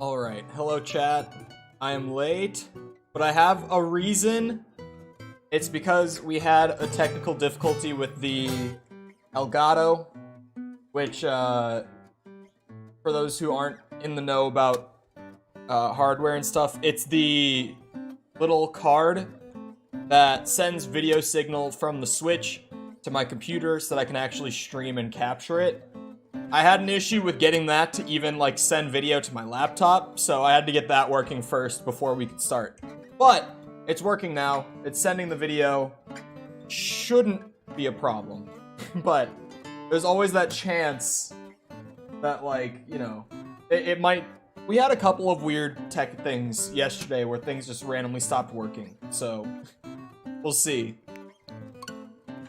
Alright, hello chat. I am late, but I have a reason. It's because we had a technical difficulty with the Elgato, which, for those who aren't in the know about hardware and stuff, it's the little card that sends video signal from the Switch to my computer so that I can actually stream and capture it. I had an issue with getting that to even, like, send video to my laptop, so I had to get that working first before we could start. But it's working now. It's sending the video. Shouldn't be a problem. But there's always that chance that, like, you know, it might... We had a couple of weird tech things yesterday where things just randomly stopped working, so we'll see.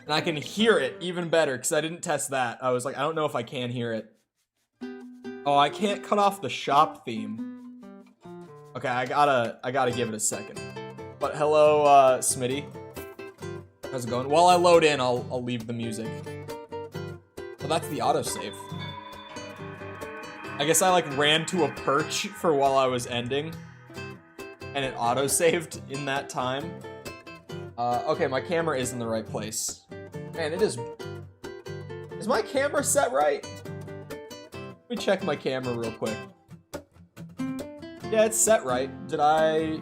And I can hear it even better, because I didn't test that. I was like, I don't know if I can hear it. Oh, I can't cut off the shop theme. Okay, I gotta give it a second. But hello, Smitty. How's it going? While I load in, I'll leave the music. Well, that's the autosave. I guess I, like, ran to a perch for while I was ending. And it autosaved in that time. Okay, my camera is in the right place. Man, it is... Is my camera set right? Let me check my camera real quick. Yeah, it's set right. Did I...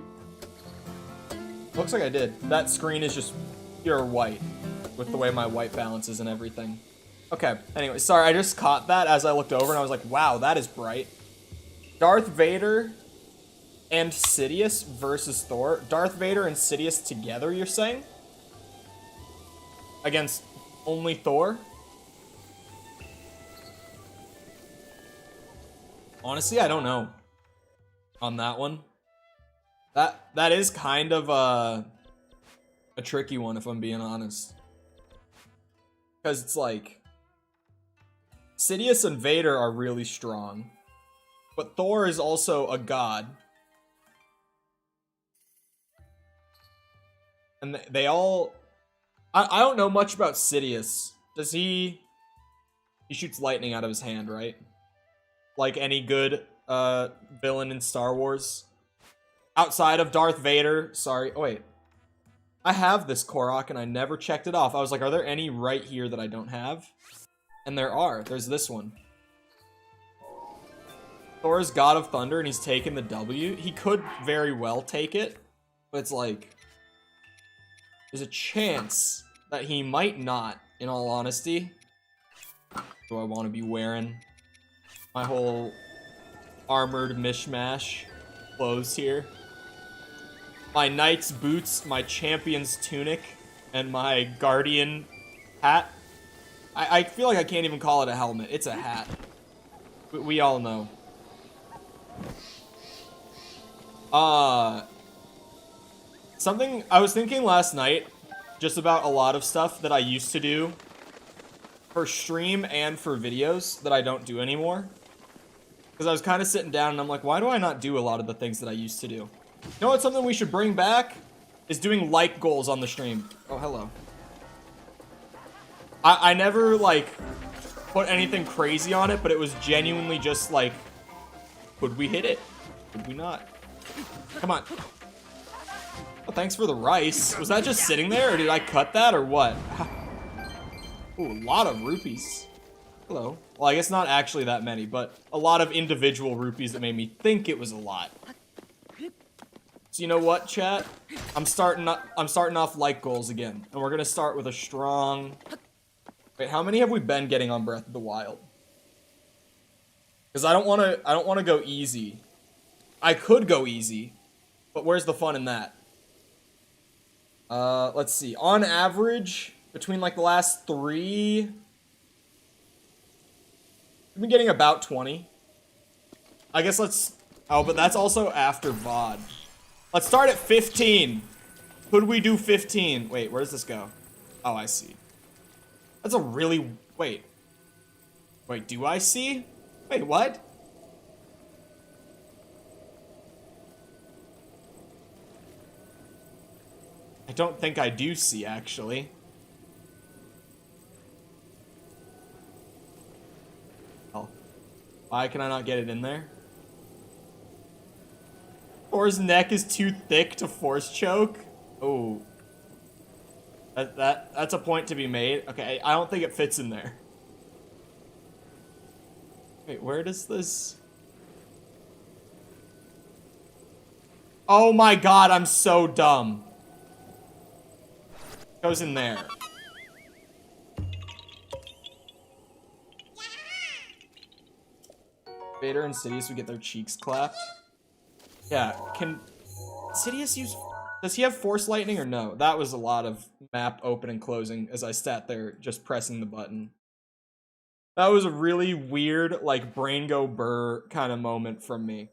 Looks like I did. That screen is just pure white with the way my white balance is and everything. Okay, anyway, sorry, I just caught that as I looked over and I was like, wow, that is bright. Darth Vader and Sidious versus Thor. Darth Vader and Sidious together, you're saying? Against only Thor? Honestly, I don't know on that one. That is kind of a tricky one, if I'm being honest. Because it's like... Sidious and Vader are really strong. But Thor is also a god. And they all... I don't know much about Sidious. Does he... He shoots lightning out of his hand, right? Like any good villain in Star Wars. Outside of Darth Vader. Sorry. Oh, wait. I have this Korok and I never checked it off. I was like, are there any right here that I don't have? And there are. There's this one. Thor's God of Thunder and he's taken the W. He could very well take it. But it's like... There's a chance that he might not, in all honesty. Do I want to be wearing my whole armored mishmash clothes here? My knight's boots, my champion's tunic, and my guardian hat. I feel like I can't even call it a helmet. It's a hat. We all know. Something I was thinking last night, just about a lot of stuff that I used to do for stream and for videos that I don't do anymore. Because I was kind of sitting down and I'm like, why do I not do a lot of the things that I used to do? You know what, something we should bring back is doing like goals on the stream. Oh, hello. I never, like, put anything crazy on it, but it was genuinely just like, could we hit it? Could we not? Come on. Oh, thanks for the rice. Was that just sitting there, or did I cut that, or what? Ooh, a lot of rupees. Hello. Well, I guess not actually that many, but a lot of individual rupees that made me think it was a lot. So you know what, chat? I'm starting off like goals again, and we're gonna start with a strong... Wait, how many have we been getting on Breath of the Wild? Because I don't want to go easy. I could go easy, but where's the fun in that? Let's see. On average, between like the last 3, I've been getting about 20. I guess let's... Oh, but that's also after VOD. Let's start at 15. Could we do 15? Wait, where does this go? Oh, I see. That's a really... Wait. Wait, do I see? Wait, what? I don't think I do see, actually. Oh. Why can I not get it in there? Thor's neck is too thick to force choke. Oh. That's a point to be made. Okay, I don't think it fits in there. Wait, where does this... Oh my god, I'm so dumb. Goes in there. Vader and Sidious would get their cheeks clapped. Yeah, can Sidious use... Does he have Force Lightning or no? That was a lot of map open and closing as I sat there just pressing the button. That was a really weird, like, brain go burr kind of moment from me.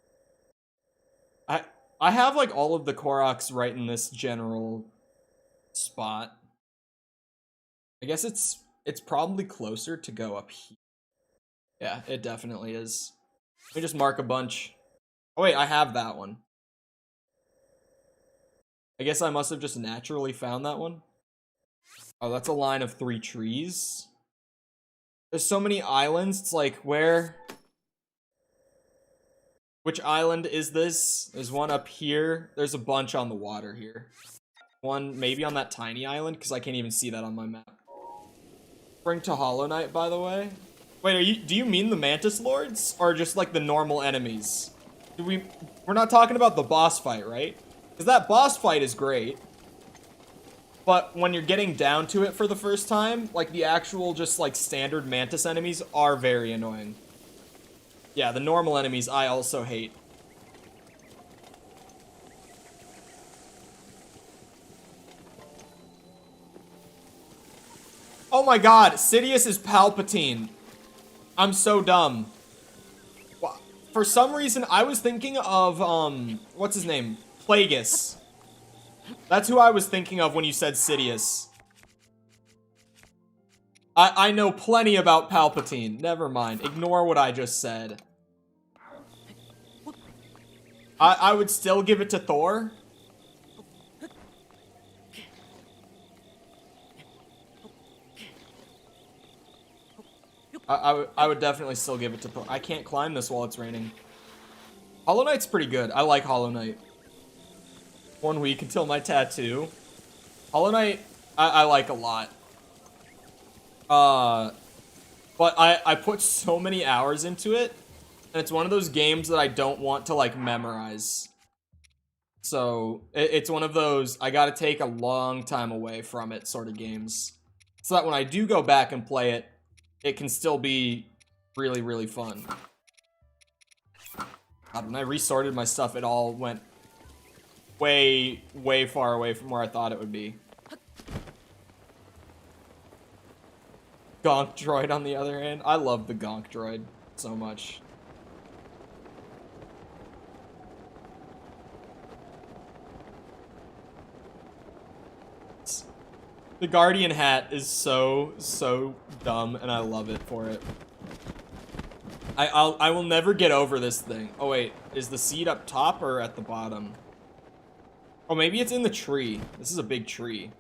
I have, like, all of the Koroks right in this general spot. I guess it's probably closer to go up here. Yeah, it definitely is. Let me just mark a bunch. Oh wait, I have that one. I guess I must have just naturally found that one. Oh, that's a line of 3 trees. There's so many islands, it's like, where... Which island is this? There's one up here. There's a bunch on the water here. One maybe on that tiny island, because I can't even see that on my map. Bring to Hollow Knight, by the way. Wait, do you mean the Mantis Lords? Or just, like, the normal enemies? We're not talking about the boss fight, right? Because that boss fight is great. But when you're getting down to it for the first time, like, the actual just, like, standard Mantis enemies are very annoying. Yeah, the normal enemies I also hate. Oh my god, Sidious is Palpatine. I'm so dumb. For some reason, I was thinking of, what's his name? Plagueis. That's who I was thinking of when you said Sidious. I know plenty about Palpatine. Never mind. Ignore what I just said. I would still give it to Thor. I would definitely still give it to Thor. I can't climb this while it's raining. Hollow Knight's pretty good. I like Hollow Knight. 1 week until my tattoo. Hollow Knight, I like a lot. But I put so many hours into it, and it's one of those games that I don't want to, like, memorize. So, it's one of those, I gotta take a long time away from it sort of games. So that when I do go back and play it, it can still be really, really fun. When I resorted my stuff, it all went way, way far away from where I thought it would be. Gonk droid on the other hand. I love the Gonk droid so much. The Guardian hat is so dumb, and I love it for it. I will never get over this thing. Oh wait, is the seed up top or at the bottom? Oh, maybe it's in the tree. This is a big tree.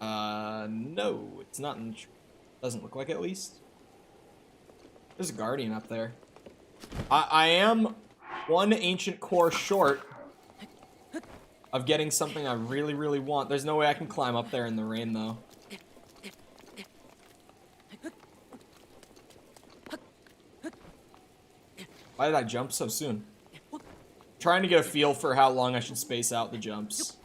No, it's not in the tree. Doesn't look like it, at least. There's a Guardian up there. I am 1 ancient core short of getting something I really, really want. There's no way I can climb up there in the rain, though. Why did I jump so soon? I'm trying to get a feel for how long I should space out the jumps.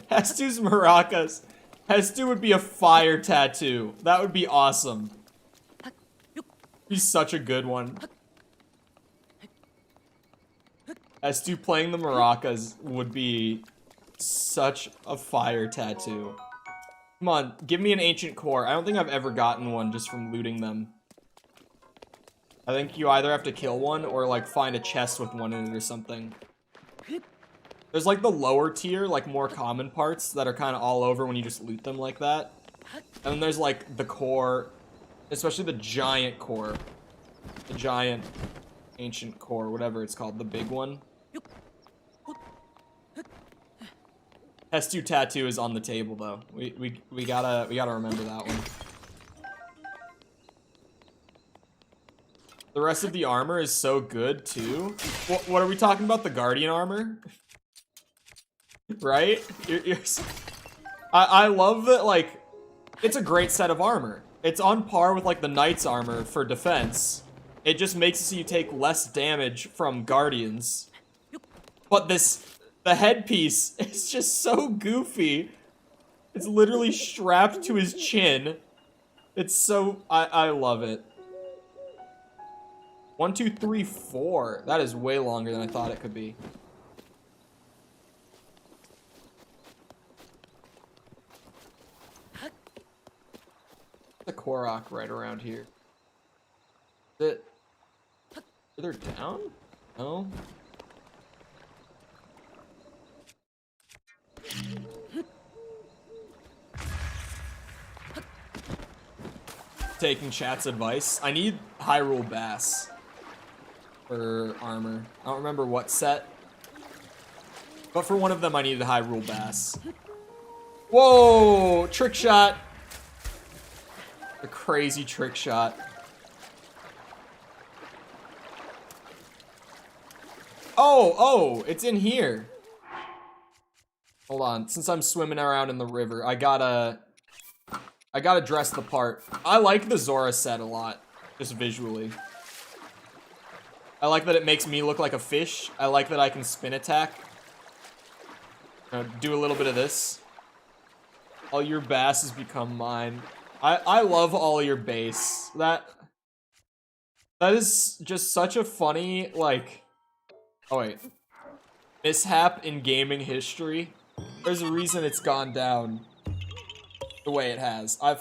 Hestu's maracas. Hestu would be a fire tattoo. That would be awesome. He's such a good one. Hestu playing the maracas would be such a fire tattoo. Come on, give me an ancient core. I don't think I've ever gotten one just from looting them. I think you either have to kill one or, like, find a chest with one in it or something. There's, like, the lower tier, like, more common parts that are kind of all over when you just loot them like that. And then there's, like, the core, especially the giant core. The giant ancient core, whatever it's called, the big one. Hestu tattoo is on the table, though. We gotta remember that one. The rest of the armor is so good, too. What are we talking about? The Guardian armor? Right? I love that, like, it's a great set of armor. It's on par with, like, the Knight's armor for defense. It just makes it so you take less damage from Guardians. But the headpiece is just so goofy. It's literally strapped to his chin. It's so, I love it. 1, 2, 3, 4. That is way longer than I thought it could be. The Korok right around here. Is it further down? No. Taking chat's advice. I need Hyrule Bass for armor. I don't remember what set, but for one of them I needed Hyrule Bass. Whoa! Trick shot! A crazy trick shot. Oh, it's in here. Hold on, since I'm swimming around in the river, I gotta dress the part. I like the Zora set a lot, just visually. I like that it makes me look like a fish. I like that I can spin attack. Do a little bit of this. All your basses become mine. I love all your bass. That is just such a funny, like... Oh, wait. Mishap in gaming history. There's a reason it's gone down the way it has. I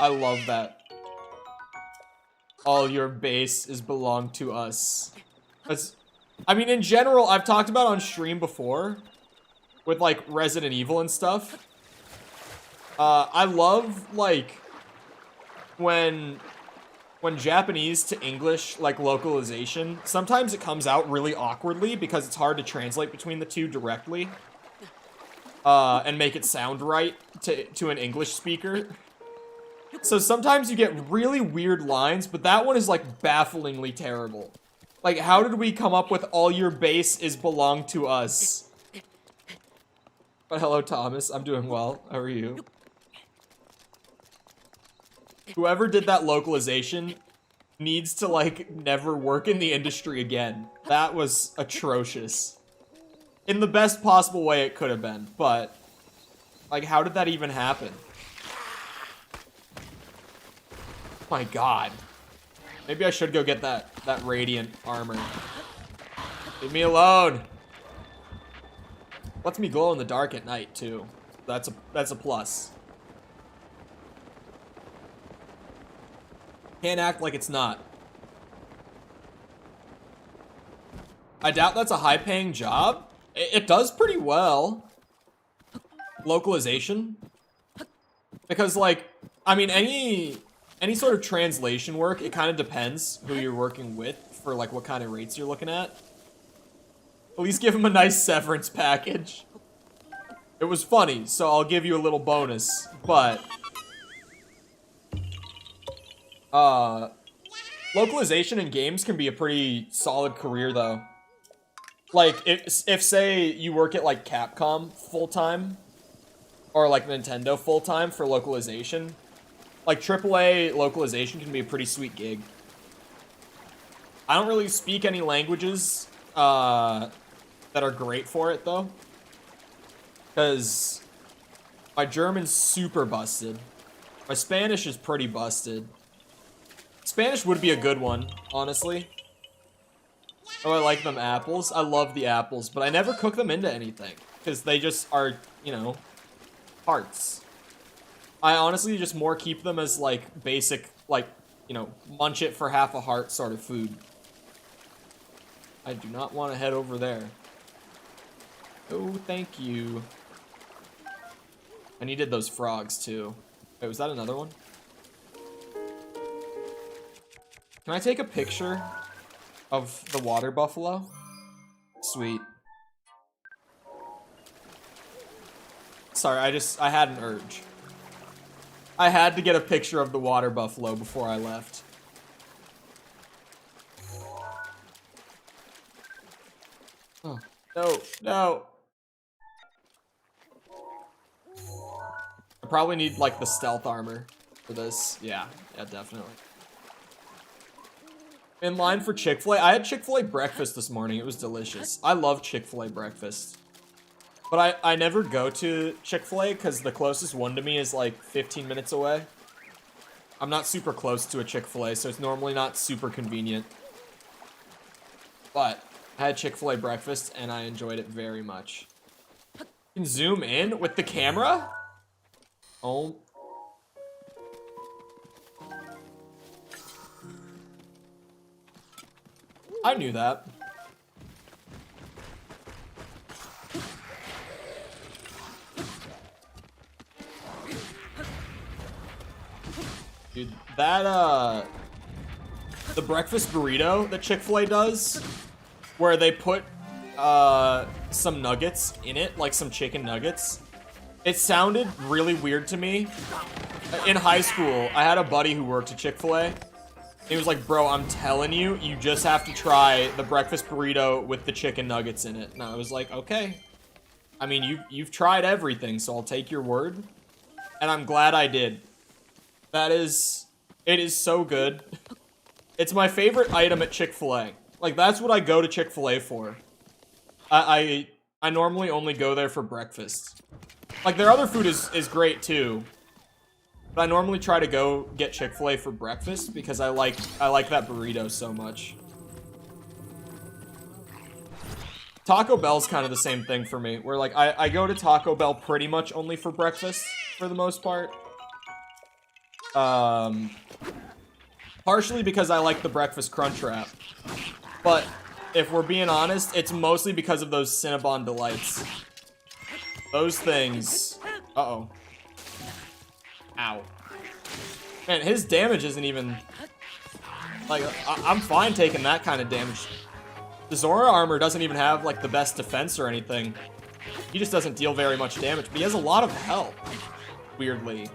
love that. All your base is belong to us. I mean, in general, I've talked about on stream before with, like, Resident Evil and stuff. I love, like, when Japanese to English, like, localization, sometimes it comes out really awkwardly because it's hard to translate between the two directly. And make it sound right to an English speaker. So sometimes you get really weird lines, but that one is, like, bafflingly terrible. Like, how did we come up with all your base is belong to us? But hello, Thomas. I'm doing well. How are you? Whoever did that localization needs to, like, never work in the industry again. That was atrocious. In the best possible way it could have been, but, like, how did that even happen? My god. Maybe I should go get that radiant armor. Leave me alone. Lets me glow in the dark at night, too. That's a plus. Can't act like it's not. I doubt that's a high-paying job. It does pretty well. Localization. Because, like, I mean, any sort of translation work, it kind of depends who you're working with for, like, what kind of rates you're looking at. At least give him a nice severance package. It was funny, so I'll give you a little bonus, but... localization in games can be a pretty solid career, though. Like, if say, you work at, like, Capcom full-time, or, like, Nintendo full-time for localization, like, AAA localization can be a pretty sweet gig. I don't really speak any languages, that are great for it, though. Because my German's super busted. My Spanish is pretty busted. Spanish would be a good one, honestly. Oh, I like them apples. I love the apples, but I never cook them into anything. Because they just are, you know, hearts. I honestly just more keep them as, like, basic, like, you know, munch it for half a heart sort of food. I do not want to head over there. Oh, thank you. I needed those frogs, too. Wait, was that another one? Can I take a picture of the water buffalo? Sweet. Sorry, I had an urge. I had to get a picture of the water buffalo before I left. Oh, no, no. I probably need, like, the stealth armor for this. Yeah, definitely. In line for Chick-fil-A. I had Chick-fil-A breakfast this morning. It was delicious. I love Chick-fil-A breakfast. But I never go to Chick-fil-A because the closest one to me is, like, 15 minutes away. I'm not super close to a Chick-fil-A, so it's normally not super convenient. But I had Chick-fil-A breakfast, and I enjoyed it very much. You can zoom in with the camera? Oh. I knew that. Dude, that, the breakfast burrito that Chick-fil-A does, where they put, some nuggets in it, like some chicken nuggets. It sounded really weird to me. In high school, I had a buddy who worked at Chick-fil-A. He was like, bro, I'm telling you, you just have to try the breakfast burrito with the chicken nuggets in it. And I was like, okay. I mean, you've tried everything, so I'll take your word. And I'm glad I did. It is so good. It's my favorite item at Chick-fil-A. Like, that's what I go to Chick-fil-A for. I normally only go there for breakfast. Like, their other food is great, too. But I normally try to go get Chick-fil-A for breakfast because I like that burrito so much. Taco Bell's kind of the same thing for me, where, like, I go to Taco Bell pretty much only for breakfast, for the most part. Partially because I like the breakfast crunch wrap. But if we're being honest, it's mostly because of those Cinnabon Delights. Those things... Uh-oh. Ow. Man, his damage isn't even... Like, I'm fine taking that kind of damage. The Zora armor doesn't even have, like, the best defense or anything. He just doesn't deal very much damage, but he has a lot of health. Weirdly.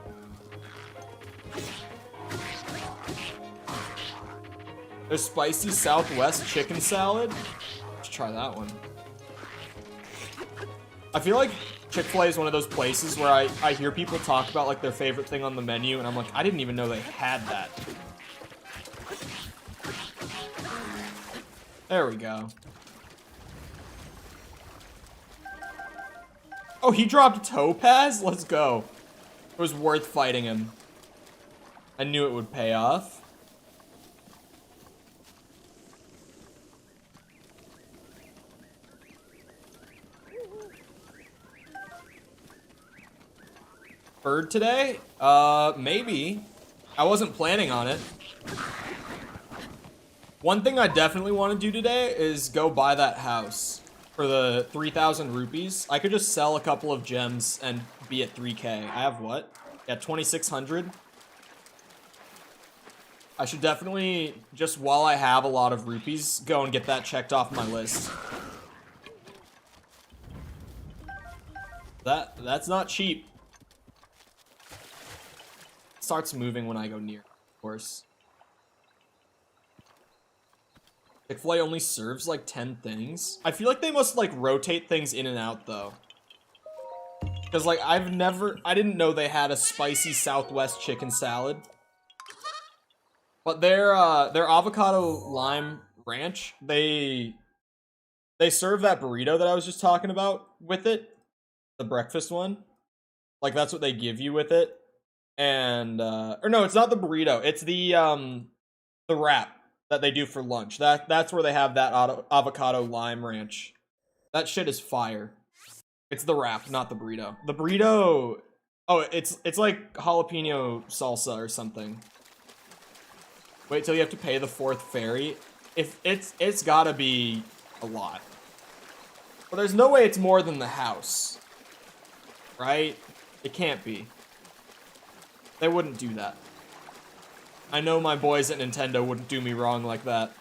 There's spicy Southwest chicken salad. Let's try that one. I feel like Chick-fil-A is one of those places where I hear people talk about, like, their favorite thing on the menu, and I'm like, I didn't even know they had that. There we go. Oh, he dropped Topaz? Let's go. It was worth fighting him. I knew it would pay off. Bird today? Maybe. I wasn't planning on it. One thing I definitely want to do today is go buy that house for the 3,000 rupees. I could just sell a couple of gems and be at 3K. I have what? Yeah, 2,600. I should definitely, just while I have a lot of rupees, go and get that checked off my list. That's not cheap. Starts moving when I go near, of course. Chick-fil-A only serves like 10 things. I feel like they must like rotate things in and out though. Because like I didn't know they had a spicy Southwest chicken salad. But their avocado lime ranch, they serve that burrito that I was just talking about with it. The breakfast one. Like that's what they give you with it. And or no, it's not the burrito. It's the wrap that they do for lunch. That's where they have that avocado lime ranch. That shit is fire. It's the wrap, not the burrito. The burrito, oh, it's like jalapeno salsa or something. Wait till you have to pay the 4th ferry. If it's gotta be a lot. But there's no way it's more than the house. Right? It can't be. They wouldn't do that. I know my boys at Nintendo wouldn't do me wrong like that.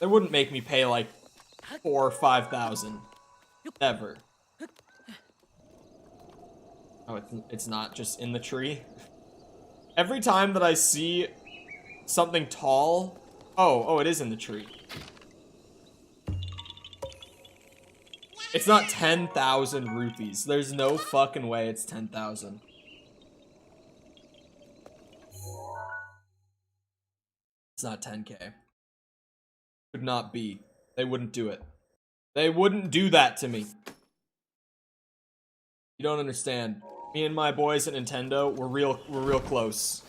They wouldn't make me pay like 4,000 or 5,000. Never. Oh, it's not just in the tree. Every time that I see something tall... Oh, it is in the tree. It's not 10,000 rupees. There's no fucking way it's 10,000. It's not 10K. Could not be. They wouldn't do it. They wouldn't do that to me. You don't understand. Me and my boys at Nintendo, we're real close.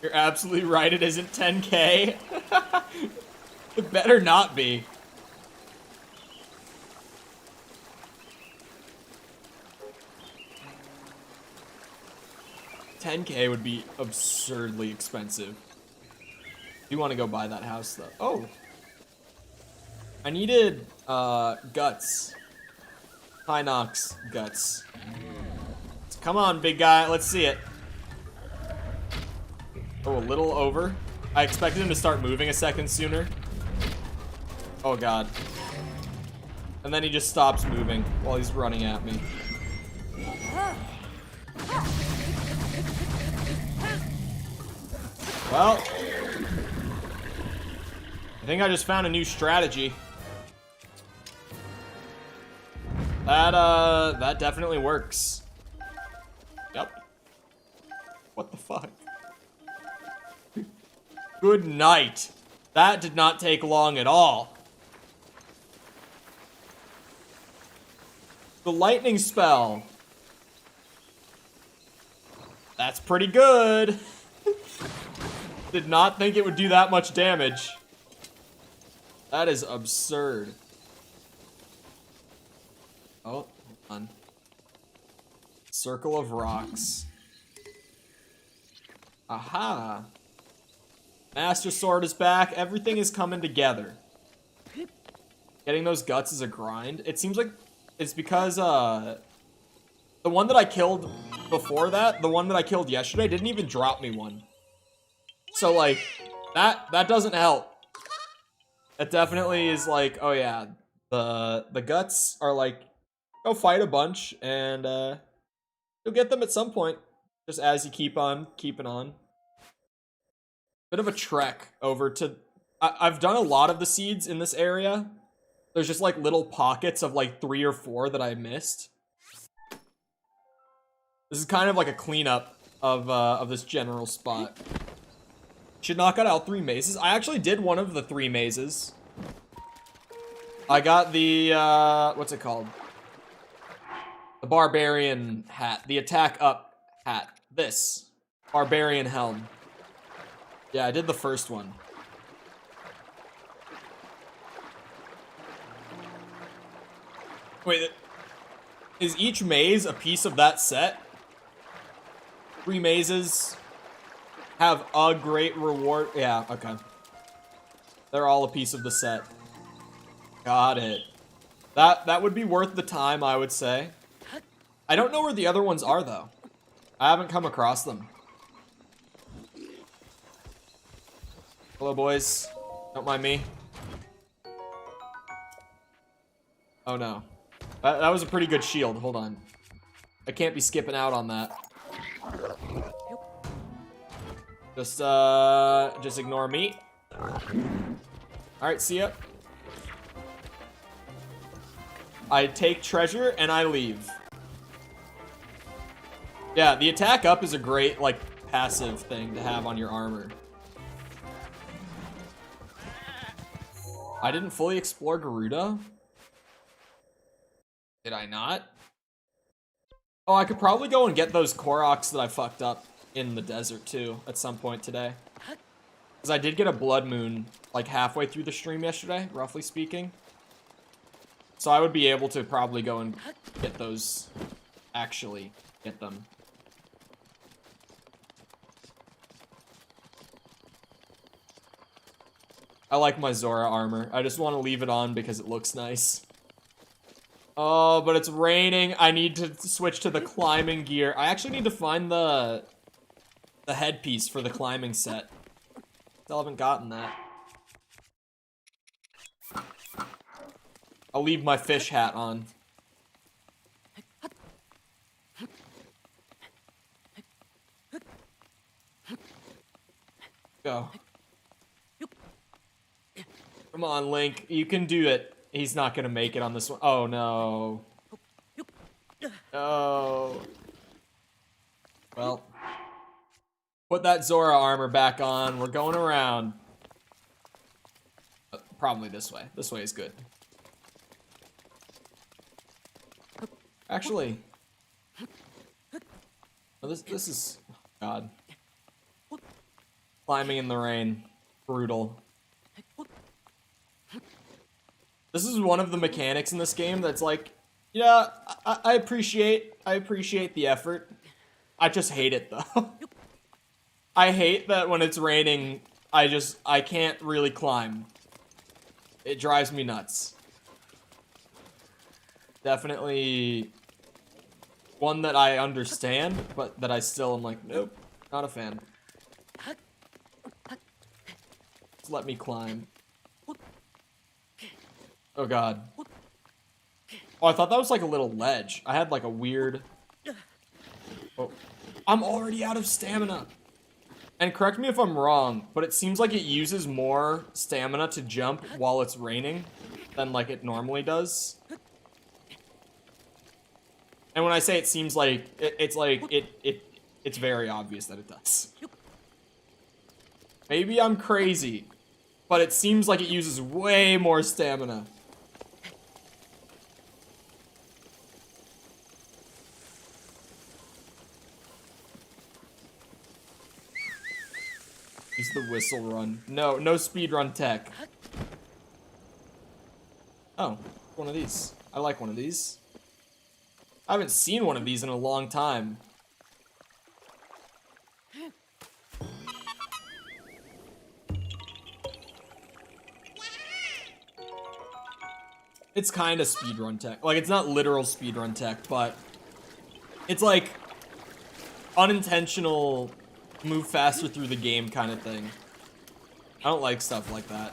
You're absolutely right, it isn't 10K. It better not be. $10K would be absurdly expensive. You want to go buy that house though? Oh, I needed guts. High Nox guts. Come on, big guy. Let's see it. Oh, a little over. I expected him to start moving a second sooner. Oh god. And then he just stops moving while he's running at me. Well, I think I just found a new strategy. That definitely works. Yep. What the fuck? Good night. That did not take long at all. The lightning spell. That's pretty good. Did not think it would do that much damage. That is absurd. Oh, hold on. Circle of rocks. Aha. Master Sword is back. Everything is coming together. Getting those guts is a grind. It seems like it's because, the one that I killed before that, the one that I killed yesterday, didn't even drop me one. So, like, that doesn't help. It definitely is like, oh yeah, the guts are like, go fight a bunch, and, you'll get them at some point. Just as you keep on keeping on. Bit of a trek over to... I've done a lot of the seeds in this area. There's just like little pockets of like 3 or 4 that I missed. This is kind of like a cleanup of this general spot. Should knock out 3 mazes. I actually did one of the 3 mazes. I got the, what's it called? The Barbarian hat. The attack up hat. This. Barbarian helm. Yeah, I did the first one. Wait, is each maze a piece of that set? 3 mazes have a great reward. Yeah, okay. They're all a piece of the set. Got it. That would be worth the time, I would say. I don't know where the other ones are, though. I haven't come across them. Hello, boys. Don't mind me. Oh, no. That was a pretty good shield. Hold on. I can't be skipping out on that. Just ignore me. Alright, see ya. I take treasure and I leave. Yeah, the attack up is a great, like, passive thing to have on your armor. I didn't fully explore Garuda. Did I not? Oh, I could probably go and get those Koroks that I fucked up in the desert, too, at some point today. Because I did get a blood moon, like, halfway through the stream yesterday, roughly speaking. So I would be able to probably go and get those, actually get them. I like my Zora armor. I just want to leave it on because it looks nice. Oh, but it's raining. I need to switch to the climbing gear. I actually need to find the headpiece for the climbing set. Still haven't gotten that. I'll leave my fish hat on. Go. Come on, Link. You can do it. He's not gonna make it on this one. Oh, no. Oh. Well. Put that Zora armor back on. We're going around. Probably this way. This way is good. Actually. Oh, this is... God. Climbing in the rain. Brutal. This is one of the mechanics in this game that's like, yeah, I appreciate the effort. I just hate it though. I hate that when it's raining, I can't really climb. It drives me nuts. Definitely one that I understand, but that I still am like, nope, not a fan. Just let me climb. Oh god. Oh, I thought that was like a little ledge. I had like a weird... Oh. I'm already out of stamina. And correct me if I'm wrong, but it seems like it uses more stamina to jump while it's raining than like it normally does. And when I say it seems like, it's very obvious that it does. Maybe I'm crazy, but it seems like it uses way more stamina. Use the whistle run. No speedrun tech. Oh, one of these. I like one of these. I haven't seen one of these in a long time. It's kind of speedrun tech. Like, it's not literal speedrun tech, but it's like unintentional move faster through the game kind of thing. I don't like stuff like that.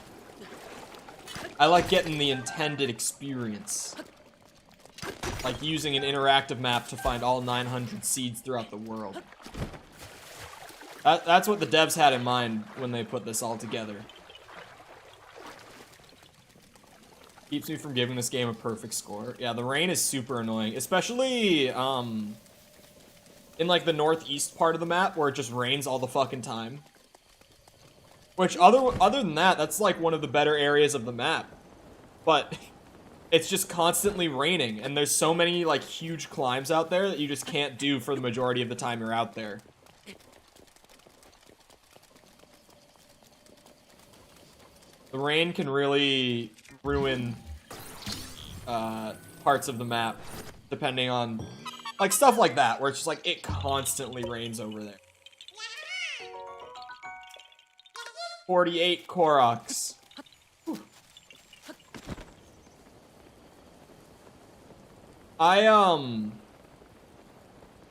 I like getting the intended experience. Like using an interactive map to find all 900 seeds throughout the world. That's what the devs had in mind when they put this all together. Keeps me from giving this game a perfect score. Yeah, the rain is super annoying, especially in like the northeast part of the map where it just rains all the fucking time. Which other than that, that's like one of the better areas of the map. But it's just constantly raining, and there's so many like huge climbs out there that you just can't do for the majority of the time you're out there. The rain can really ruin parts of the map, depending on like stuff like that, where it's just like it constantly rains over there. 48 Koroks.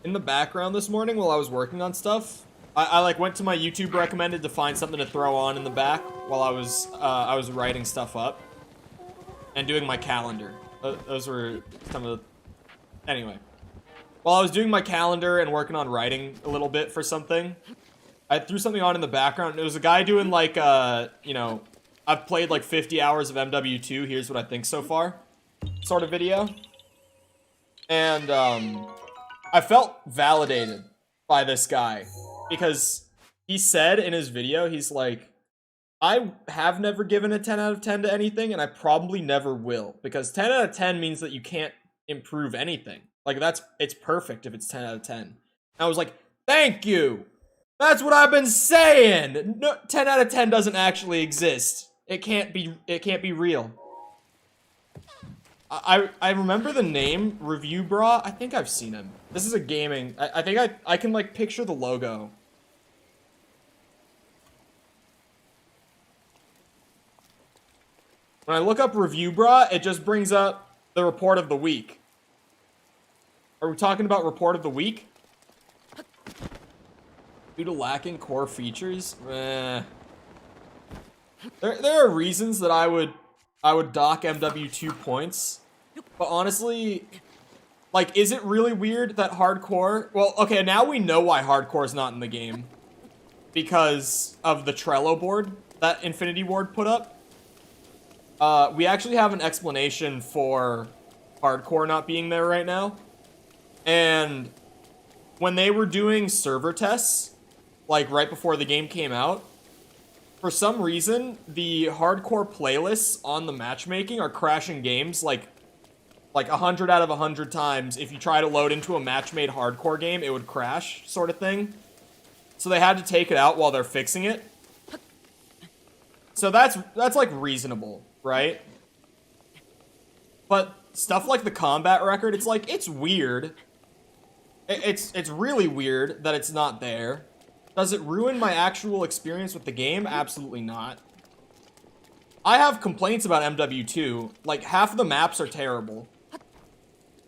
In the background this morning while I was working on stuff, I like went to my YouTube recommended to find something to throw on in the back while I was writing stuff up and doing my calendar. Those were some of the... Anyway. While I was doing my calendar and working on writing a little bit for something, I threw something on in the background. It was a guy doing like, you know, I've played like 50 hours of MW2, here's what I think so far, sort of video. And, I felt validated by this guy because he said in his video, he's like, I have never given a 10 out of 10 to anything, and I probably never will, because 10 out of 10 means that you can't improve anything. Like, it's perfect if it's 10 out of 10. And I was like, thank you! That's what I've been saying! No, 10 out of 10 doesn't actually exist. It can't be real. I remember the name, Review Bra. I think I've seen him. This is a gaming... I think I can, like, picture the logo. When I look up Review Bra, it just brings up the report of the week. Are we talking about report of the week? Due to lacking core features? There are reasons that I would dock MW2 points, but honestly, like, is it really weird that hardcore... Well, okay, now we know why hardcore is not in the game. Because of the Trello board that Infinity Ward put up. We actually have an explanation for hardcore not being there right now. And when they were doing server tests, like right before the game came out, for some reason, the hardcore playlists on the matchmaking are crashing games like 100 out of 100 times. If you try to load into a match-made hardcore game, it would crash, sort of thing. So they had to take it out while they're fixing it. So that's like reasonable, right? But stuff like the combat record, it's like, it's weird. It's really weird that it's not there. Does it ruin my actual experience with the game? Absolutely not. I have complaints about MW2. Like, half of the maps are terrible.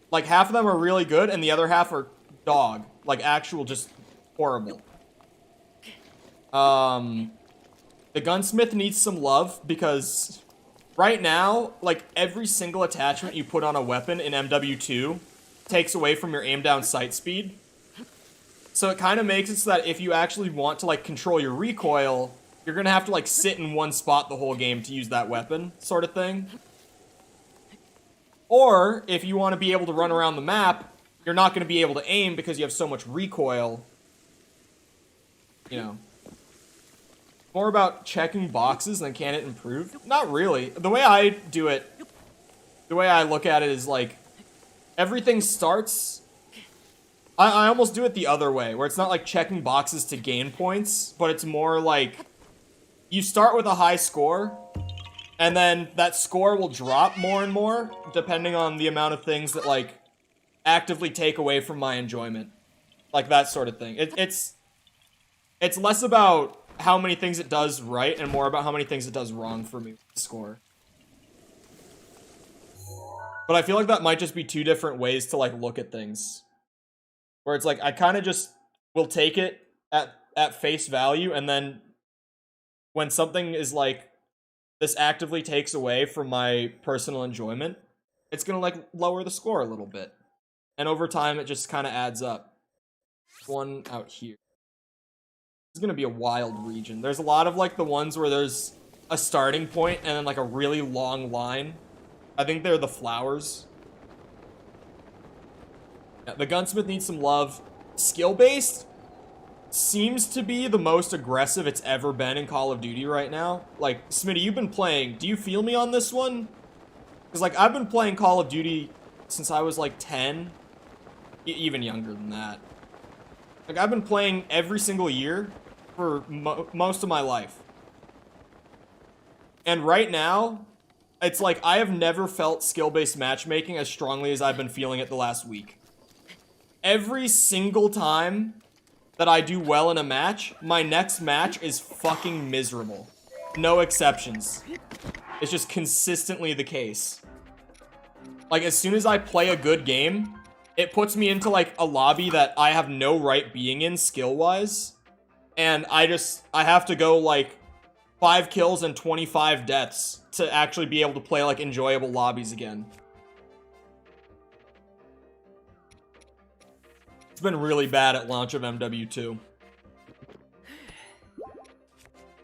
Like, half of them are really good, and the other half are dog. Like, actual just horrible. The gunsmith needs some love, because right now, like, every single attachment you put on a weapon in MW2 takes away from your aim down sight speed. So it kind of makes it so that if you actually want to, like, control your recoil, you're gonna have to, like, sit in one spot the whole game to use that weapon, sort of thing. Or, if you want to be able to run around the map, you're not gonna be able to aim because you have so much recoil. You know. More about checking boxes than can it improve? Not really. The way I do it, the way I look at it is, like, everything starts... I almost do it the other way, where it's not like checking boxes to gain points, but it's more like you start with a high score, and then that score will drop more and more, depending on the amount of things that, like, actively take away from my enjoyment. Like, that sort of thing. It's less about how many things it does right, and more about how many things it does wrong for me with the score. But I feel like that might just be two different ways to, like, look at things. Where it's like, I kind of just will take it at face value, and then when something is like, this actively takes away from my personal enjoyment, it's gonna, like, lower the score a little bit. And over time, it just kind of adds up. One out here. It's gonna be a wild region. There's a lot of, like, the ones where there's a starting point and then, like, a really long line. I think they're the flowers. Yeah, the gunsmith needs some love. Skill-based seems to be the most aggressive it's ever been in Call of Duty right now. Like, Smitty, you've been playing. Do you feel me on this one? Because, like, I've been playing Call of Duty since I was, like, 10. Even younger than that. Like, I've been playing every single year for most of my life. And right now, it's like I have never felt skill-based matchmaking as strongly as I've been feeling it the last week. Every single time that I do well in a match, my next match is fucking miserable. No exceptions. It's just consistently the case. Like, as soon as I play a good game, it puts me into, like, a lobby that I have no right being in skill-wise. And I have to go, like, 5 kills and 25 deaths to actually be able to play, like, enjoyable lobbies again. It's been really bad at launch of MW2.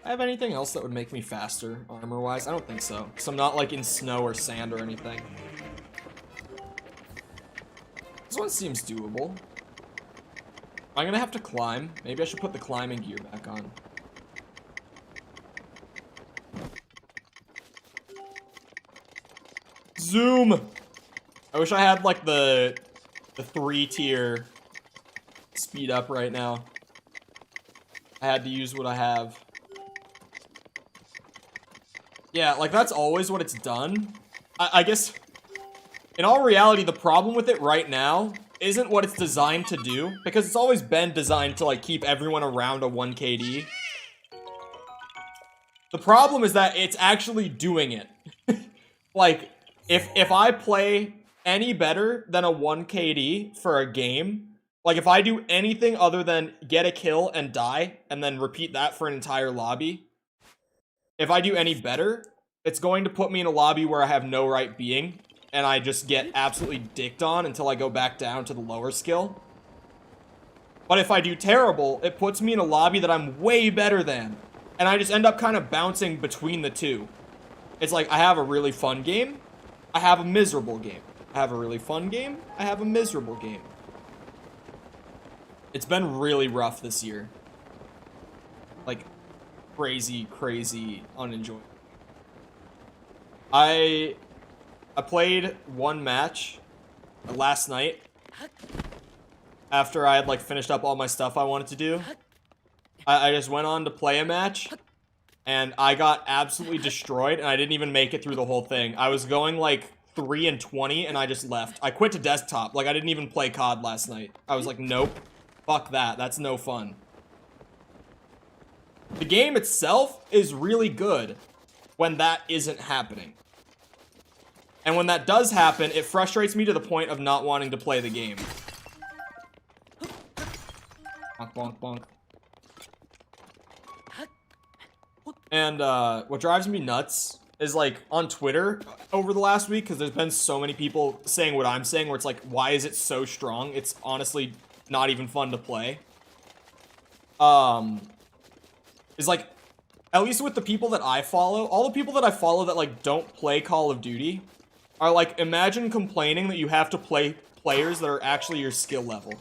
I have anything else that would make me faster, armor-wise? I don't think so, because I'm not, like, in snow or sand or anything. This one seems doable. I'm gonna have to climb. Maybe I should put the climbing gear back on. Zoom! I wish I had, like, the 3-tier speed up right now. I had to use what I have. Yeah, like, that's always what it's done. I guess, in all reality, the problem with it right now isn't what it's designed to do, because it's always been designed to, like, keep everyone around a 1 KD. The problem is that it's actually doing it. Like, if I play any better than a 1 KD for a game, like, if I do anything other than get a kill and die, and then repeat that for an entire lobby, if I do any better, it's going to put me in a lobby where I have no right being, and I just get absolutely dicked on until I go back down to the lower skill. But if I do terrible, it puts me in a lobby that I'm way better than, and I just end up kind of bouncing between the two. It's like, I have a really fun game, I have a miserable game. I have a really fun game, I have a miserable game. It's been really rough this year. Like, crazy unenjoyable. I played one match last night after I had like finished up all my stuff I wanted to do. I just went on to play a match and I got absolutely destroyed and I didn't even make it through the whole thing. I was going like 3-20 and I just left. I quit to desktop. Like, I didn't even play COD last night. I was like, nope, fuck that. That's no fun. The game itself is really good when that isn't happening. And when that does happen, it frustrates me to the point of not wanting to play the game. Bonk, bonk, bonk. And what drives me nuts is, like, on Twitter over the last week, because there's been so many people saying what I'm saying, where it's like, why is it so strong? It's honestly not even fun to play. Is like, at least with the people that I follow, all the people that I follow that, like, don't play Call of Duty are like, imagine complaining that you have to play players that are actually your skill level.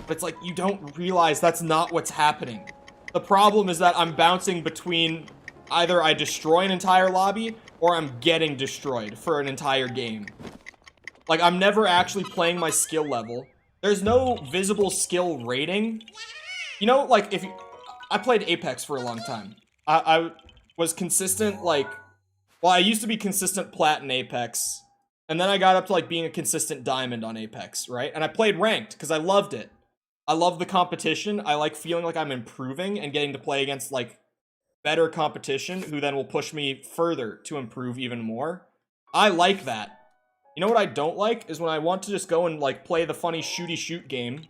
But it's like, you don't realize that's not what's happening. The problem is that I'm bouncing between either I destroy an entire lobby or I'm getting destroyed for an entire game. Like, I'm never actually playing my skill level. There's no visible skill rating. You know, like, if you... I played Apex for a long time. I was consistent, like... Well, I used to be consistent plat in Apex. And then I got up to, like, being a consistent diamond on Apex, right? And I played ranked, because I loved it. I love the competition. I like feeling like I'm improving and getting to play against, like, better competition, who then will push me further to improve even more. I like that. You know what I don't like? Is when I want to just go and, like, play the funny shooty shoot game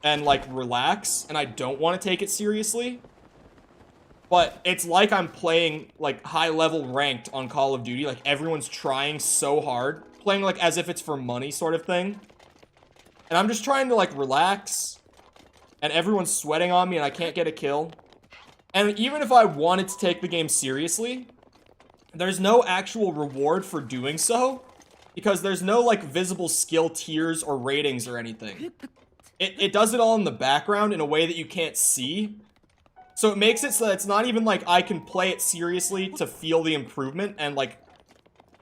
and, like, relax, and I don't want to take it seriously. But it's like I'm playing, like, high-level ranked on Call of Duty. Like, everyone's trying so hard. Playing, like, as if it's for money sort of thing. And I'm just trying to, like, relax. And everyone's sweating on me and I can't get a kill. And even if I wanted to take the game seriously, there's no actual reward for doing so. Because there's no, like, visible skill tiers or ratings or anything. It does it all in the background in a way that you can't see. So it makes it so that it's not even like I can play it seriously to feel the improvement and, like,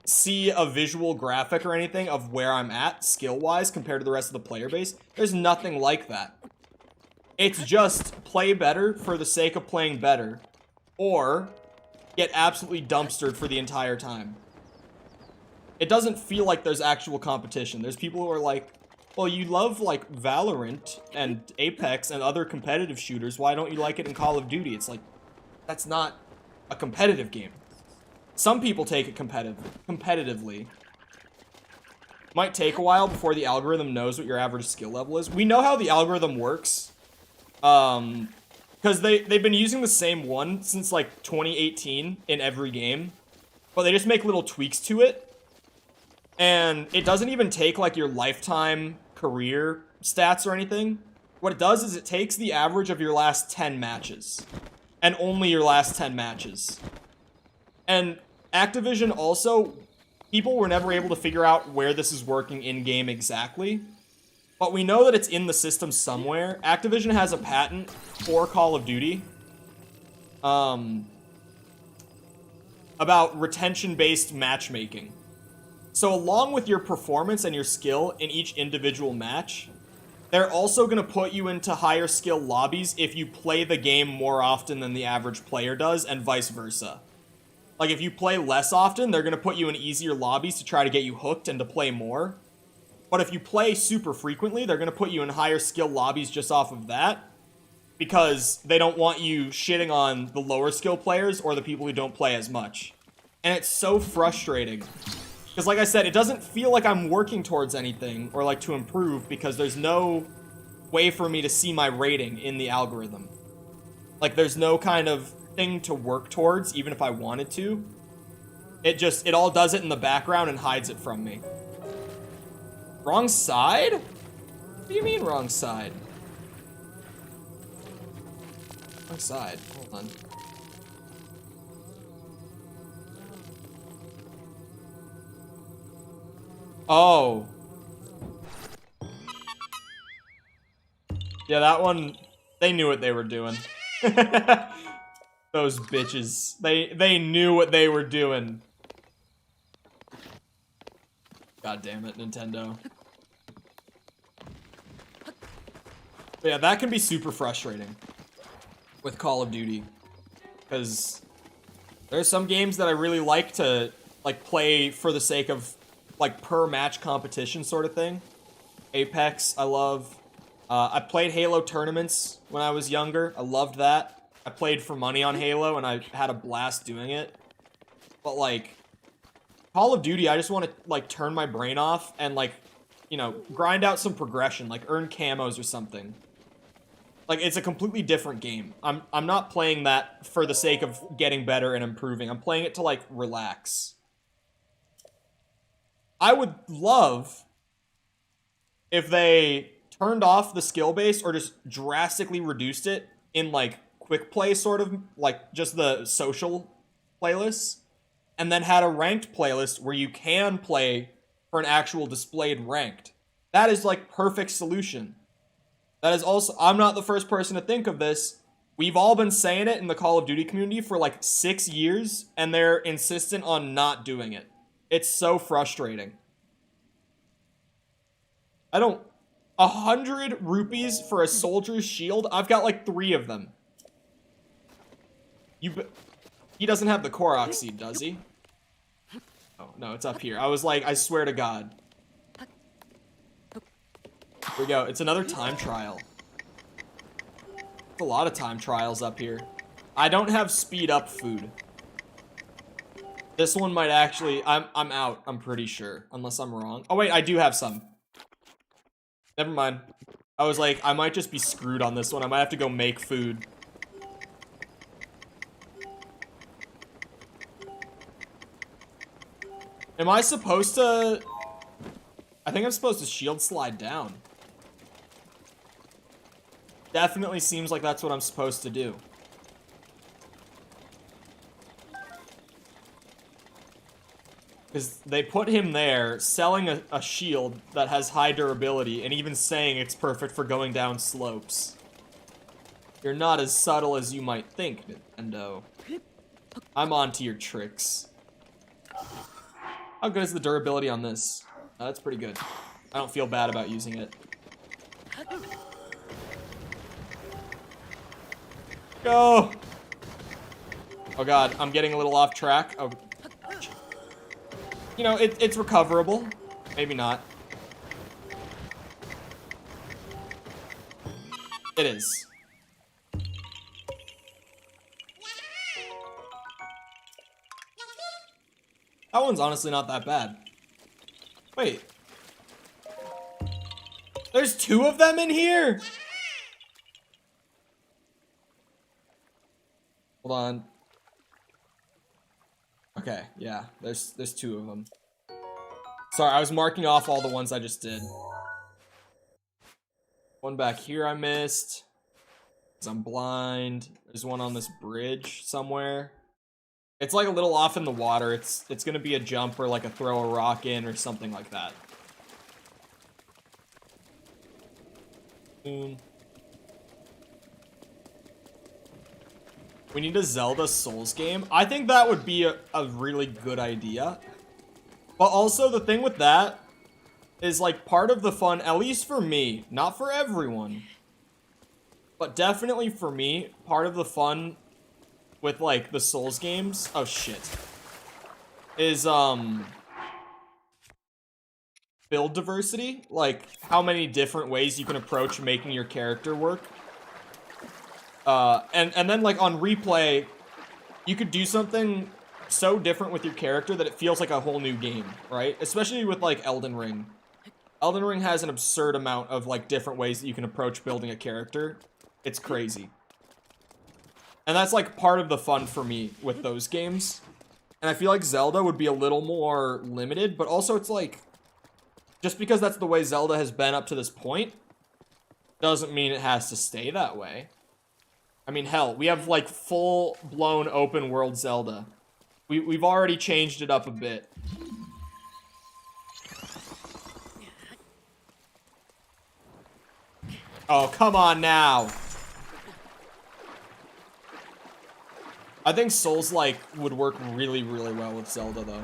see a visual graphic or anything of where I'm at skill-wise compared to the rest of the player base. There's nothing like that. It's just play better for the sake of playing better, or get absolutely dumpstered for the entire time. It doesn't feel like there's actual competition. There's people who are like, well, you love, like, Valorant and Apex and other competitive shooters. Why don't you like it in Call of Duty? It's like, that's not a competitive game. Some people take it competitively. Might take a while before the algorithm knows what your average skill level is. We know how the algorithm works. Because they've been using the same one since, like, 2018 in every game. But they just make little tweaks to it. And it doesn't even take, like, your lifetime career stats or anything. What it does is it takes the average of your last 10 matches. And only your last 10 matches. And Activision also, people were never able to figure out where this is working in-game exactly. But we know that it's in the system somewhere. Activision has a patent for Call of Duty. About retention-based matchmaking. So along with your performance and your skill in each individual match, they're also going to put you into higher skill lobbies if you play the game more often than the average player does, and vice versa. Like, if you play less often, they're going to put you in easier lobbies to try to get you hooked and to play more. But if you play super frequently, they're going to put you in higher skill lobbies just off of that, because they don't want you shitting on the lower skill players or the people who don't play as much. And it's so frustrating. Because, like I said, it doesn't feel like I'm working towards anything or, like, to improve, because there's no way for me to see my rating in the algorithm. Like, there's no kind of thing to work towards, even if I wanted to. It all does it in the background and hides it from me. Wrong side? What do you mean, wrong side? Wrong side. Hold on. Oh. Yeah, that one, they knew what they were doing. Those bitches. They knew what they were doing. God damn it, Nintendo. But yeah, that can be super frustrating with Call of Duty. Because there's some games that I really like to like play for the sake of like per match competition sort of thing. Apex, I love. I played Halo tournaments when I was younger. I loved that. I played for money on Halo and I had a blast doing it. But like Call of Duty, I just want to like turn my brain off and like, you know, grind out some progression, like earn camos or something. Like it's a completely different game. I'm not playing that for the sake of getting better and improving. I'm playing it to like relax. I would love if they turned off the skill base or just drastically reduced it in like quick play sort of, like just the social playlists, and then had a ranked playlist where you can play for an actual displayed ranked. That is like perfect solution. That is also, I'm not the first person to think of this. We've all been saying it in the Call of Duty community for like 6 years, and they're insistent on not doing it. It's so frustrating. I don't... 100 rupees for a soldier's shield? I've got like 3 of them. He doesn't have the Korok seed, does he? Oh, no, it's up here. I was like, I swear to God. Here we go. It's another time trial. A lot of time trials up here. I don't have speed up food. This one might actually... I'm out, I'm pretty sure. Unless I'm wrong. Oh, wait, I do have some. Never mind. I was like, I might just be screwed on this one. I might have to go make food. Am I supposed to... I think I'm supposed to shield slide down. Definitely seems like that's what I'm supposed to do. Because they put him there, selling a shield that has high durability, and even saying it's perfect for going down slopes. You're not as subtle as you might think, Nintendo. I'm onto your tricks. How good is the durability on this? That's pretty good. I don't feel bad about using it. Go! Oh god, I'm getting a little off track. Oh. You know, it's recoverable. Maybe not. It is. That one's honestly not that bad. Wait. There's 2 of them in here? Hold on. Okay, yeah, there's 2 of them. Sorry, I was marking off all the ones I just did. One back here I missed. 'Cause I'm blind. There's one on this bridge somewhere. It's like a little off in the water. It's gonna be a jump or like a throw a rock in or something like that. We need a Zelda Souls game. I think that would be a really good idea. But also the thing with that is like part of the fun, at least for me, not for everyone, but definitely for me, part of the fun with like the Souls games, oh shit, is build diversity, like how many different ways you can approach making your character work. And then like on replay, you could do something so different with your character that it feels like a whole new game, right? Especially with like Elden Ring. Elden Ring has an absurd amount of like different ways that you can approach building a character. It's crazy. And that's like part of the fun for me with those games. And I feel like Zelda would be a little more limited, but also it's like, just because that's the way Zelda has been up to this point, doesn't mean it has to stay that way. I mean, hell, we have like full-blown open world Zelda. We've already changed it up a bit. Oh, come on now. I think Souls-like would work really, really well with Zelda, though.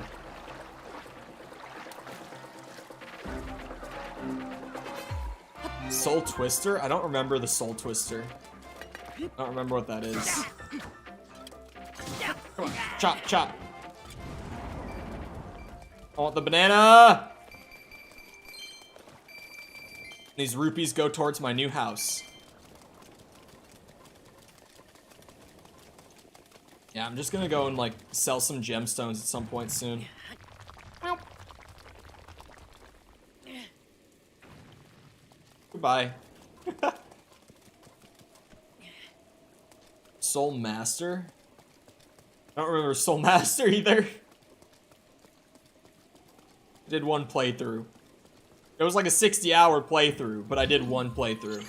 Soul Twister? I don't remember the Soul Twister. I don't remember what that is. Come on, chop, chop. I want the banana! These rupees go towards my new house. Yeah, I'm just gonna go and, like, sell some gemstones at some point soon. Goodbye. Soul Master? I don't remember Soul Master either. I did one playthrough. It was like a 60-hour playthrough, but I did one playthrough.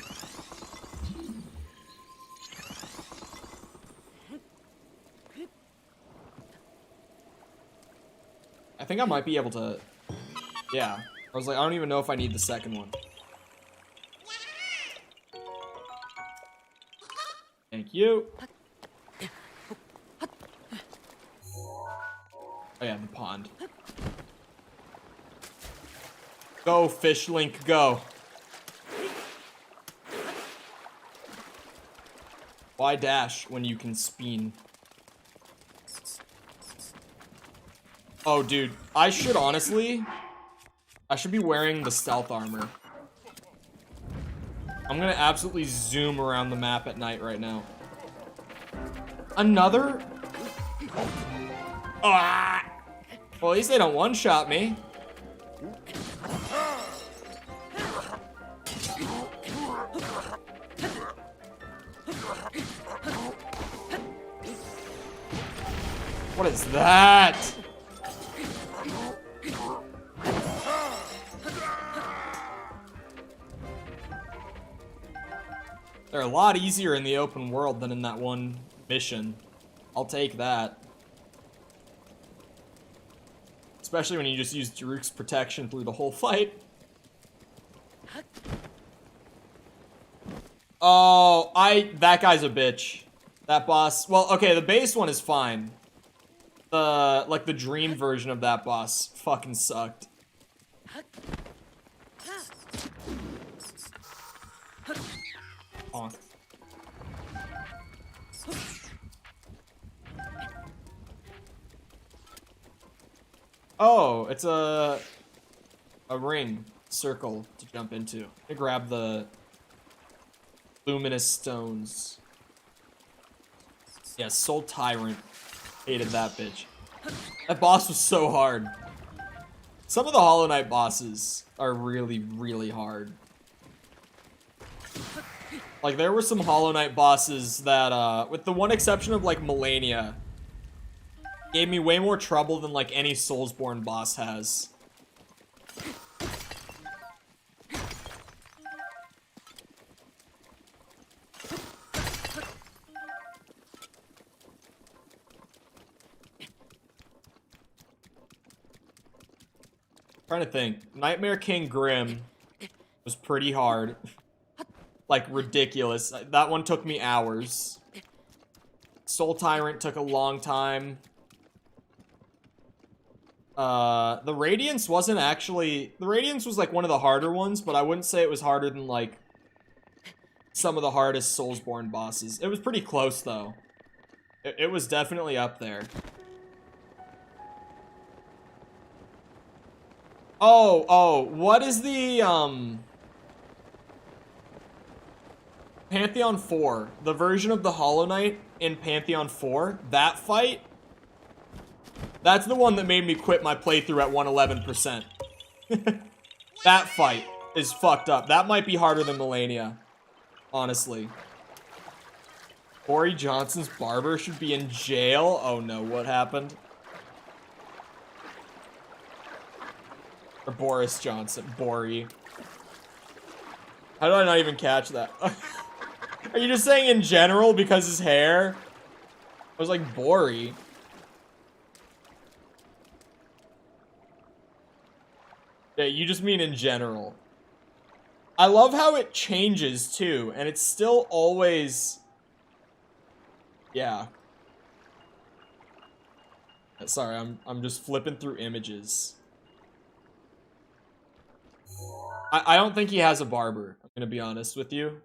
I think I might be able to... Yeah. I was like, I don't even know if I need the second one. Thank you. Oh yeah, the pond. Go, Fish Link, go. Why dash when you can spin? Oh, dude. I should be wearing the stealth armor. I'm gonna absolutely zoom around the map at night right now. Another? Ah! Well, at least they don't one-shot me. What is that? They're a lot easier in the open world than in that one mission. I'll take that. Especially when you just use Daruk's protection through the whole fight. Oh, that guy's a bitch. That boss, well, okay, the base one is fine. Like the dream version of that boss fucking sucked. Honk. Oh, it's a ring circle to jump into. To grab the luminous stones. Yeah, Soul Tyrant. Hated that bitch. That boss was so hard. Some of the Hollow Knight bosses are really, really hard. Like, there were some Hollow Knight bosses that, with the one exception of, like, Melania, gave me way more trouble than, like, any Soulsborne boss has. Trying to think. Nightmare King Grim was pretty hard. Like, ridiculous. That one took me hours. Soul Tyrant took a long time. The Radiance wasn't actually... The Radiance was, like, one of the harder ones, but I wouldn't say it was harder than, like, some of the hardest Soulsborne bosses. It was pretty close, though. It was definitely up there. Oh, what is the, Pantheon 4, the version of the Hollow Knight in Pantheon 4, that fight, that's the one that made me quit my playthrough at 111%. That fight is fucked up. That might be harder than Melania, honestly. Boris Johnson's barber should be in jail? Oh no, what happened? Or Boris Johnson, Bori. How did I not even catch that? Are you just saying in general because his hair? I was like, Bori. Yeah, you just mean in general. I love how it changes too, and it's still always... Yeah. Sorry, I'm just flipping through images. I don't think he has a barber, I'm gonna be honest with you.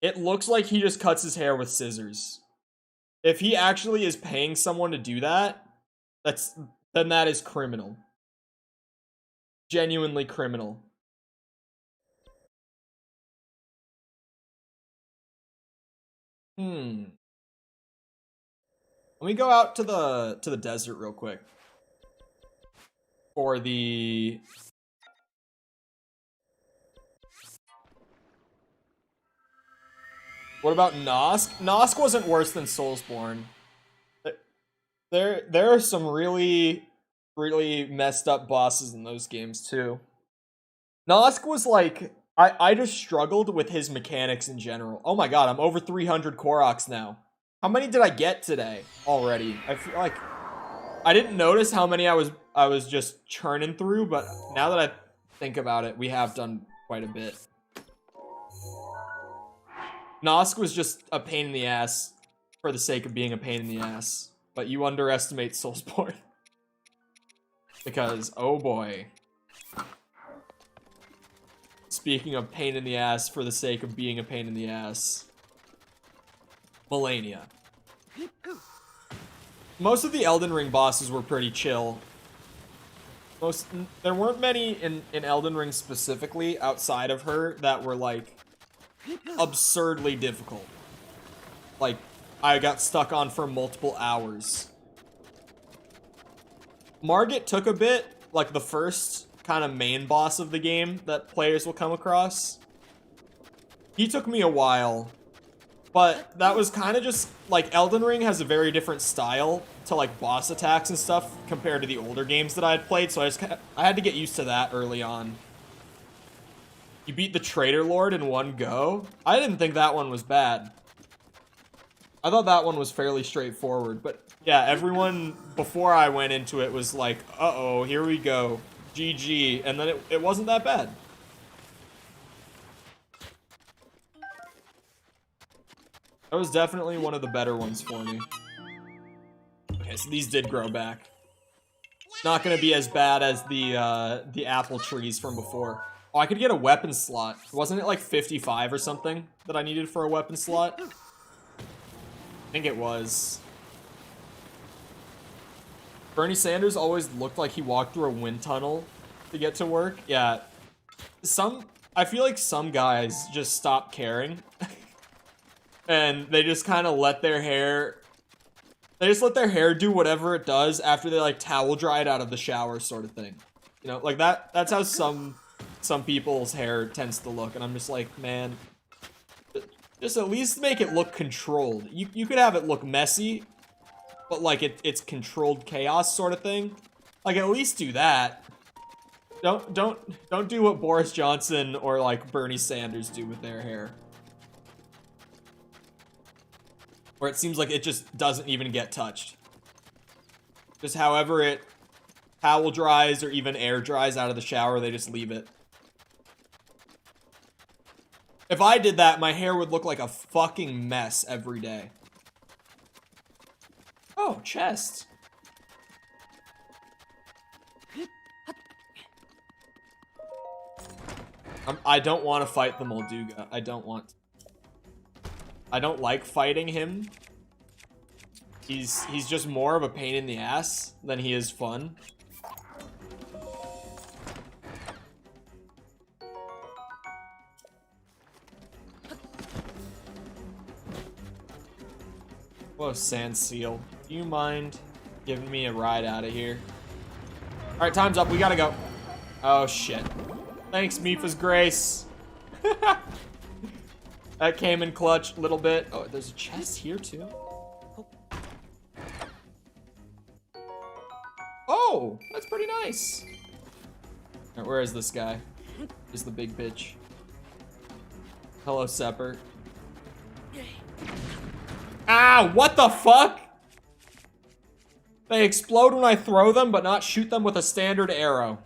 It looks like he just cuts his hair with scissors. If he actually is paying someone to do that, then that is criminal. Genuinely criminal. Let me go out to the desert real quick. For the... What about Nosk? Nosk wasn't worse than Soulsborne. There are some really messed up bosses in those games too. Nosk was like... I just struggled with his mechanics in general. Oh my god, I'm over 300 Koroks now. How many did I get today already? I feel like... I didn't notice how many I was just churning through, but now that I think about it, we have done quite a bit. Nosk was just a pain in the ass for the sake of being a pain in the ass. But you underestimate Soulsborne. Because, oh boy. Speaking of pain in the ass for the sake of being a pain in the ass. Melania. Most of the Elden Ring bosses were pretty chill. There weren't many in Elden Ring specifically outside of her that were like absurdly difficult. Like, I got stuck on for multiple hours. Margit took a bit, like the first kind of main boss of the game that players will come across. He took me a while, but that was kind of just, like, Elden Ring has a very different style to, like, boss attacks and stuff compared to the older games that I had played, so I had to get used to that early on. You beat the Traitor Lord in one go? I didn't think that one was bad. I thought that one was fairly straightforward, but yeah, everyone before I went into it was like, uh-oh, here we go, GG, and then it wasn't that bad. That was definitely one of the better ones for me. Okay, so these did grow back. Not gonna be as bad as the apple trees from before. Oh, I could get a weapon slot. Wasn't it like 55 or something that I needed for a weapon slot? I think it was. Bernie Sanders always looked like he walked through a wind tunnel to get to work. Yeah. I feel like some guys just stop caring. And they just kind of let their hair... They just let their hair do whatever it does after they, like, towel dry it out of the shower sort of thing. You know, like, that's how some people's hair tends to look. And I'm just like, man... Just at least make it look controlled. You could have it look messy, but like it's controlled chaos sort of thing. Like at least do that. Don't do what Boris Johnson or like Bernie Sanders do with their hair. Where it seems like it just doesn't even get touched. Just however it towel dries or even air dries out of the shower, they just leave it. If I did that, my hair would look like a fucking mess every day. Oh, chest. I don't want to fight the Molduga. I don't want. I don't like fighting him. He's just more of a pain in the ass than he is fun. Whoa, Sand Seal. Do you mind giving me a ride out of here? Alright, time's up. We gotta go. Oh, shit. Thanks, Mifa's Grace. That came in clutch a little bit. Oh, there's a chest here, too. Oh, that's pretty nice. Alright, where is this guy? He's the big bitch. Hello, Sepper. Ah, what the fuck? They explode when I throw them, but not shoot them with a standard arrow.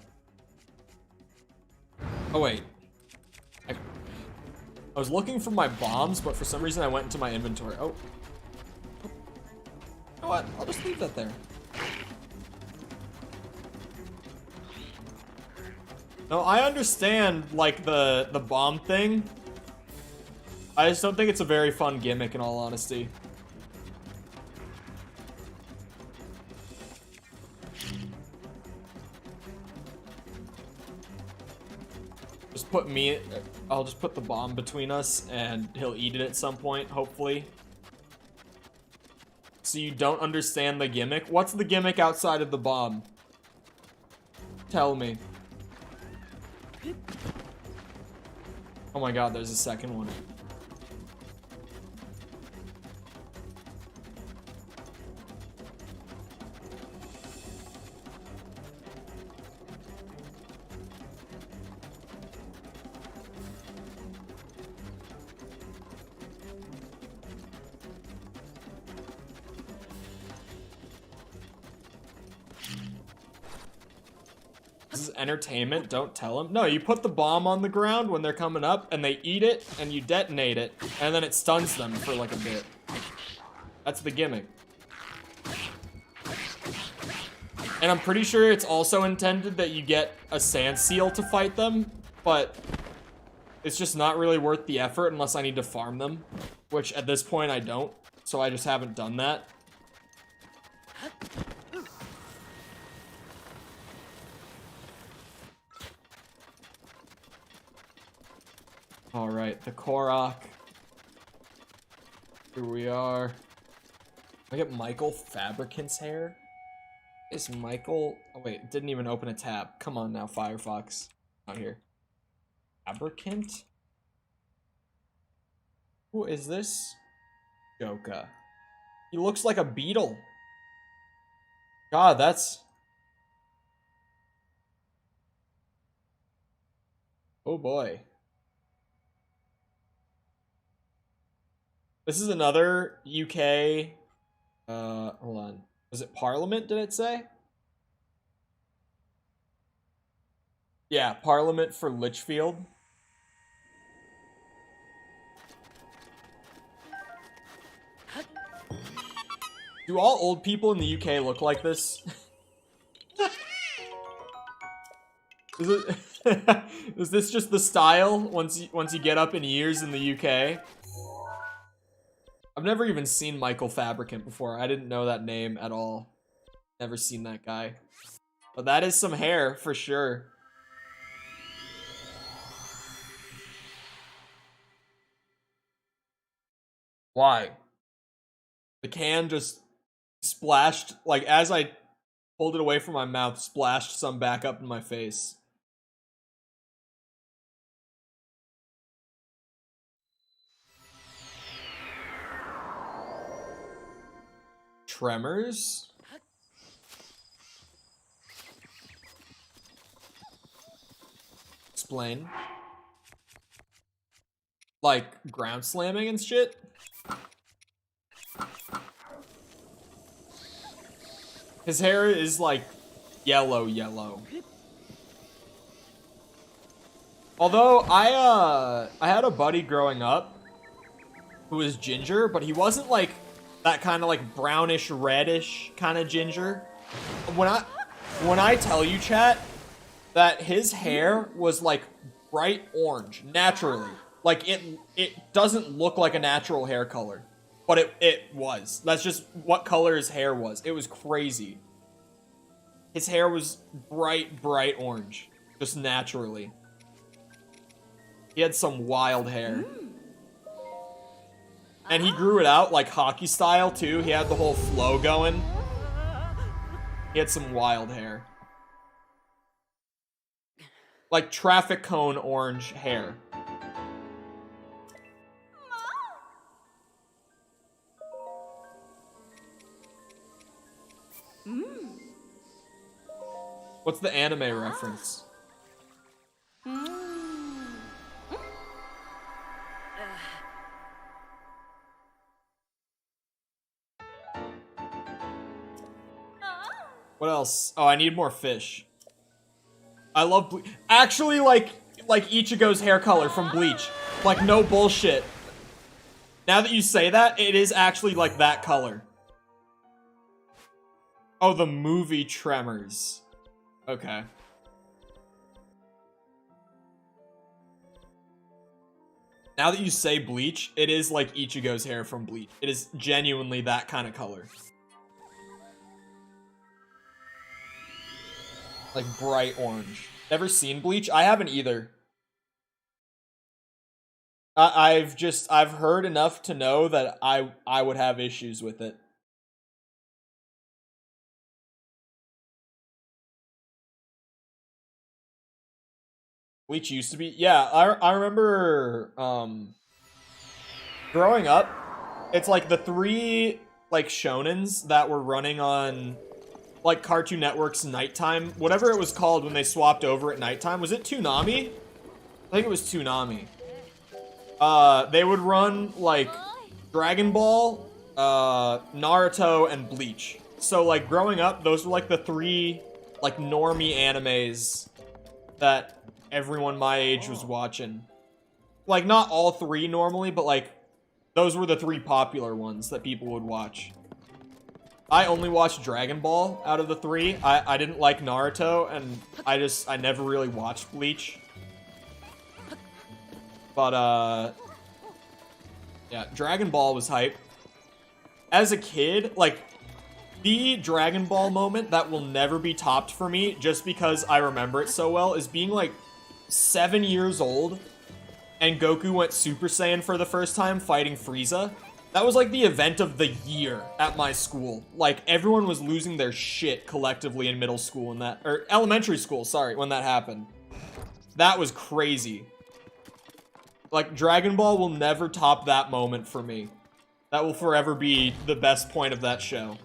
Oh, wait. I was looking for my bombs, but for some reason I went into my inventory. Oh. You know what? I'll just leave that there. No, I understand, like, the bomb thing. I just don't think it's a very fun gimmick, in all honesty. Just put me... I'll just put the bomb between us, and he'll eat it at some point, hopefully. So you don't understand the gimmick? What's the gimmick outside of the bomb? Tell me. Oh my god, there's a second one. This is entertainment, don't tell them. No, you put the bomb on the ground when they're coming up, and they eat it, and you detonate it, and then it stuns them for like a bit. That's the gimmick. And I'm pretty sure it's also intended that you get a sand seal to fight them, but it's just not really worth the effort unless I need to farm them, which at this point I don't, so I just haven't done that. Alright, the Korok. Here we are. I get Michael Fabricant's hair? Is Michael... Oh wait, it didn't even open a tab. Come on now, Firefox. Not here. Fabricant? Who is this? Joka. He looks like a beetle. God, that's... Oh boy. This is another UK, hold on. Was it Parliament, did it say? Yeah, Parliament for Lichfield. Do all old people in the UK look like this? Is this just the style once you get up in years in the UK? I've never even seen Michael Fabricant before. I didn't know that name at all. Never seen that guy. But that is some hair, for sure. Why? The can just splashed, like, as I pulled it away from my mouth, splashed some back up in my face. Tremors? Explain. Like, ground slamming and shit? His hair is, like, yellow. Although, I had a buddy growing up who was ginger, but he wasn't, like, that kind of, like, brownish, reddish kind of ginger. When I tell you, chat, that his hair was, like, bright orange, naturally. Like, it doesn't look like a natural hair color. But it was. That's just what color his hair was. It was crazy. His hair was bright orange. Just naturally. He had some wild hair. And he grew it out, like, hockey style, too. He had the whole flow going. He had some wild hair. Like, traffic cone orange hair. What's the anime reference? What else? Oh, I need more fish. I love actually, like, like Ichigo's hair color from Bleach. Like, no bullshit. Now that you say that, it is actually like that color. Oh, the movie Tremors. Okay. Now that you say Bleach, it is like Ichigo's hair from Bleach. It is genuinely that kind of color. Like bright orange. Never seen Bleach? I haven't either. I've heard enough to know that I would have issues with it. Bleach used to be, yeah, I remember growing up, it's like the three like shonens that were running on like Cartoon Network's nighttime, whatever it was called when they swapped over at nighttime. Was it Toonami? I think it was Toonami. They would run like Dragon Ball, Naruto, and Bleach. So like growing up, those were like the three like normie animes that everyone my age was watching. Like not all three normally, but like those were the three popular ones that people would watch. I only watched Dragon Ball out of the three. I didn't like Naruto, and I never really watched Bleach. But, yeah, Dragon Ball was hype. As a kid, like, the Dragon Ball moment that will never be topped for me, just because I remember it so well, is being, like, 7 years old, and Goku went Super Saiyan for the first time fighting Frieza. That was, like, the event of the year at my school. Like, everyone was losing their shit collectively in middle school when that, or elementary school, sorry, when that happened. That was crazy. Like, Dragon Ball will never top that moment for me. That will forever be the best point of that show.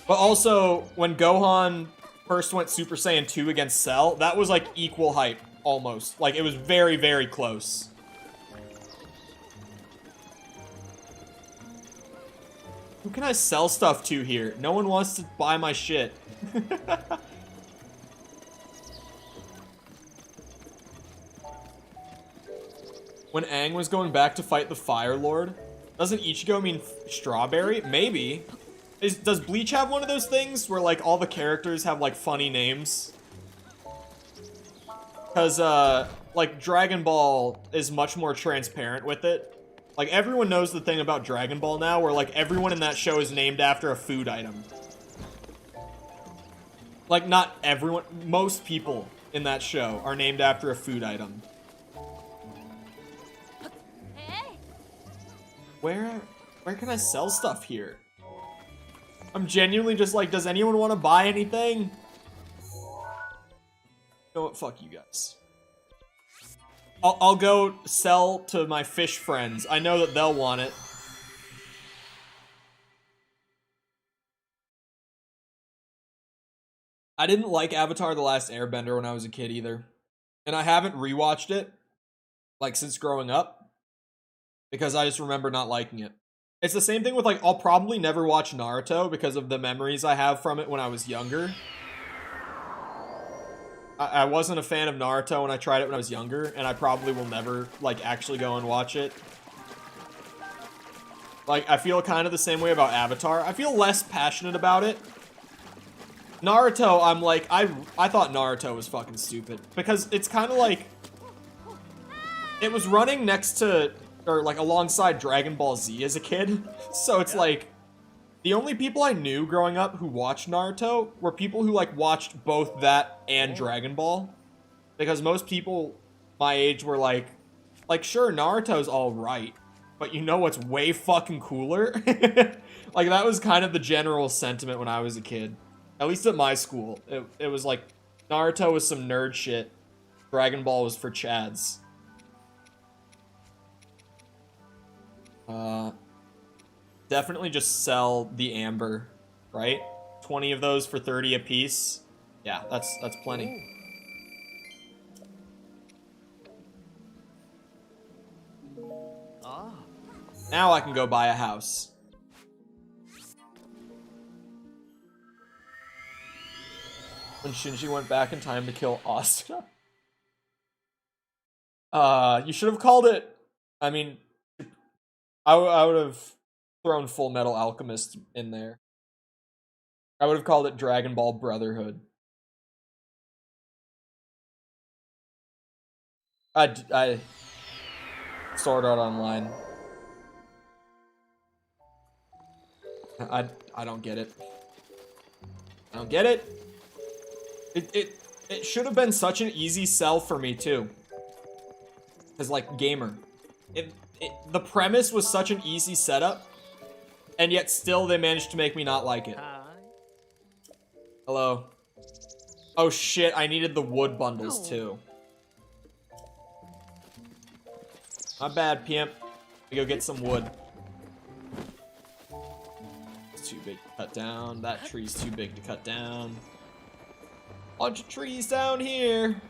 But also, when Gohan first went Super Saiyan 2 against Cell, that was, like, equal hype, almost. Like, it was very, very close. Who can I sell stuff to here? No one wants to buy my shit. When Aang was going back to fight the Fire Lord, doesn't Ichigo mean strawberry? Maybe. Does Bleach have one of those things where, like, all the characters have, like, funny names? Because, like, Dragon Ball is much more transparent with it. Like, everyone knows the thing about Dragon Ball now, where, like, everyone in that show is named after a food item. Like, not everyone, most people in that show are named after a food item. Where can I sell stuff here? I'm genuinely just like, does anyone want to buy anything? You know what? Fuck you guys. I'll go sell to my fish friends. I know that they'll want it. I didn't like Avatar: The Last Airbender when I was a kid either. And I haven't rewatched it, like, since growing up. Because I just remember not liking it. It's the same thing with, like, I'll probably never watch Naruto because of the memories I have from it when I was younger. I wasn't a fan of Naruto when I tried it when I was younger, and I probably will never, like, actually go and watch it. Like, I feel kind of the same way about Avatar. I feel less passionate about it. Naruto, I'm like, I thought Naruto was fucking stupid. Because it's kind of like... It was running next to... or, like, alongside Dragon Ball Z as a kid. So it's like... The only people I knew growing up who watched Naruto were people who, like, watched both that and Dragon Ball. Because most people my age were like, sure, Naruto's alright, but you know what's way fucking cooler? Like, that was kind of the general sentiment when I was a kid. At least at my school. It was like, Naruto was some nerd shit. Dragon Ball was for chads. Definitely just sell the amber, right? 20 of those for 30 a piece. Yeah, that's plenty. Now I can go buy a house. when Shinji went back in time to kill Asta. You should have called it. I mean, I would have thrown Full Metal Alchemist in there. I would have called it Dragon Ball Brotherhood. I Sword Art Online. I don't get it. I don't get it. It should have been such an easy sell for me too. As like gamer. The premise was such an easy setup, and yet still they managed to make me not like it. Hello. Oh shit, I needed the wood bundles too. Not bad, Pimp. We go get some wood. It's too big to cut down. That tree's too big to cut down. Bunch of trees down here.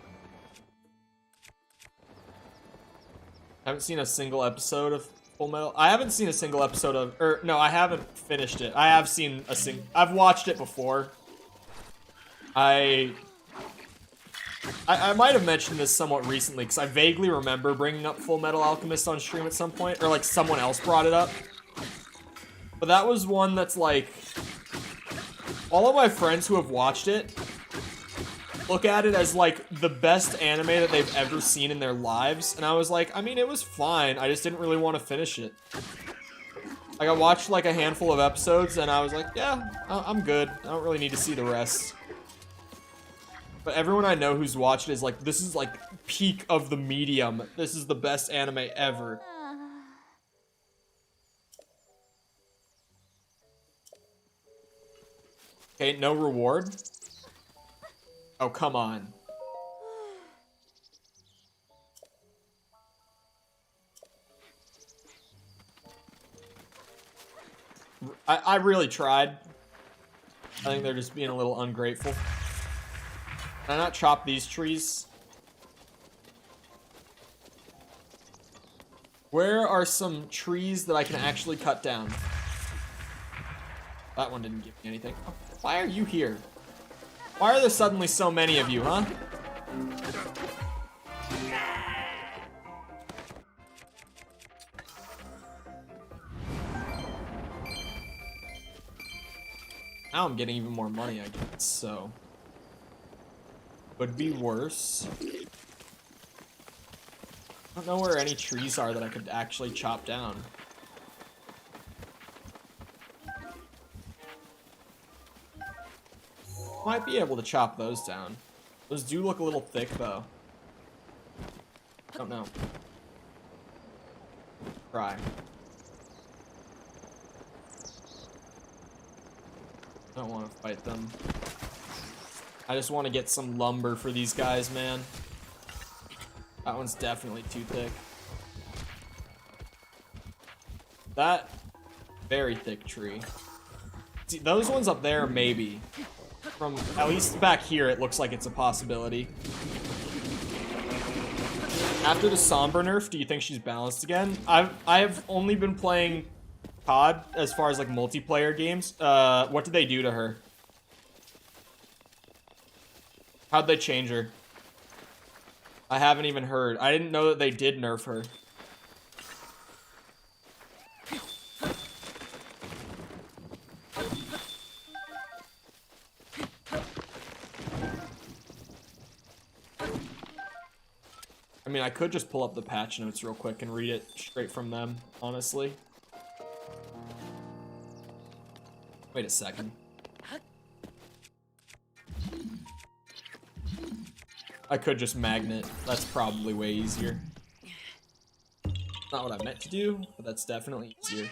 Haven't seen a single episode of Full Metal. I haven't seen a single episode of, or no, I haven't finished it. I have seen I've watched it before. I might have mentioned this somewhat recently because I vaguely remember bringing up Full Metal Alchemist on stream at some point, or like someone else brought it up. But that was one that's like, all of my friends who have watched it look at it as like the best anime that they've ever seen in their lives, and I was like, I mean, it was fine, I just didn't really want to finish it. Like, I watched like a handful of episodes and I was like, yeah, I'm good, I don't really need to see the rest. But everyone I know who's watched it is like, this is like peak of the medium, this is the best anime ever. Okay, no reward. Oh, come on. I really tried. I think they're just being a little ungrateful. Can I not chop these trees? Where are some trees that I can actually cut down? That one didn't give me anything. Why are you here? Why are there suddenly so many of you, huh? Now I'm getting even more money, I guess, so. Would be worse. I don't know where any trees are that I could actually chop down. Might be able to chop those down. Those do look a little thick, though. Don't know. Try. Don't want to fight them. I just want to get some lumber for these guys, man. That one's definitely too thick. That very thick tree. See, those ones up there, maybe. From at least back here, it looks like it's a possibility. After the Sombra nerf, do you think she's balanced again? I've only been playing COD as far as like multiplayer games. What did they do to her? How'd they change her? I haven't even heard. I didn't know that they did nerf her. I mean, I could just pull up the patch notes real quick and read it straight from them, honestly. Wait a second. I could just magnet. That's probably way easier. Not what I meant to do, but that's definitely easier.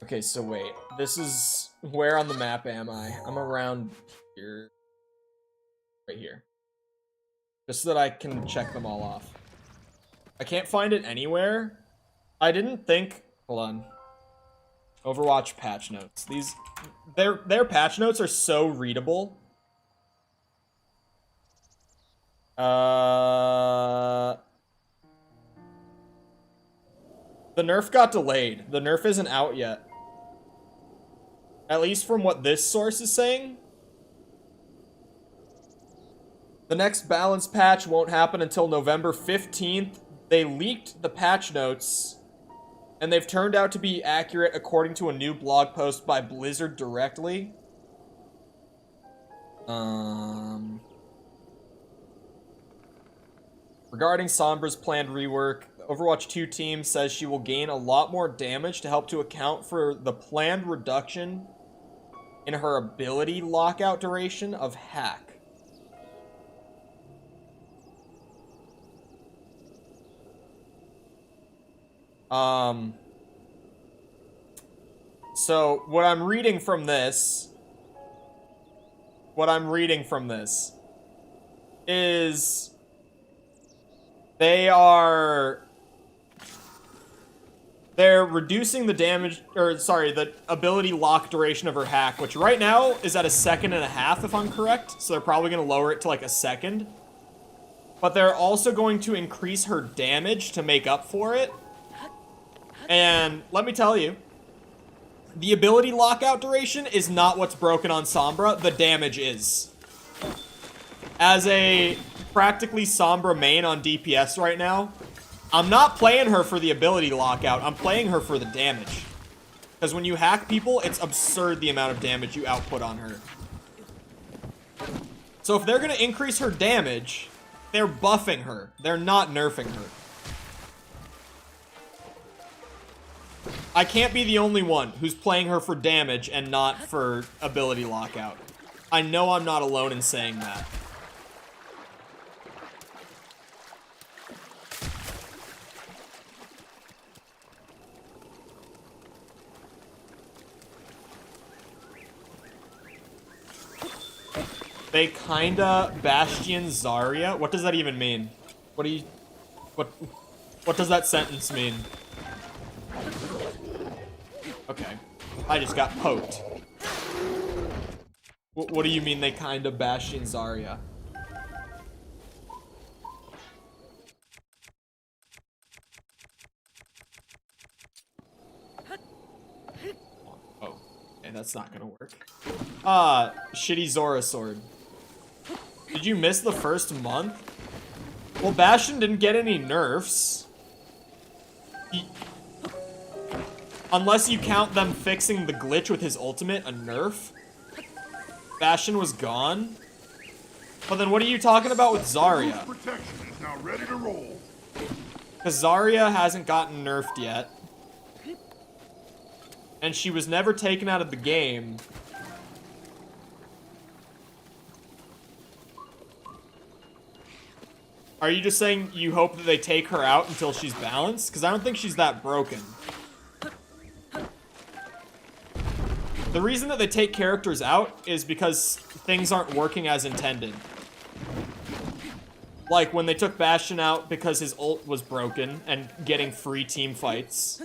Okay, so wait. This is... Where on the map am I? I'm around here. Right here. Just so that I can check them all off. I can't find it anywhere. I didn't think... Hold on. Overwatch patch notes. These... Their patch notes are so readable. The nerf got delayed. The nerf isn't out yet. At least from what this source is saying. The next balance patch won't happen until November 15th. They leaked the patch notes, and they've turned out to be accurate according to a new blog post by Blizzard directly. Regarding Sombra's planned rework, the Overwatch 2 team says she will gain a lot more damage to help to account for the planned reduction in her ability lockout duration of hack. So what I'm reading from this is they're reducing the damage, or sorry, the ability lock duration of her hack, which right now is at 1.5 seconds, if I'm correct. So they're probably going to lower it to like 1 second. But they're also going to increase her damage to make up for it. And let me tell you, the ability lockout duration is not what's broken on Sombra. The damage is. As a practically Sombra main on DPS right now, I'm not playing her for the ability lockout. I'm playing her for the damage. Because when you hack people, it's absurd the amount of damage you output on her. So if they're going to increase her damage, they're buffing her. They're not nerfing her. I can't be the only one who's playing her for damage and not for ability lockout. I know I'm not alone in saying that. They kinda Bastion Zarya? What does that even mean? What does that sentence mean? Okay. I just got poked. What do you mean they kinda Bastion Zarya? Oh. Okay, that's not gonna work. Shitty Zora sword. Did you miss the first month? Well, Bastion didn't get any nerfs. Unless you count them fixing the glitch with his ultimate a nerf. Bastion was gone. But then what are you talking about with Zarya? Protection is now ready to roll. Because Zarya hasn't gotten nerfed yet. And she was never taken out of the game. Are you just saying you hope that they take her out until she's balanced? Because I don't think she's that broken. The reason that they take characters out is because things aren't working as intended. Like when they took Bastion out because his ult was broken and getting free team fights.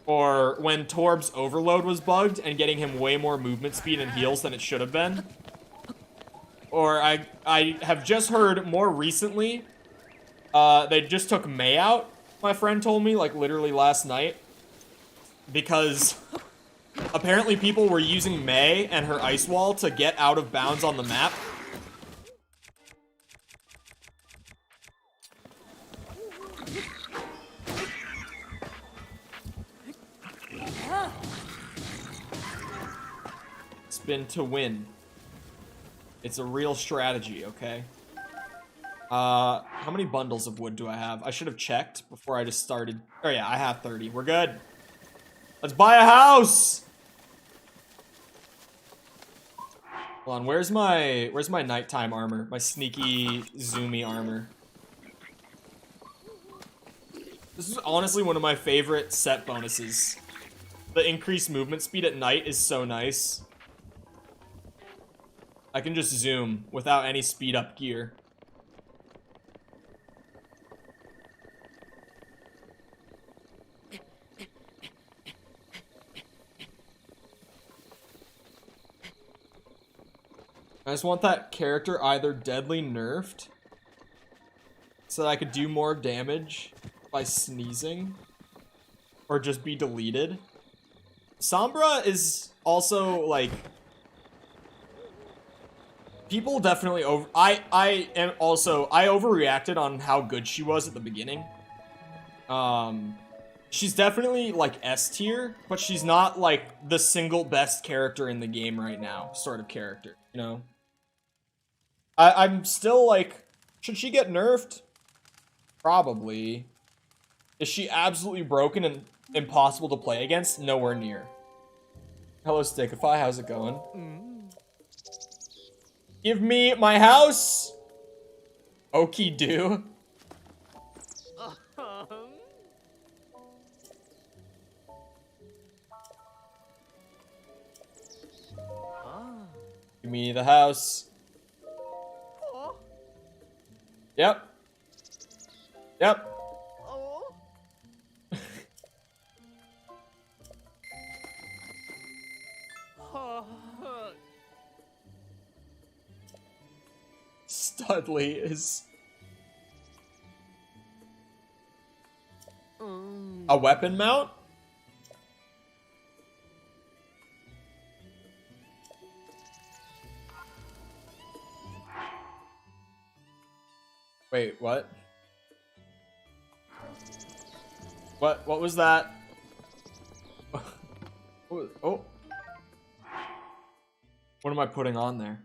Or when Torb's overload was bugged and getting him way more movement speed and heals than it should have been. Or I have just heard more recently, they just took Mei out, my friend told me, like literally last night. Because apparently people were using Mei and her ice wall to get out of bounds on the map. Spin to win. It's a real strategy, okay? How many bundles of wood do I have? I should have checked before I just started. Oh yeah, I have 30. We're good. Let's buy a house! Hold on, where's my nighttime armor? My sneaky, zoomy armor. This is honestly one of my favorite set bonuses. The increased movement speed at night is so nice. I can just zoom without any speed up gear. I just want that character either deadly nerfed so that I could do more damage by sneezing, or just be deleted. Sombra is also like... People definitely I overreacted on how good she was at the beginning. She's definitely like S tier, but she's not like the single best character in the game right now, sort of character, you know? I'm still like, should she get nerfed? Probably. Is she absolutely broken and impossible to play against? Nowhere near. Hello, Stickify. How's it going? Give me my house! Okie do. Give me the house. Yep. Yep. Studley is a weapon mount? Wait, what? What was that? Oh. What am I putting on there?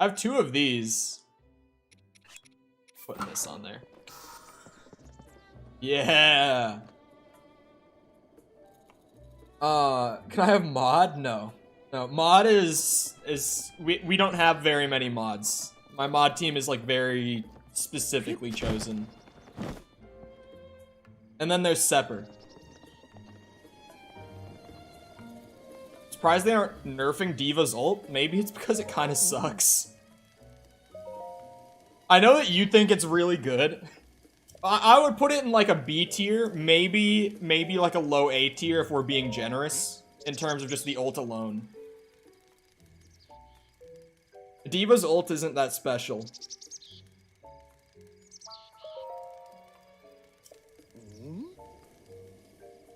I have 2 of these. Putting this on there. Yeah. Can I have mod? No. No, mod is we don't have very many mods. My mod team is like very specifically chosen. And then there's Sepper. Surprised they aren't nerfing Diva's ult. Maybe it's because it kind of sucks. I know that you think it's really good. I would put it in like a B tier, maybe like a low A tier if we're being generous in terms of just the ult alone. Diva's ult isn't that special.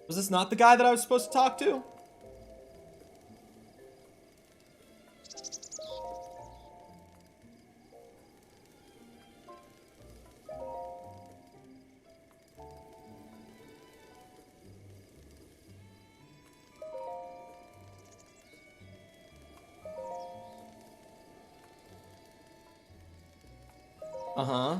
Was this not the guy that I was supposed to talk to? Uh-huh.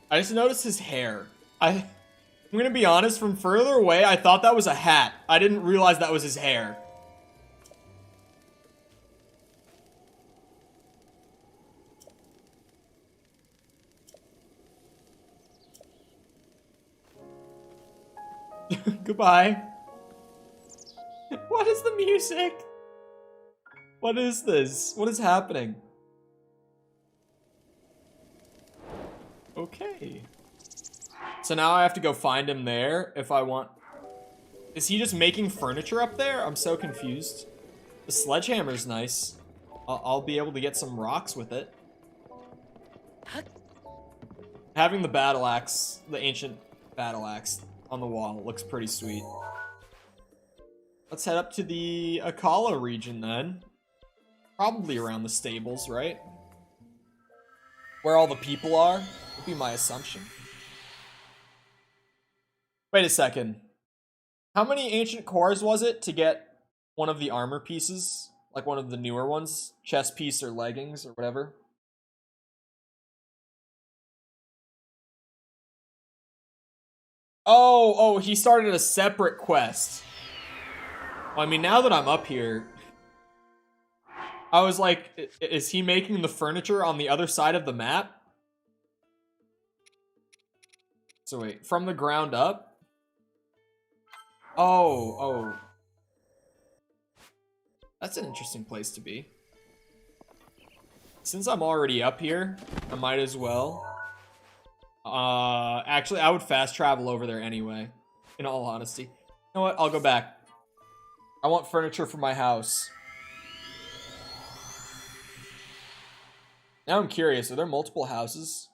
I just noticed his hair. I'm gonna be honest, from further away, I thought that was a hat. I didn't realize that was his hair. Goodbye. What is the music? What is this? What is happening? Okay. So now I have to go find him there if I want. Is he just making furniture up there? I'm so confused. The sledgehammer's nice. I'll be able to get some rocks with it. Having the battle axe, the ancient battle axe on the wall looks pretty sweet. Let's head up to the Akala region then. Probably around the stables, right? Where all the people are, would be my assumption. Wait a second. How many ancient cores was it to get one of the armor pieces? Like one of the newer ones? Chest piece or leggings or whatever? Oh, he started a separate quest. Well, I mean, now that I'm up here, I was like, is he making the furniture on the other side of the map? So wait, from the ground up? Oh. That's an interesting place to be. Since I'm already up here, I might as well. Actually, I would fast travel over there anyway, in all honesty. You know what? I'll go back. I want furniture for my house. Now I'm curious, are there multiple houses?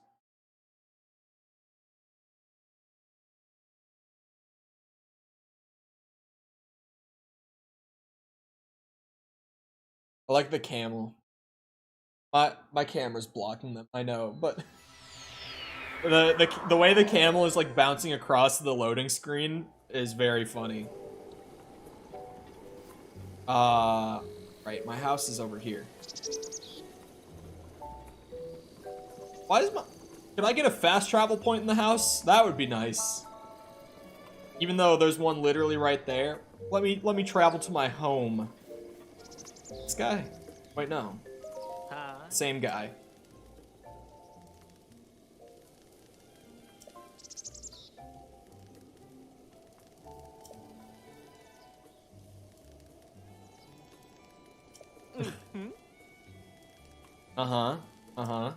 I like the camel. My camera's blocking them, I know, but the way the camel is like bouncing across the loading screen is very funny. Right, my house is over here. Why is my... Can I get a fast travel point in the house? That would be nice. Even though there's one literally right there. Let me travel to my home. This guy? Wait, no. Same guy. Uh-huh. Uh-huh.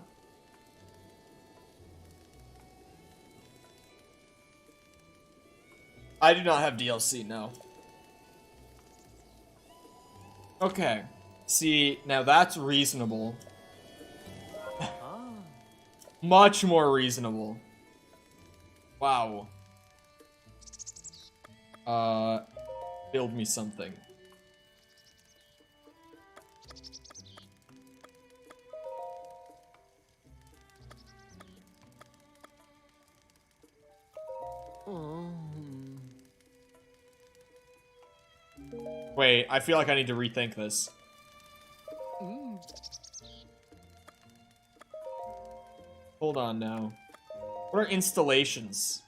I do not have DLC, no. Okay. See, now that's reasonable. Much more reasonable. Wow. Build me something. Wait, I feel like I need to rethink this. Hold on now. What are installations?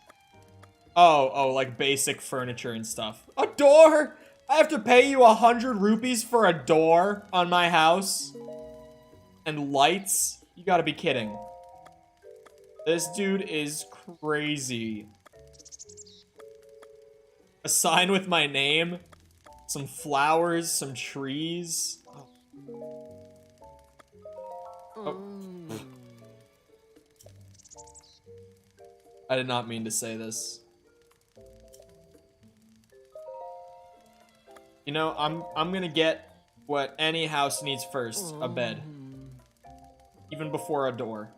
Oh, like basic furniture and stuff. A door? I have to pay you 100 rupees for a door on my house? And lights? You gotta be kidding. This dude is crazy. A sign with my name? Some flowers, some trees. Oh. I did not mean to say this. You know, I'm gonna get what any house needs first, a bed. Even before a door.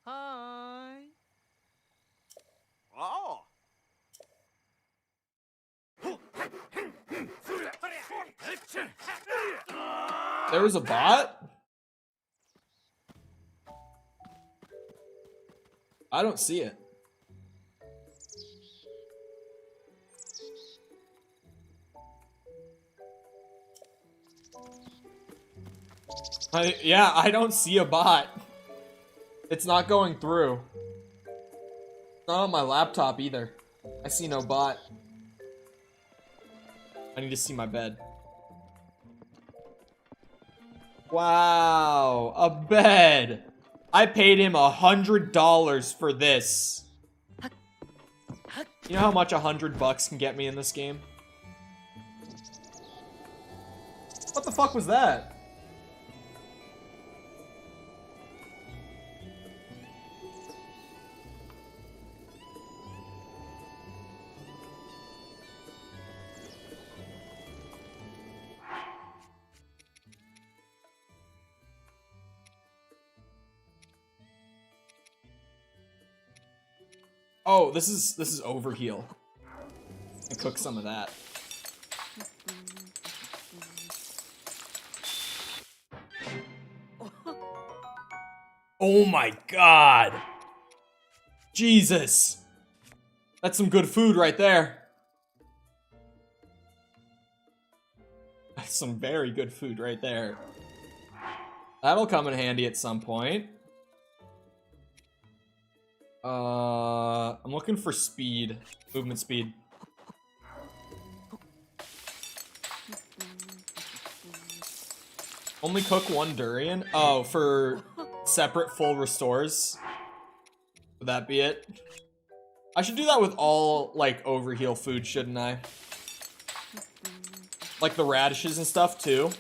Hi. Oh. There was a bot? I don't see it. Yeah, I don't see a bot. It's not going through. It's not on my laptop either. I see no bot. I need to see my bed. Wow, a bed. I paid him $100 for this. You know how much $100 can get me in this game? What the fuck was that? Oh, this is overheal. And cook some of that. Oh my god. Jesus. That's some good food right there. That's some very good food right there. That'll come in handy at some point. I'm looking for speed. Movement speed. Only cook one durian? Oh, for separate full restores? Would that be it? I should do that with all, like, overheal food, shouldn't I? Like the radishes and stuff, too.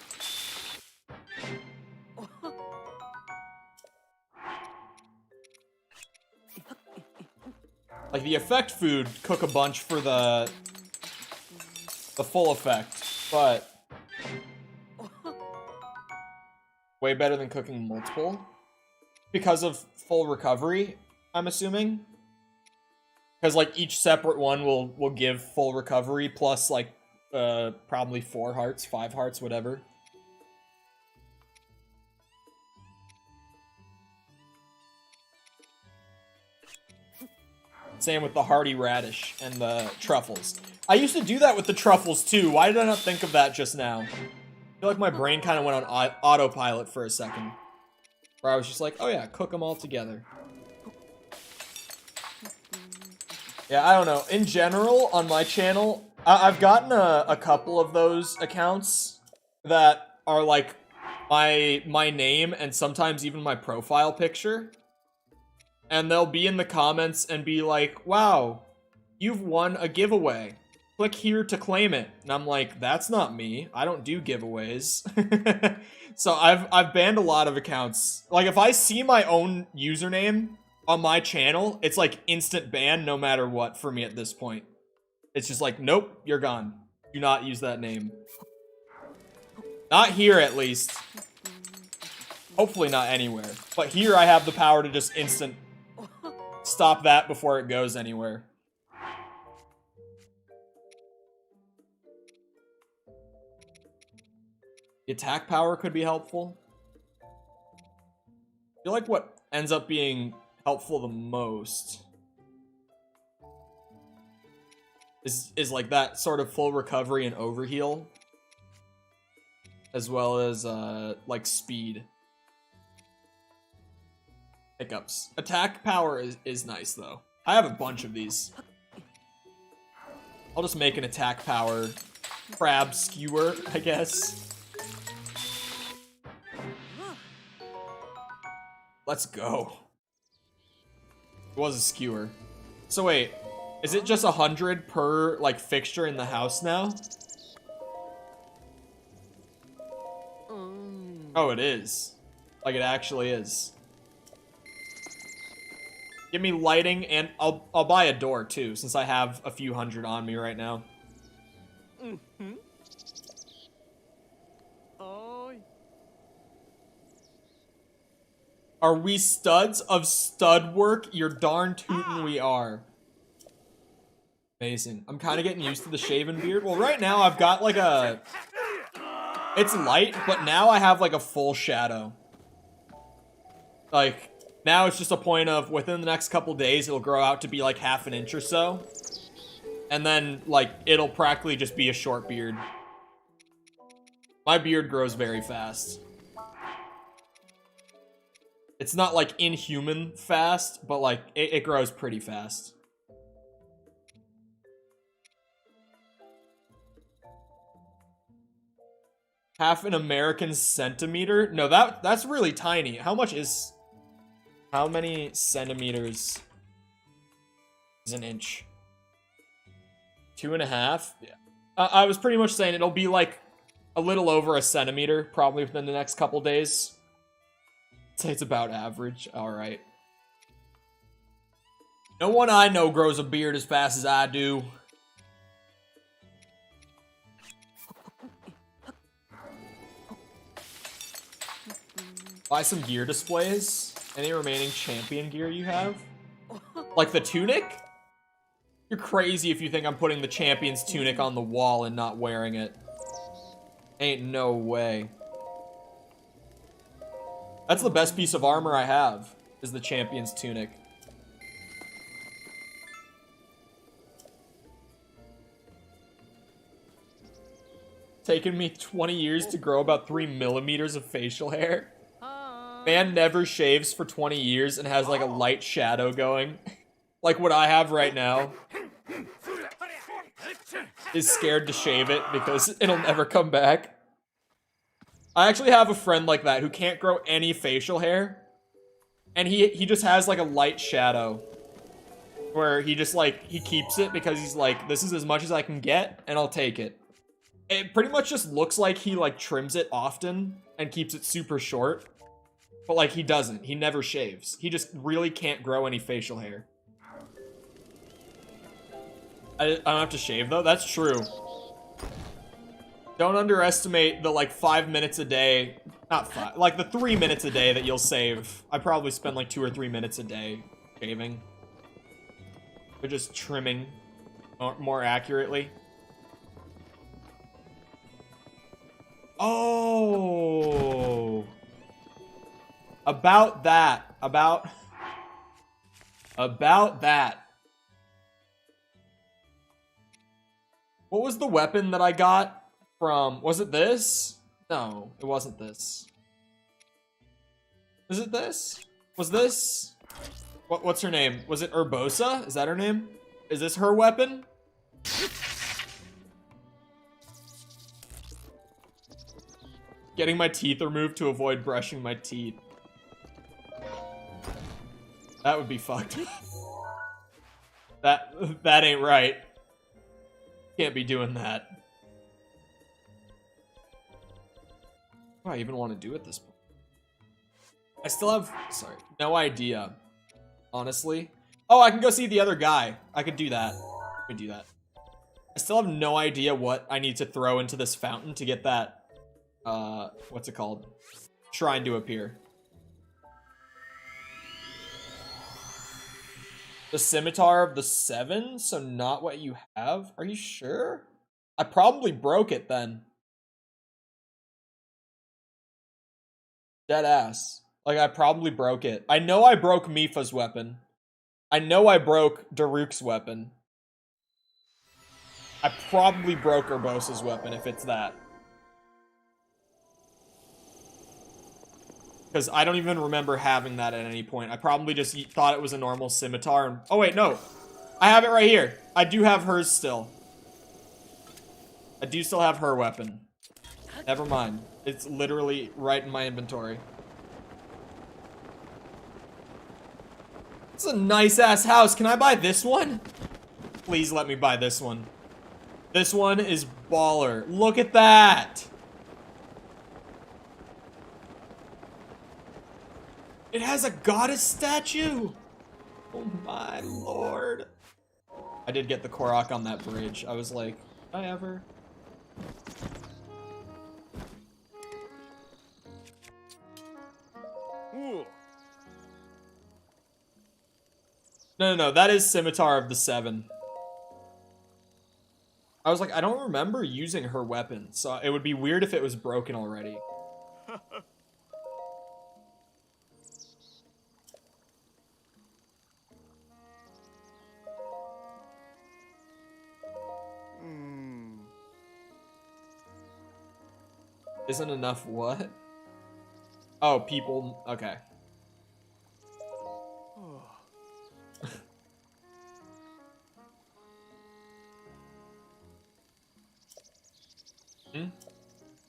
Like, the effect food, cook a bunch for the full effect, but way better than cooking multiple. because of full recovery, I'm assuming. Because, like, each separate one will give full recovery plus, like, probably 4 hearts, 5 hearts, whatever. Same with the hearty radish and the truffles. I used to do that with the truffles, too. Why did I not think of that just now? I feel like my brain kind of went on autopilot for a second. Where I was just like, oh yeah, cook them all together. Yeah, I don't know. In general, on my channel, I've gotten a couple of those accounts that are like my name and sometimes even my profile picture. And they'll be in the comments and be like, wow, you've won a giveaway. Click here to claim it. And I'm like, that's not me. I don't do giveaways. So I've banned a lot of accounts. Like, if I see my own username on my channel, it's like instant ban no matter what for me at this point. It's just like, nope, you're gone. Do not use that name. Not here, at least. Hopefully not anywhere. But here I have the power to just instant stop that before it goes anywhere. The attack power could be helpful. I feel like what ends up being helpful the most is like that sort of full recovery and overheal, as well as like speed. Hiccups. Attack power is nice though. I have a bunch of these. I'll just make an attack power crab skewer, I guess. Let's go. It was a skewer. So wait, is it just 100 per like fixture in the house now? Oh, it is. Like, it actually is. Give me lighting, and I'll buy a door too, since I have a few hundred on me right now. Mm-hmm. Oh. Are we studs of stud work? You're darn tootin' we are. Amazing. I'm kind of getting used to the shaven beard. Well, right now I've got like a... It's light, but now I have like a full shadow. Like... Now it's just a point of, within the next couple days, it'll grow out to be like half an inch or so. And then, like, it'll practically just be a short beard. My beard grows very fast. It's not, like, inhuman fast, but, like, it grows pretty fast. Half an American centimeter? No, that's really tiny. How much is... How many centimeters is an inch? 2.5? Yeah. I was pretty much saying it'll be like a little over a centimeter, probably within the next couple days. I'd say it's about average. Alright. No one I know grows a beard as fast as I do. Buy some gear displays. Any remaining champion gear you have? Like the tunic? You're crazy if you think I'm putting the champion's tunic on the wall and not wearing it. Ain't no way. That's the best piece of armor I have, is the champion's tunic. Taken me 20 years to grow about 3 millimeters of facial hair. Man never shaves for 20 years and has like a light shadow going. Like what I have right now. Is scared to shave it because it'll never come back. I actually have a friend like that who can't grow any facial hair. And he just has like a light shadow. Where he just like, he keeps it because he's like, this is as much as I can get and I'll take it. It pretty much just looks like he like trims it often and keeps it super short. But, like, he doesn't. He never shaves. He just really can't grow any facial hair. I don't have to shave, though? That's true. Don't underestimate the, like, 5 minutes a day Not 5. Like the 3 minutes a day that you'll save. I probably spend like 2 or 3 minutes a day shaving. Or just trimming more accurately. Oh. About that. About that. What was the weapon that I got from... Was it this? No, it wasn't this. Is it this? Was this? What's her name? Was it Urbosa? Is that her name? Is this her weapon? Getting my teeth removed to avoid brushing my teeth. That would be fucked. That ain't right. Can't be doing that. What do I even want to do at this point? I still have, sorry, no idea. Honestly. Oh, I can go see the other guy. I could do that. I could do that. I still have no idea what I need to throw into this fountain to get that, what's it called? Shrine to appear. The Scimitar of the Seven? So not what you have? Are you sure? I probably broke it then. Dead ass. Like, I probably broke it. I know I broke Mipha's weapon. I know I broke Daruk's weapon. I probably broke Urbosa's weapon, if it's that. Because I don't even remember having that at any point. I probably just thought it was a normal scimitar. And oh, wait, no. I have it right here. I do have hers still. I do still have her weapon. Never mind. It's literally right in my inventory. It's a nice-ass house. Can I buy this one? Please let me buy this one. This one is baller. Look at that. It has a goddess statue. Oh my lord. I did get the Korok on that bridge. I was like, did I ever? Ooh. No, that is Scimitar of the Seven. I was like, I don't remember using her weapon, so it would be weird if it was broken already. Isn't enough what? Oh, people. Okay.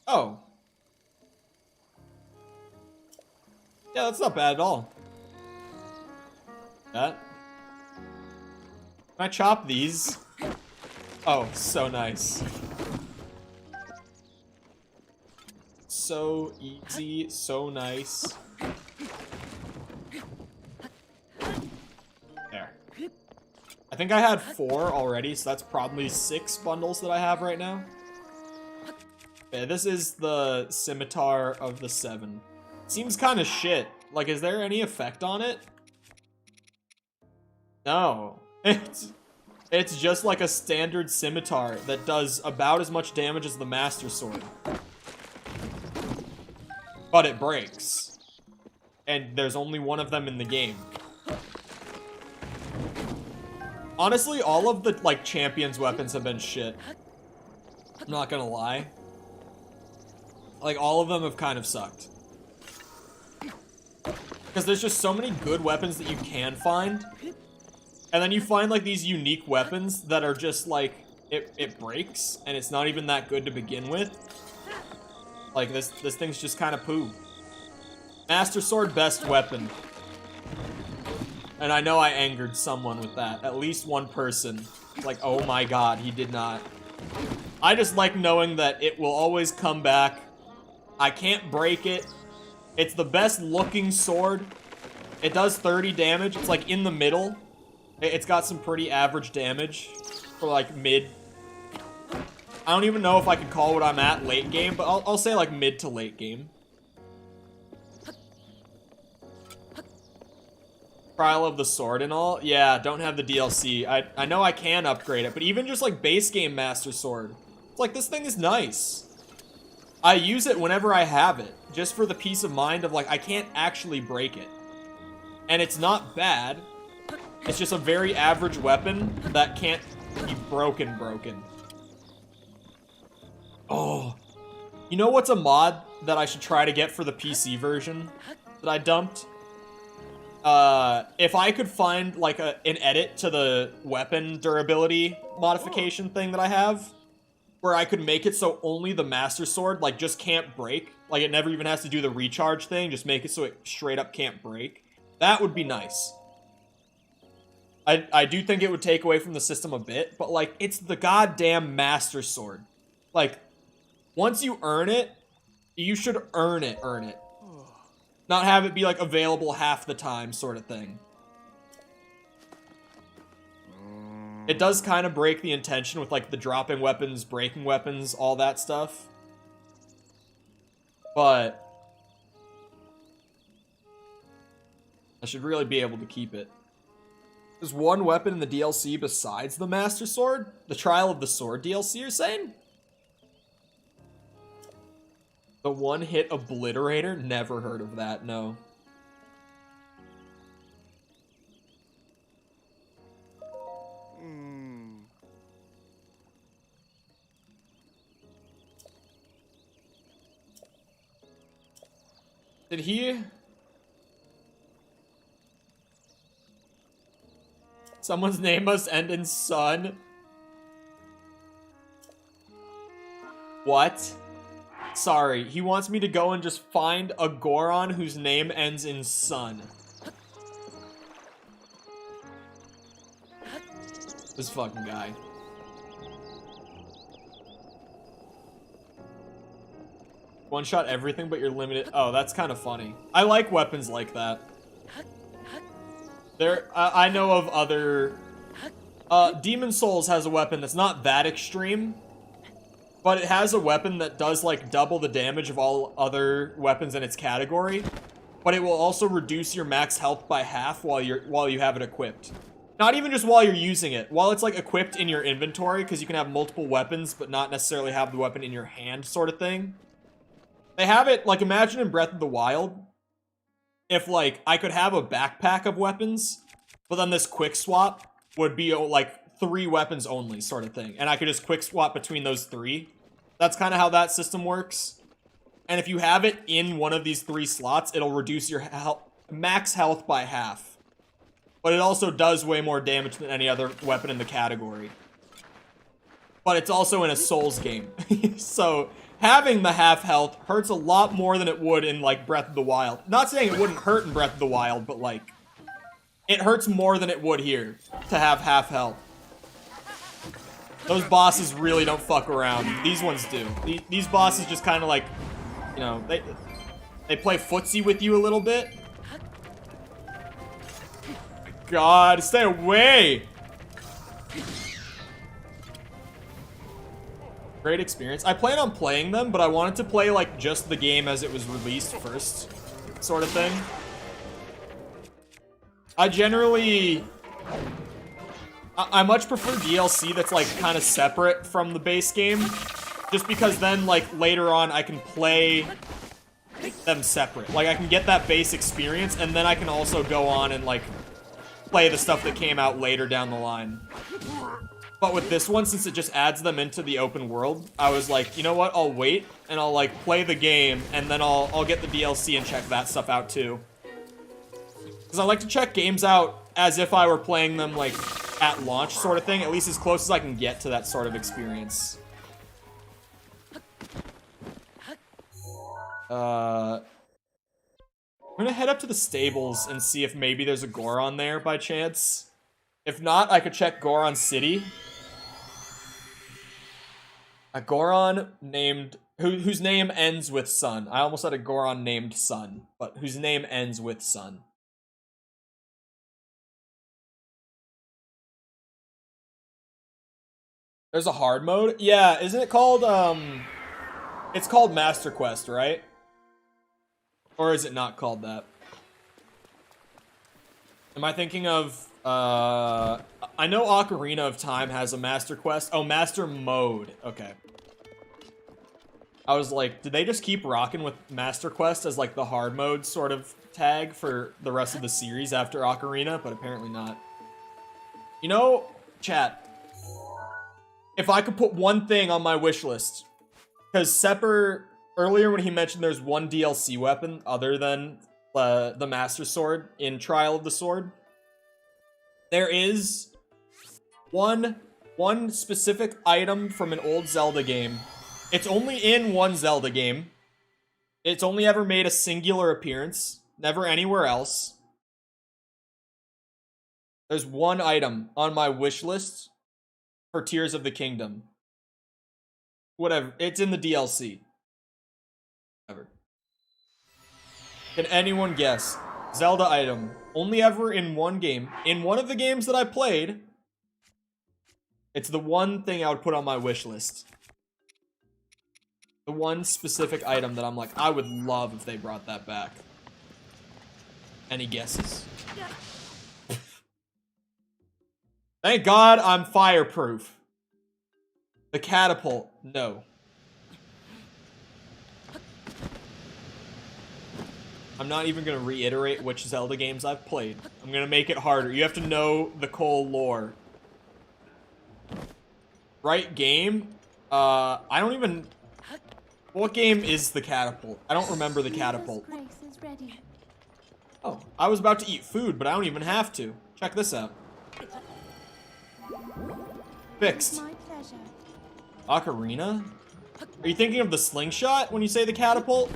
Oh. Yeah, that's not bad at all. That. Can I chop these? Oh, so nice. So easy, so nice. There. I think I had 4 already, so that's probably 6 bundles that I have right now. Okay, this is the Scimitar of the Seven. Seems kind of shit. Like, is there any effect on it? No. It's just like a standard scimitar that does about as much damage as the Master Sword. But it breaks. And there's only one of them in the game. Honestly, all of the, like, champions' weapons have been shit. I'm not gonna lie. Like, all of them have kind of sucked. Because there's just so many good weapons that you can find. And then you find, like, these unique weapons that are just, like, it breaks. And it's not even that good to begin with. Like, this thing's just kind of poo. Master Sword, best weapon. And I know I angered someone with that. At least one person. Like, oh my god, he did not. I just like knowing that it will always come back. I can't break it. It's the best looking sword. It does 30 damage. It's like in the middle. It's got some pretty average damage for like mid. I don't even know if I could call what I'm at late game, but I'll say like mid to late game. Trial of the Sword and all. Yeah, don't have the DLC. I know I can upgrade it, but even just like base game Master Sword, it's like this thing is nice. I use it whenever I have it, just for the peace of mind of like I can't actually break it. And it's not bad. It's just a very average weapon that can't be broken. Oh. You know what's a mod that I should try to get for the PC version that I dumped? If I could find like an edit to the weapon durability modification thing that I have, where I could make it so only the Master Sword like just can't break, like it never even has to do the recharge thing, just make it so it straight up can't break, that would be nice. I do think it would take away from the system a bit, but like it's the goddamn Master Sword. Like once you earn it, you should earn it. Not have it be like available half the time sort of thing. It does kind of break the intention with like the dropping weapons, breaking weapons, all that stuff. But I should really be able to keep it. There's one weapon in the DLC besides the Master Sword? The Trial of the Sword DLC, you're saying? The one-hit obliterator? Never heard of that, no. Did he... Someone's name must end in son. What? Sorry, he wants me to go and just find a Goron whose name ends in son. This fucking guy. One shot everything, but you're limited. Oh, that's kind of funny. I like weapons like that. I know of other... Demon Souls has a weapon that's not that extreme, but it has a weapon that does, like, double the damage of all other weapons in its category, but it will also reduce your max health by half while you have it equipped. Not even just while you're using it, while it's, like, equipped in your inventory, because you can have multiple weapons, but not necessarily have the weapon in your hand, sort of thing. They have it, like, imagine in Breath of the Wild, if, like, I could have a backpack of weapons, but then this quick swap would be, like, 3 weapons only, sort of thing. And I could just quick swap between those 3. That's kind of how that system works. And if you have it in one of these 3 slots, it'll reduce your max health by half. But it also does way more damage than any other weapon in the category. But it's also in a Souls game. So... having the half health hurts a lot more than it would in, like, Breath of the Wild. Not saying it wouldn't hurt in Breath of the Wild, but, like, it hurts more than it would here to have half health. Those bosses really don't fuck around. These ones do. These bosses just kind of, like, you know, they play footsie with you a little bit. God, stay away! Great experience. I plan on playing them, but I wanted to play, like, just the game as it was released first, sort of thing. I generally... I much prefer DLC that's, like, kind of separate from the base game, just because then, like, later on I can play them separate. Like, I can get that base experience, and then I can also go on and, like, play the stuff that came out later down the line. But with this one, since it just adds them into the open world, I was like, you know what, I'll wait, and I'll, like, play the game, and then I'll get the DLC and check that stuff out, too. Because I like to check games out as if I were playing them, like, at launch sort of thing, at least as close as I can get to that sort of experience. I'm gonna head up to the stables and see if maybe there's a Goron there by chance. If not, I could check Goron City. A Goron named... whose name ends with Sun. I almost had a Goron named Sun, but whose name ends with Sun. There's a hard mode? Yeah, isn't it called, it's called Master Quest, right? Or is it not called that? Am I thinking of, I know Ocarina of Time has a master quest. Oh, master mode. Okay. I was like, did they just keep rocking with master quest as like the hard mode sort of tag for the rest of the series after Ocarina? But apparently not. You know, chat, if I could put one thing on my wish list, because Sepper, earlier when he mentioned there's one DLC weapon other than the Master Sword in Trial of the Sword, there is one specific item from an old Zelda game. It's only in one Zelda game. It's only ever made a singular appearance, never anywhere else. There's one item on my wish list for Tears of the Kingdom. Whatever, it's in the DLC. Whatever. Can anyone guess? Zelda item, only ever in one game. In one of the games that I played, it's the one thing I would put on my wish list. The one specific item that I'm like, I would love if they brought that back. Any guesses? Thank God I'm fireproof. The catapult, no. I'm not even gonna reiterate which Zelda games I've played. I'm gonna make it harder. You have to know the Cole lore. Right game? I don't even... What game is the catapult? I don't remember the catapult. Oh, I was about to eat food, but I don't even have to. Check this out. Fixed. Ocarina? Are you thinking of the slingshot when you say the catapult?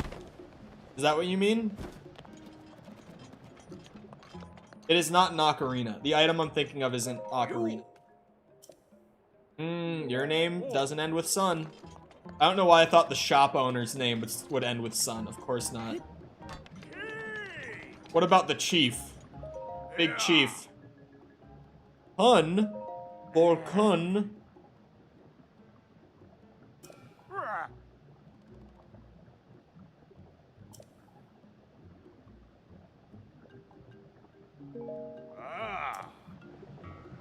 Is that what you mean? It is not an ocarina. The item I'm thinking of isn't ocarina. Your name doesn't end with Sun. I don't know why I thought the shop owner's name would end with Sun. Of course not. What about the chief? Big chief. Hun? Volkun?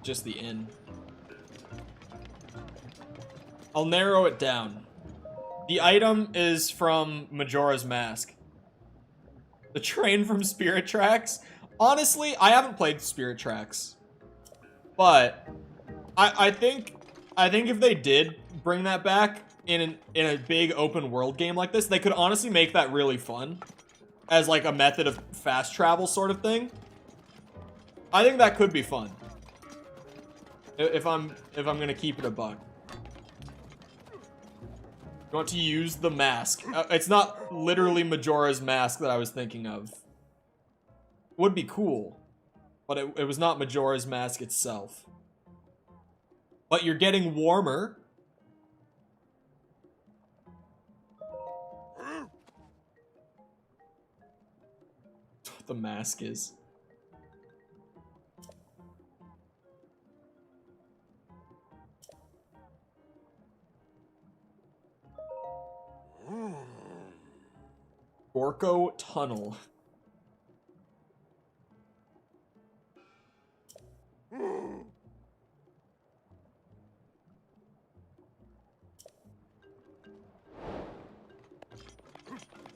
Just the inn. I'll narrow it down. The item is from Majora's Mask. The train from Spirit Tracks? Honestly, I haven't played Spirit Tracks. But I think if they did bring that back in a big open world game like this, they could honestly make that really fun as like a method of fast travel sort of thing. I think that could be fun. If I'm gonna keep it a buck. You want to use the mask. It's not literally Majora's Mask that I was thinking of. Would be cool. But it was not Majora's Mask itself. But you're getting warmer. That's what the mask is. Gorko Tunnel. You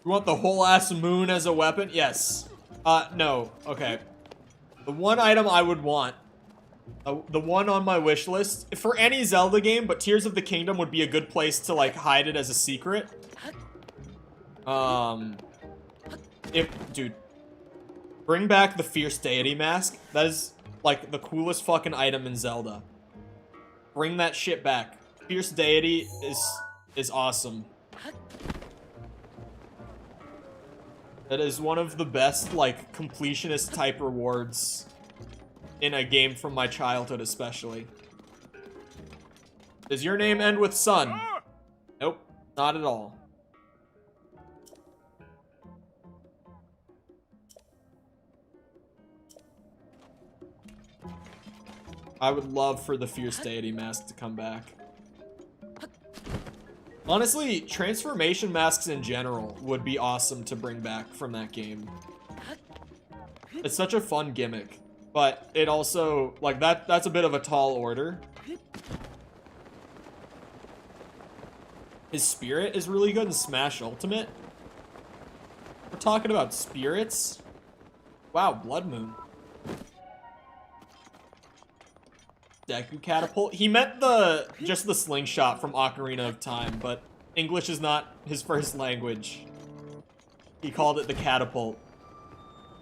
want the whole ass moon as a weapon? Yes. No. Okay. The one item I would want, the one on my wish list, for any Zelda game, but Tears of the Kingdom would be a good place to, like, hide it as a secret. Dude, bring back the Fierce Deity Mask. That is, like, the coolest fucking item in Zelda. Bring that shit back. Fierce Deity is awesome. That is one of the best, like, completionist type rewards in a game from my childhood, especially. Does your name end with Sun? Nope, not at all. I would love for the Fierce Deity Mask to come back. Honestly, transformation masks in general would be awesome to bring back from that game. It's such a fun gimmick. But it also, like, that's a bit of a tall order. His spirit is really good in Smash Ultimate. We're talking about spirits. Wow, Blood Moon. Deku Catapult. He meant just the slingshot from Ocarina of Time, but English is not his first language. He called it the catapult.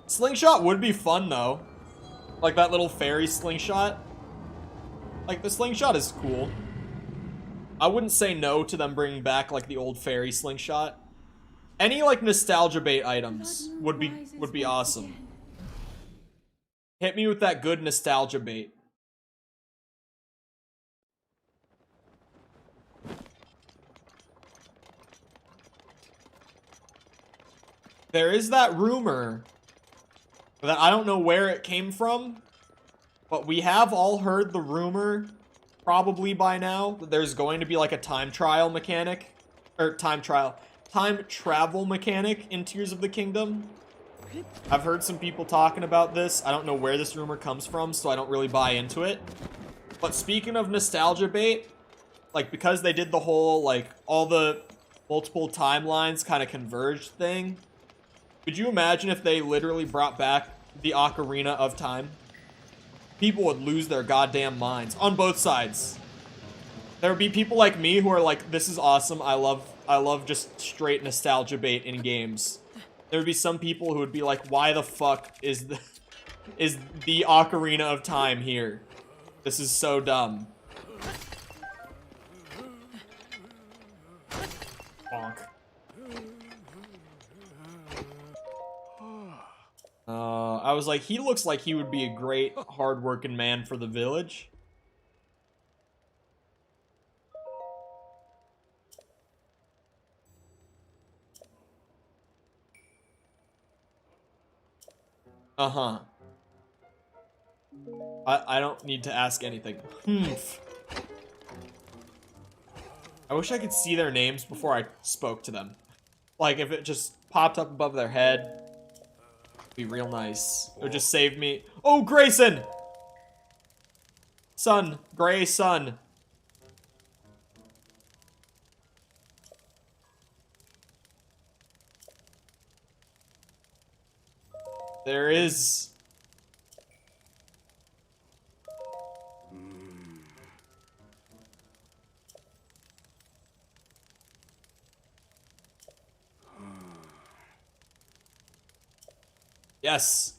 Slingshot would be fun, though. Like that little fairy slingshot. Like, the slingshot is cool. I wouldn't say no to them bringing back, like, the old fairy slingshot. Any, like, nostalgia bait items would be awesome. Hit me with that good nostalgia bait. There is that rumor that I don't know where it came from, but we have all heard the rumor, probably by now, that there's going to be like a time travel mechanic in Tears of the Kingdom. I've heard some people talking about this. I don't know where this rumor comes from, so I don't really buy into it. But speaking of nostalgia bait, like, because they did the whole, like, all the multiple timelines kind of converged thing, could you imagine if they literally brought back the Ocarina of Time? People would lose their goddamn minds on both sides. There would be people like me who are like, this is awesome. I love just straight nostalgia bait in games. There would be some people who would be like, why the fuck is the Ocarina of Time here? This is so dumb. Bonk. I was like, he looks like he would be a great, hard-working man for the village. Uh-huh. I don't need to ask anything. I wish I could see their names before I spoke to them. Like, if it just popped up above their head, it'd be real nice. It would just save me. Oh, Grayson! Son. Gray son. There is... Yes.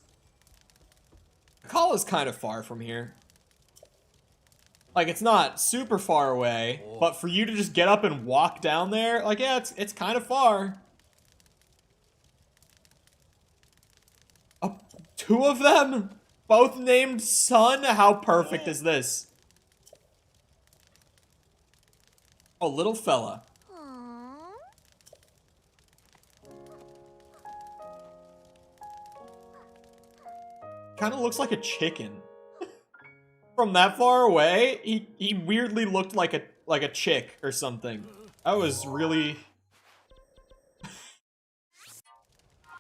Call is kind of far from here. Like, it's not super far away, but for you to just get up and walk down there, like, yeah, it's kind of far. Two of them? Both named Sun? How perfect is this? Oh, little fella. Kind of looks like a chicken. From that far away, he weirdly looked like a chick or something. I was really...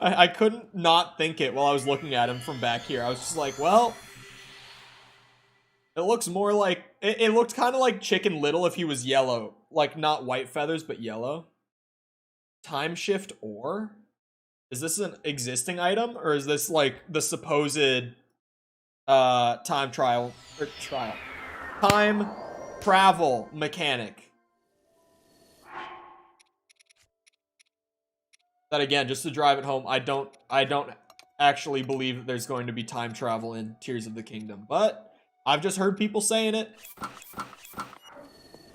I couldn't not think it while I was looking at him from back here. I was just like, well... It looks more like... It looked kind of like Chicken Little if he was yellow. Like, not white feathers, but yellow. Time shift ore? Is this an existing item? Or is this, like, the supposed... time travel mechanic? That again, just to drive it home, I don't actually believe that there's going to be time travel in Tears of the Kingdom, but I've just heard people saying it,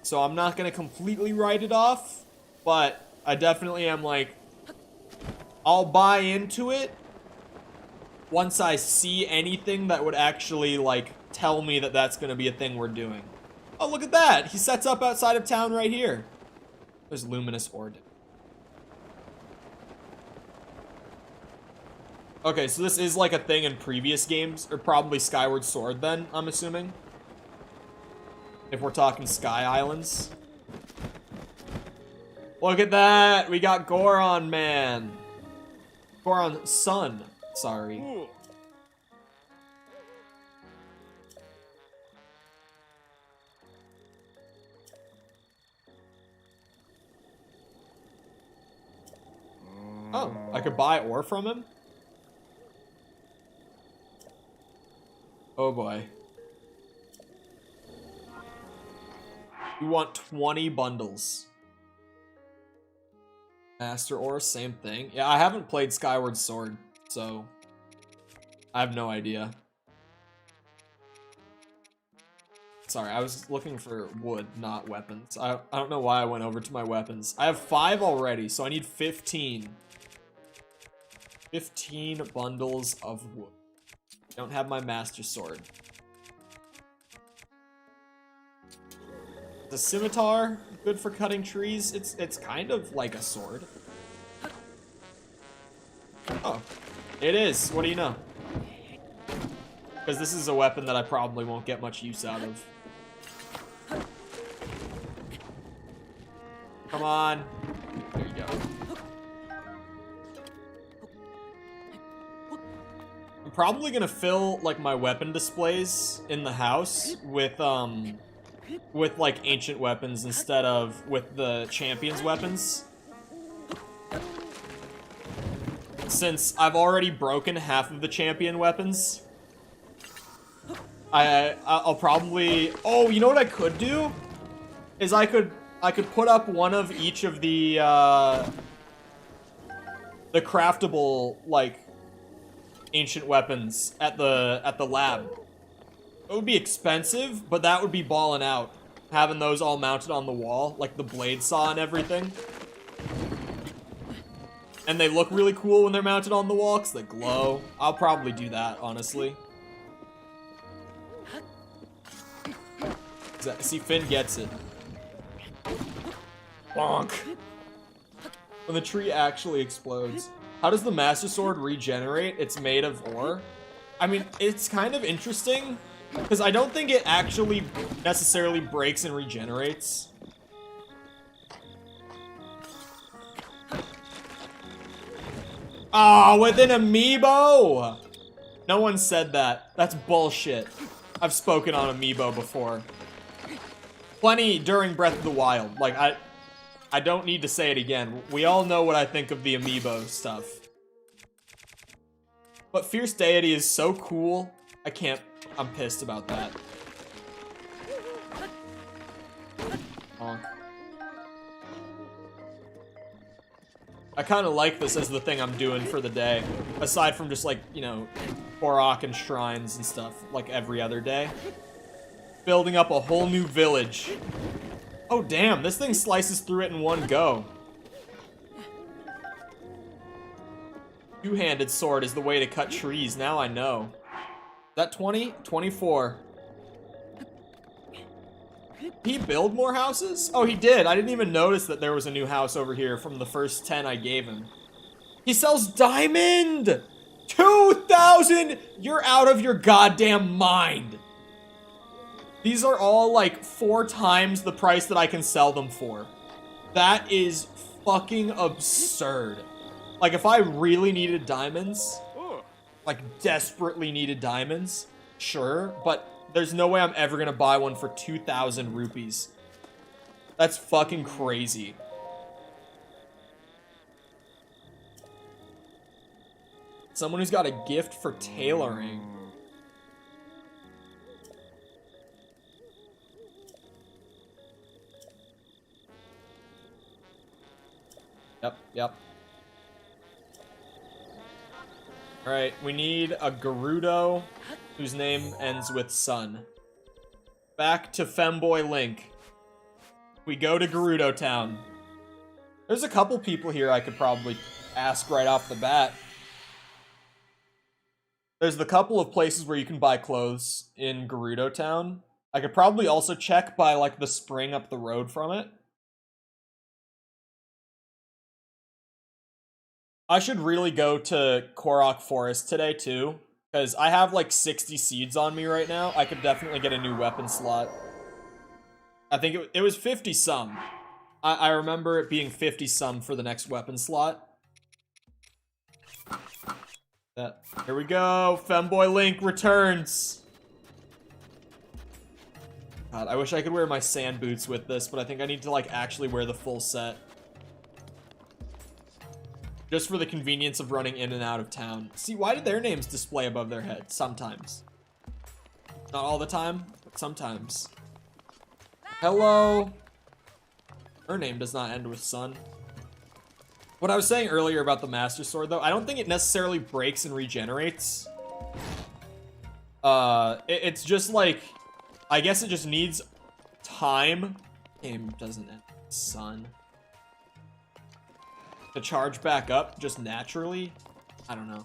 so I'm not gonna completely write it off, but I definitely am like, I'll buy into it once I see anything that would actually, like, tell me that that's gonna be a thing we're doing. Oh, look at that! He sets up outside of town right here. There's Luminous Ord. Okay, so this is like a thing in previous games, or probably Skyward Sword then, I'm assuming. If we're talking Sky Islands. Look at that! We got Goron, man! Goron Sun. Sorry. Oh, I could buy ore from him? Oh boy. We want 20 bundles. Master ore, same thing. Yeah, I haven't played Skyward Sword, so I have no idea. Sorry, I was looking for wood, not weapons. I don't know why I went over to my weapons. I have 5 already, so I need 15. 15 bundles of wood. Don't have my master sword. The scimitar, good for cutting trees. It's kind of like a sword. Oh, it is. What do you know? Because this is a weapon that I probably won't get much use out of. Come on. There you go. I'm probably gonna fill like my weapon displays in the house with like ancient weapons instead of with the champion's weapons. Since I've already broken half of the champion weapons. I'll probably... Oh, you know what I could do? Is I could put up one of each of the craftable, like, ancient weapons at the lab. It would be expensive, but that would be balling out. Having those all mounted on the wall, like the blade saw and everything. And they look really cool when they're mounted on the wall because they glow. I'll probably do that, honestly. See, Finn gets it. Bonk. When the tree actually explodes. How does the Master Sword regenerate? It's made of ore. I mean, it's kind of interesting, because I don't think it actually necessarily breaks and regenerates. Ah, with an amiibo! No one said that. That's bullshit. I've spoken on amiibo before. Plenty during Breath of the Wild. Like, I don't need to say it again. We all know what I think of the amiibo stuff. But Fierce Deity is so cool. I'm pissed about that. Honk. I kind of like this as the thing I'm doing for the day. Aside from just like, you know, Korok and shrines and stuff like every other day. Building up a whole new village. Oh damn, this thing slices through it in one go. Two-handed sword is the way to cut trees, now I know. Is that 20? 24. Did he build more houses? Oh, he did. I didn't even notice that there was a new house over here from the first 10 I gave him. He sells diamond! 2,000! You're out of your goddamn mind. These are all like 4 times the price that I can sell them for. That is fucking absurd. Like, if I really needed diamonds, like desperately needed diamonds, sure, but there's no way I'm ever gonna buy one for 2,000 rupees. That's fucking crazy. Someone who's got a gift for tailoring. Yep. Alright, we need a Gerudo whose name ends with Sun. Back to Femboy Link. We go to Gerudo Town. There's a couple people here I could probably ask right off the bat. There's the couple of places where you can buy clothes in Gerudo Town. I could probably also check by, like, the spring up the road from it. I should really go to Korok Forest today, too. Because I have, like, 60 seeds on me right now. I could definitely get a new weapon slot. I think it was 50-some. I remember it being 50-some for the next weapon slot. Here we go. Femboy Link returns. God, I wish I could wear my sand boots with this, but I think I need to, like, actually wear the full set. Just for the convenience of running in and out of town. See, why do their names display above their head? Sometimes. Not all the time, but sometimes. Hello. Her name does not end with son. What I was saying earlier about the Master Sword, though, I don't think it necessarily breaks and regenerates. It's just like, I guess it just needs time. Game doesn't end with son. To charge back up just naturally. I don't know.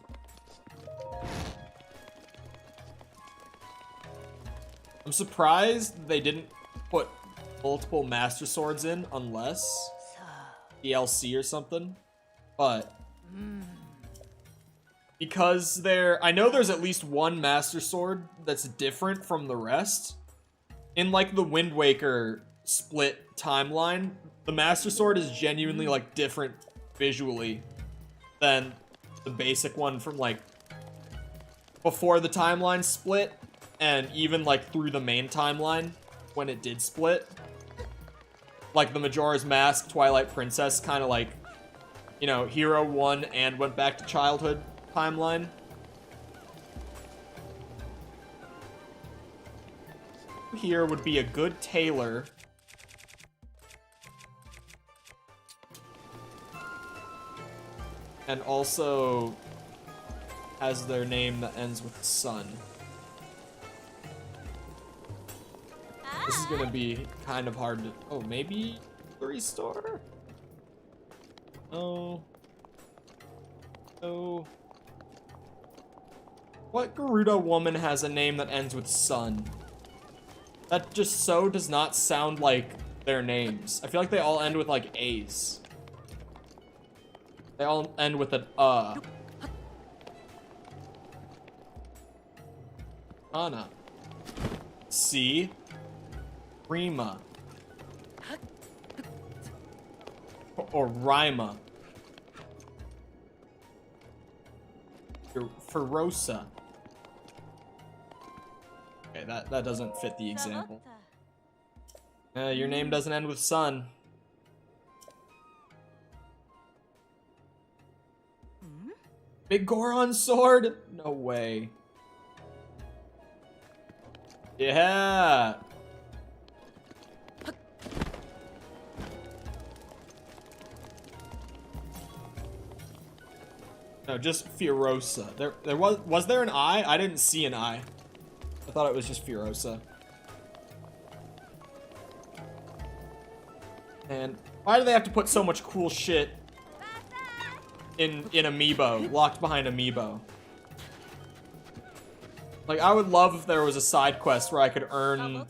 I'm surprised they didn't put multiple Master Swords in unless DLC or something. But because I know there's at least one Master Sword that's different from the rest. In like the Wind Waker split timeline, the Master Sword is genuinely like different visually than the basic one from like before the timeline split, and even like through the main timeline when it did split. Like the Majora's Mask Twilight Princess kind of like, you know, Hero won and went back to childhood timeline. Here would be a good tailor. And also has their name that ends with son. This is gonna be kind of hard to... Oh, maybe the restore? Oh. Oh. What Gerudo woman has a name that ends with son? That just so does not sound like their names. I feel like they all end with like A's. They all end with an Anna. C. Rima. Or Rima. Ferosa. Okay, that doesn't fit the example. Your name doesn't end with son. Big Goron sword? No way. Yeah. No, just Ferosa. There was there an I? I didn't see an I. I thought it was just Ferosa. And why do they have to put so much cool shit in Amiibo, locked behind Amiibo? Like, I would love if there was a side quest where I could earn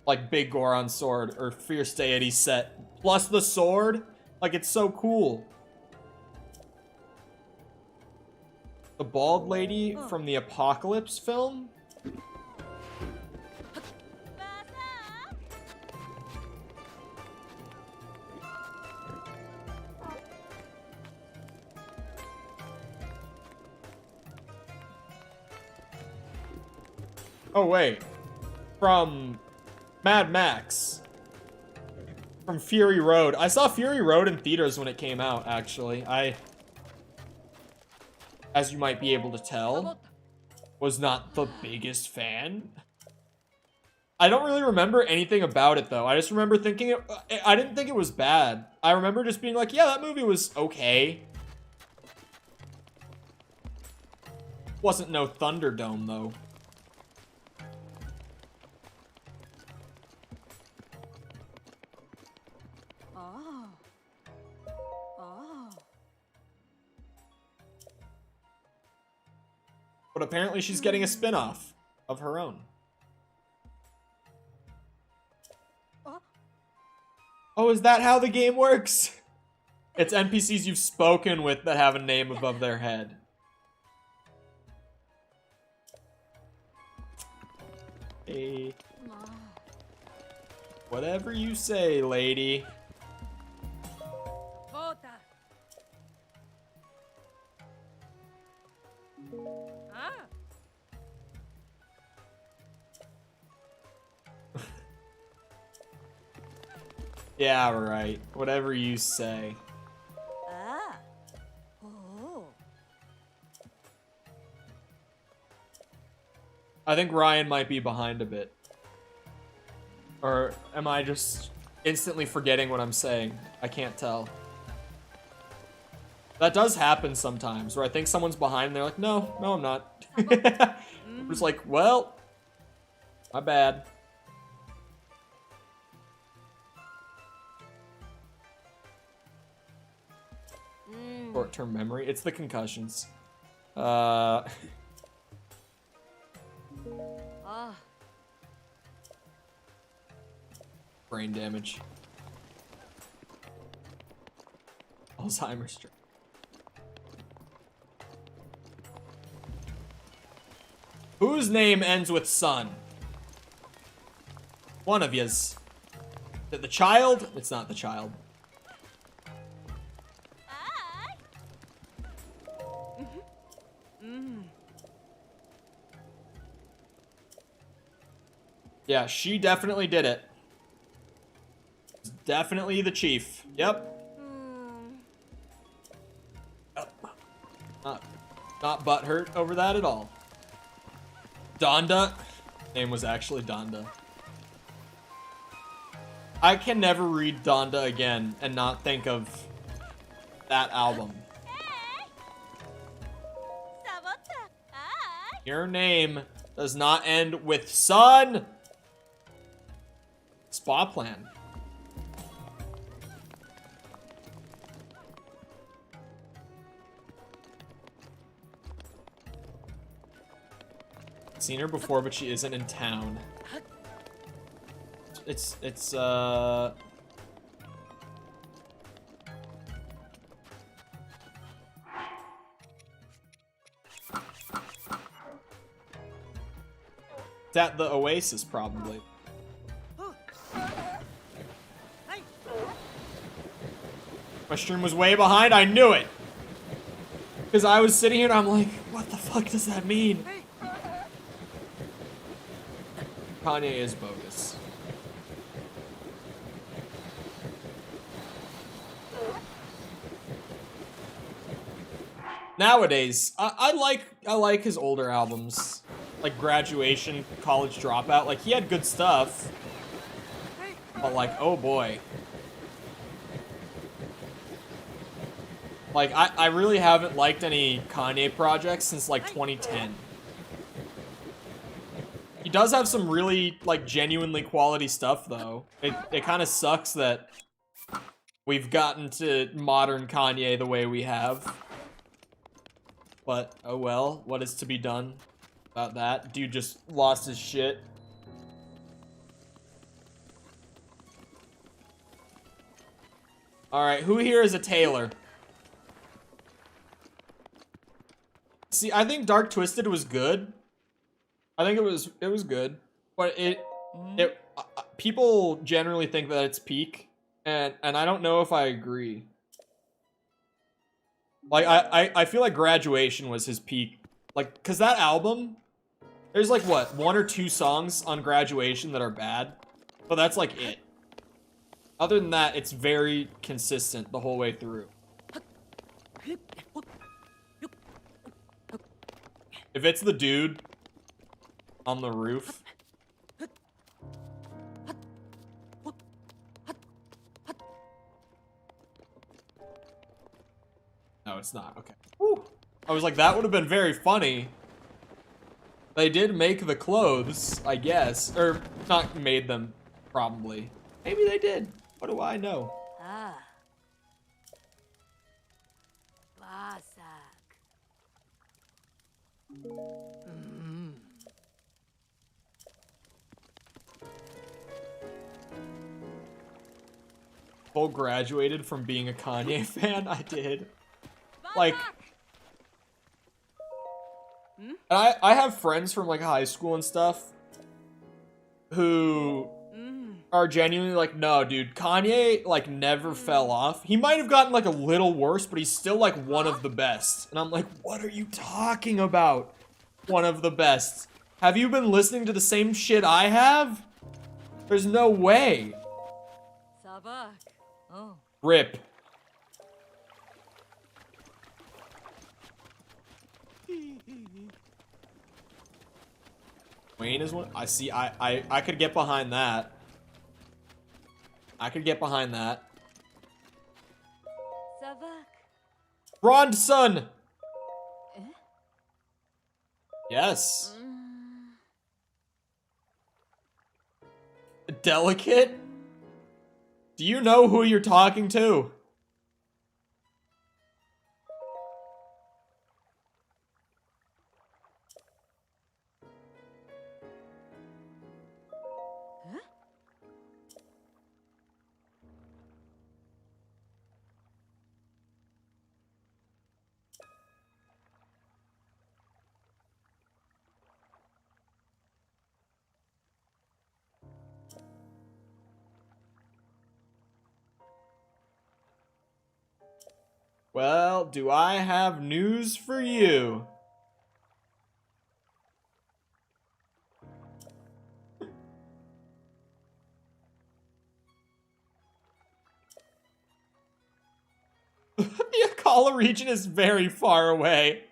like Big Goron sword or Fierce Deity set plus the sword. Like, it's so cool. The bald lady from the Apocalypse film? Oh, wait. From Mad Max. From Fury Road. I saw Fury Road in theaters when it came out, actually. As you might be able to tell, was not the biggest fan. I don't really remember anything about it, though. I just remember thinking I didn't think it was bad. I remember just being like, yeah, that movie was okay. Wasn't no Thunderdome, though. But apparently she's getting a spin-off of her own. Oh, is that how the game works? It's NPCs you've spoken with that have a name above their head. Hey. Whatever you say, lady. Yeah, right. Whatever you say. I think Ryan might be behind a bit. Or am I just instantly forgetting what I'm saying? I can't tell. That does happen sometimes, where I think someone's behind and they're like, no, I'm not. I'm just like, well, my bad. Short-term memory. It's the concussions. Brain damage. Alzheimer's. Whose name ends with son? One of yous. Is it the child? It's not the child. Yeah, she definitely did it. It's definitely the chief. Yep. Not butthurt over that at all. Donda. Name was actually Donda. I can never read Donda again and not think of that album. Your name does not end with son. Spa plan. Seen her before, but she isn't in town. It's at the Oasis, probably. My stream was way behind. I knew it. Because I was sitting here and I'm like, what the fuck does that mean? Kanye is bogus. Nowadays, I like his older albums. Like Graduation, College Dropout. Like, he had good stuff. But like, oh boy. Like, I really haven't liked any Kanye projects since, like, 2010. He does have some really, like, genuinely quality stuff, though. It kind of sucks that we've gotten to modern Kanye the way we have. But, oh well, what is to be done about that? Dude just lost his shit. Alright, who here is a tailor? See, I think Dark Twisted was good. I think it was good, but people generally think that it's peak, and I don't know if I agree. Like I feel like Graduation was his peak, like, cause that album, there's like what, 1 or 2 songs on Graduation that are bad, but that's like it. Other than that, it's very consistent the whole way through. If it's the dude on the roof. No, it's not. Okay. Woo. I was like, that would have been very funny. They did make the clothes, I guess. Or, not made them, probably. Maybe they did. What do I know? Full graduated from being a Kanye fan. I did. Like, I have friends from like high school and stuff who are genuinely like, no, dude, Kanye like never fell off. He might have gotten like a little worse, but he's still like one of the best. And I'm like, what are you talking about? One of the best. Have you been listening to the same shit I have? There's no way. Rip. Wayne is one. I see. I could get behind that. I could get behind that. Bronson. Yes. Delicate? Do you know who you're talking to? Well, do I have news for you? The Akala region is very far away.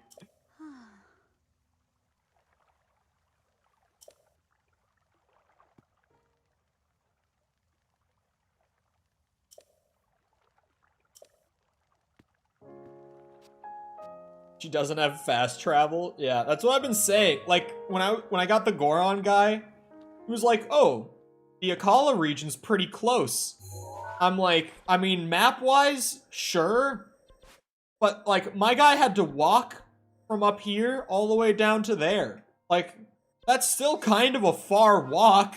She doesn't have fast travel. Yeah, that's what I've been saying. Like when I got the Goron guy, he was like, "Oh, the Akala region's pretty close." I'm like, I mean, map-wise, sure, but like my guy had to walk from up here all the way down to there. Like, that's still kind of a far walk.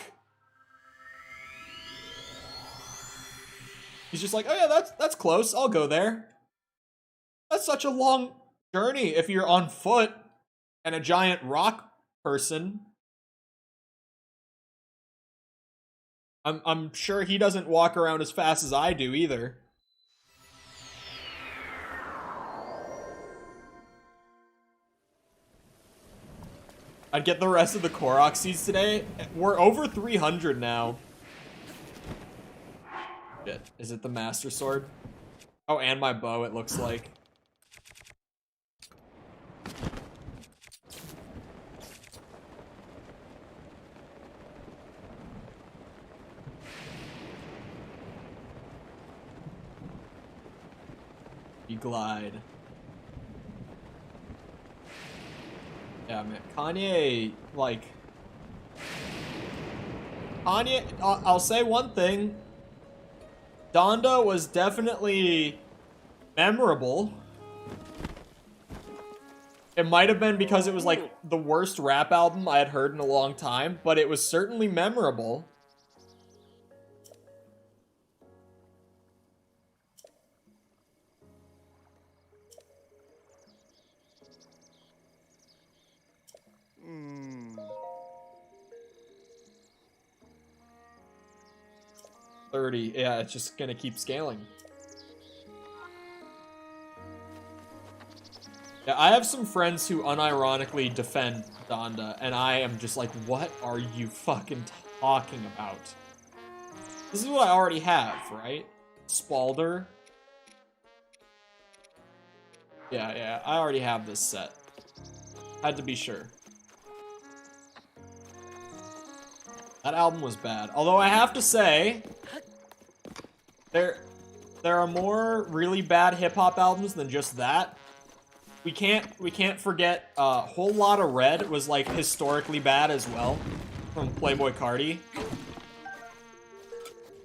He's just like, "Oh yeah, that's close. I'll go there." That's such a long journey if you're on foot and a giant rock person. I'm sure he doesn't walk around as fast as I do either. I'd get the rest of the Korok seeds today. We're over 300 now. Shit. Is it the Master Sword? Oh, and my bow, it looks like. You glide. Yeah, man. Kanye, like... Kanye, I'll say one thing. Donda was definitely memorable. It might have been because it was, like, the worst rap album I had heard in a long time, but it was certainly memorable. Yeah, it's just gonna keep scaling. Yeah, I have some friends who unironically defend Donda, and I am just like, what are you fucking talking about? This is what I already have, right? Spalder. Yeah, I already have this set. Had to be sure. That album was bad. Although I have to say, there are more really bad hip-hop albums than just that. We can't forget Whole Lotta Red was like historically bad as well from Playboi Carti.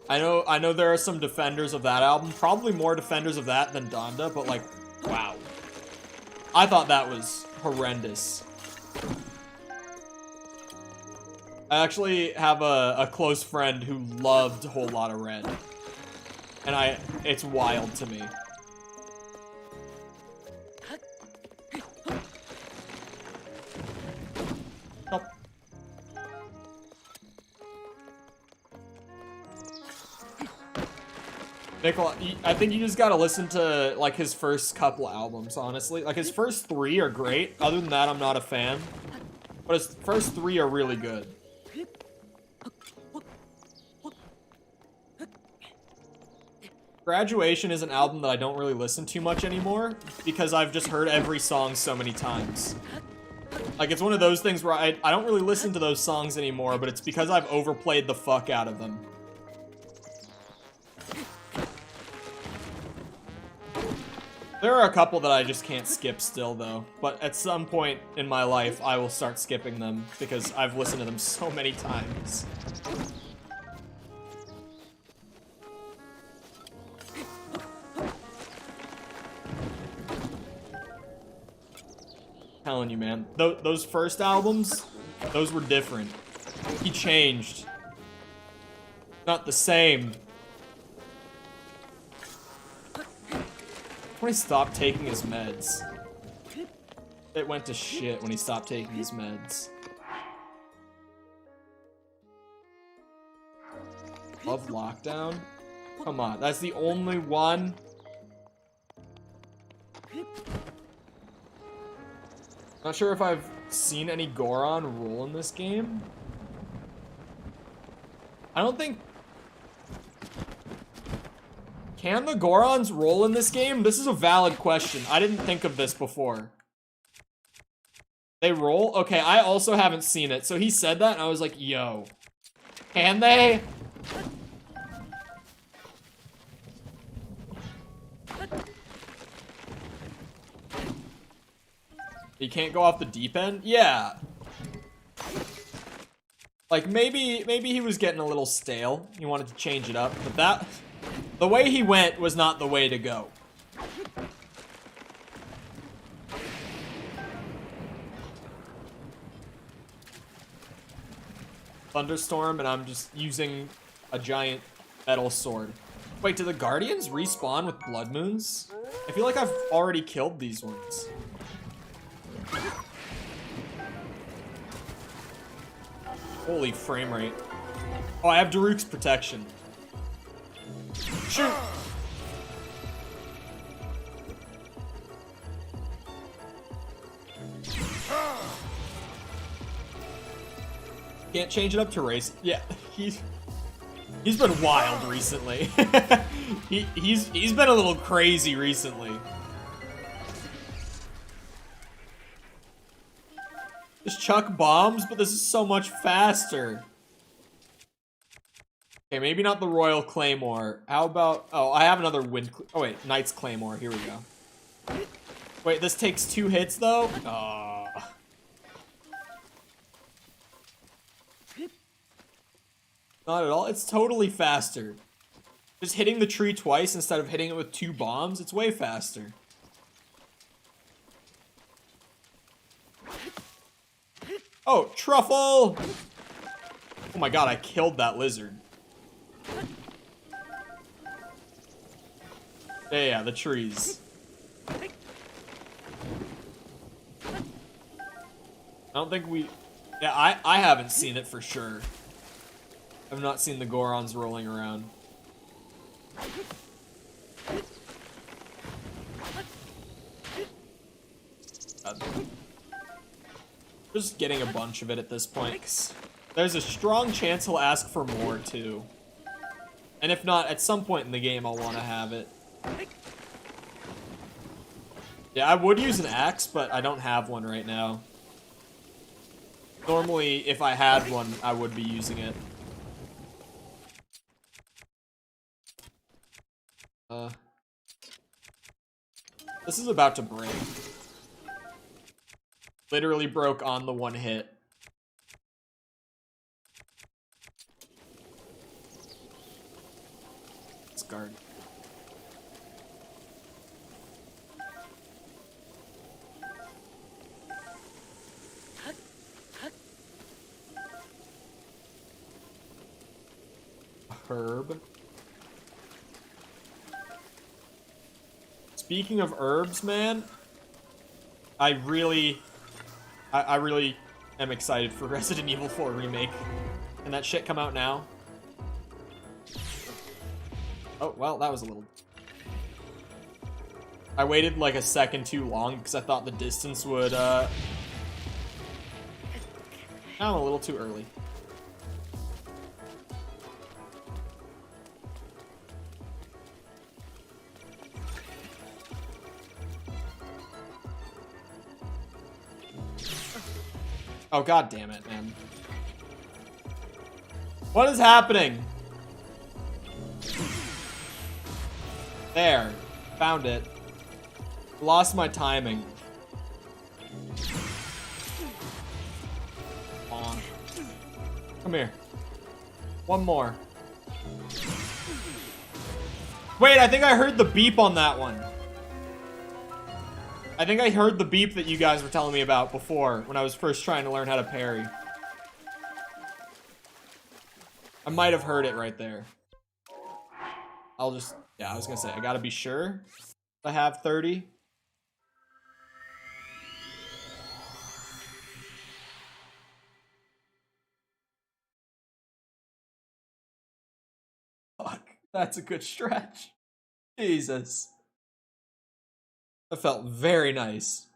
I know there are some defenders of that album, probably more defenders of that than Donda, but like, wow. I thought that was horrendous. I actually have a close friend who loved Whole Lotta Red. And it's wild to me. Oh. Nicola, I think you just gotta listen to, like, his first couple albums, honestly. Like, his first 3 are great. Other than that, I'm not a fan. But his first 3 are really good. Graduation is an album that I don't really listen to much anymore because I've just heard every song so many times. Like, it's one of those things where I don't really listen to those songs anymore, but it's because I've overplayed the fuck out of them. There are a couple that I just can't skip still, though. But at some point in my life, I will start skipping them because I've listened to them so many times. Telling you, man. Those first albums, those were different. He changed. Not the same. When he stopped taking his meds. It went to shit when he stopped taking his meds. Love Lockdown? Come on, that's the only one. Not sure if I've seen any Goron roll in this game. I don't think... Can the Gorons roll in this game? This is a valid question. I didn't think of this before. They roll? Okay, I also haven't seen it. So he said that and I was like, yo. Can they? You can't go off the deep end? Yeah. Like, maybe he was getting a little stale. He wanted to change it up. But the way he went was not the way to go. Thunderstorm, and I'm just using a giant metal sword. Wait, do the Guardians respawn with Blood Moons? I feel like I've already killed these ones. Holy frame rate. Oh, I have Daruk's protection. Shoot! Can't change it up to race. Yeah, he's been wild recently. he's been a little crazy recently. Just chuck bombs, but this is so much faster. Okay, maybe not the Royal Claymore. How about... Oh, I have another wind... Oh, wait. Knight's Claymore. Here we go. Wait, this takes 2 hits, though? Not at all. It's totally faster. Just hitting the tree twice instead of hitting it with 2 bombs, it's way faster. Oh, truffle! Oh my god, I killed that lizard. Yeah, the trees. I don't think we... Yeah, I haven't seen it for sure. I've not seen the Gorons rolling around. Just getting a bunch of it at this point. 'Cause there's a strong chance he'll ask for more, too. And if not, at some point in the game, I'll want to have it. Yeah, I would use an axe, but I don't have one right now. Normally, if I had one, I would be using it. This is about to break. Literally broke on the 1 hit. Let's guard. Herb. Speaking of herbs, man, I really am excited for Resident Evil 4 Remake. Can that shit come out now? Oh, well, that was a little... I waited like a second too long because I thought the distance would, I'm a little too early. Oh, god damn it, man. What is happening? There. Found it. Lost my timing. Bonk. Come here. One more. Wait, I think I heard the beep on that one. I think I heard the beep that you guys were telling me about before when I was first trying to learn how to parry. I might have heard it right there. I'll just, yeah, I was gonna say, I gotta be sure I have 30. Fuck, that's a good stretch. Jesus. That felt very nice.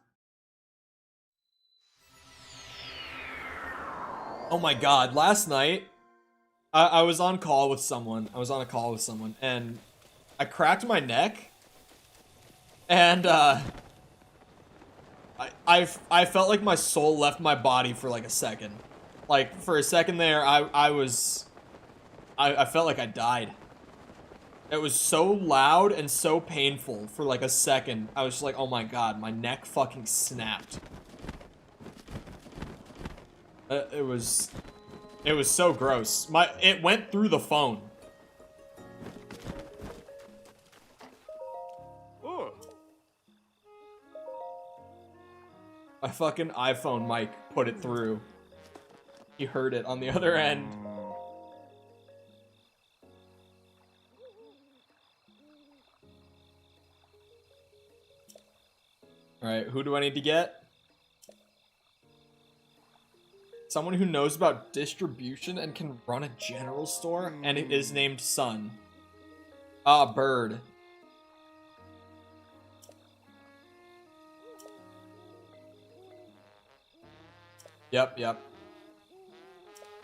Oh my god, last night, I was on call with someone. And I cracked my neck. And, I felt like my soul left my body for like a second. Like, for a second there, I felt like I died. It was so loud and so painful for like a second. I was just like, oh my god, my neck fucking snapped. It was so gross. It went through the phone. Oh. My fucking iPhone mic put it through. He heard it on the other end. Alright, who do I need to get? Someone who knows about distribution and can run a general store, and it is named Sun. Ah, Bird. Yep.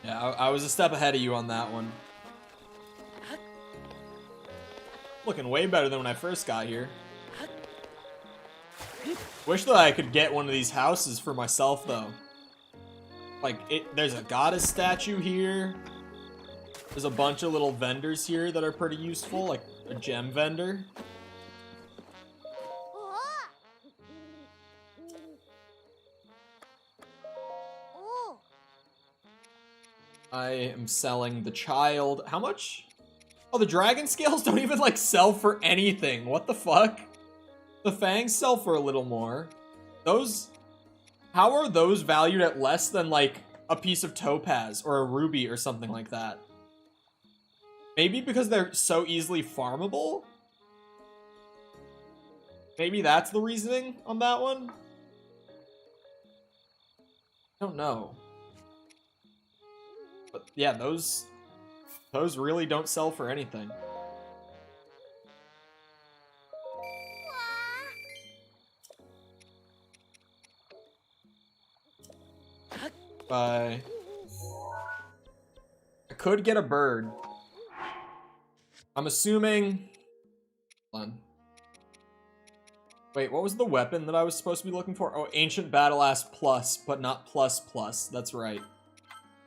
Yeah, I was a step ahead of you on that one. Looking way better than when I first got here. Wish that I could get one of these houses for myself, though. Like, there's a goddess statue here. There's a bunch of little vendors here that are pretty useful, like a gem vendor. I am selling the child. How much? Oh, the dragon scales don't even, like, sell for anything. What the fuck? The fangs sell for a little more. How are those valued at less than, like, a piece of topaz or a ruby or something like that? Maybe because they're so easily farmable? Maybe that's the reasoning on that one? I don't know. But yeah, those really don't sell for anything. I could get a bird. I'm assuming... Hold on. Wait, what was the weapon that I was supposed to be looking for? Oh, Ancient Battle Axe Plus, but not Plus Plus. That's right.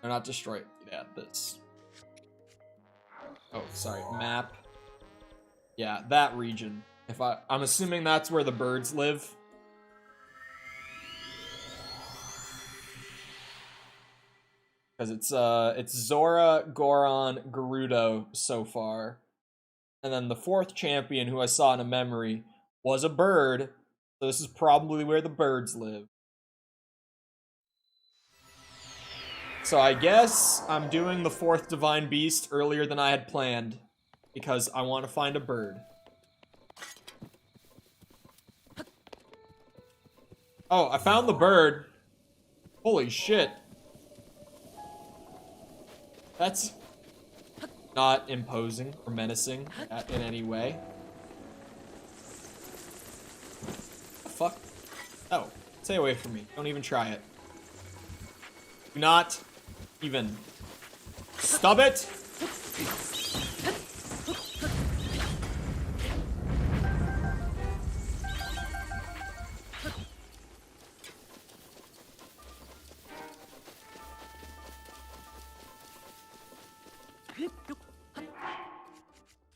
They're not destroyed. Yeah, this. Oh, sorry. Map. Yeah, that region. I'm assuming that's where the birds live. Because it's Zora, Goron, Gerudo so far. And then the fourth champion who I saw in a memory was a bird. So this is probably where the birds live. So I guess I'm doing the fourth Divine Beast earlier than I had planned. Because I want to find a bird. Oh, I found the bird. Holy shit. That's not imposing or menacing in any way. The fuck? Oh, stay away from me. Don't even try it. Do not even. Stop it!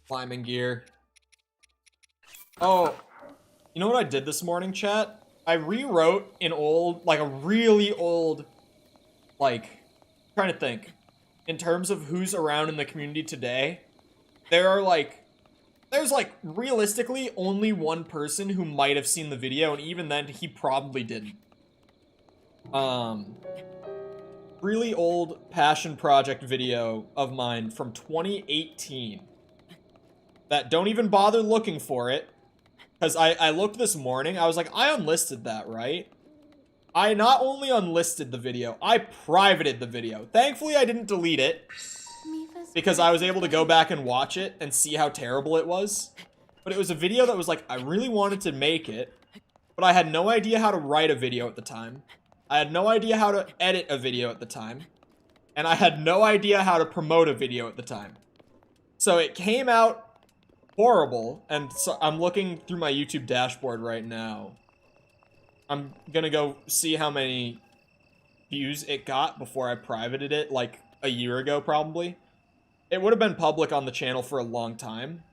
Climbing gear. Oh, you know what I did this morning, chat? I rewrote an old, like a really old, like, trying to think. In terms of who's around in the community today, there's like realistically only one person who might have seen the video, and even then he probably didn't. Really old passion project video of mine from 2018 that don't even bother looking for it, because I looked this morning. I was like, I unlisted that, right? I not only unlisted the video, I privated the video. Thankfully, I didn't delete it, because I was able to go back and watch it and see how terrible it was. But it was a video that was like, I really wanted to make it, but I had no idea how to write a video at the time. I had no idea how to edit a video at the time. And I had no idea how to promote a video at the time. So it came out horrible, and so I'm looking through my YouTube dashboard right now. I'm gonna go see how many views it got before I privated it, like a year ago probably. It would have been public on the channel for a long time.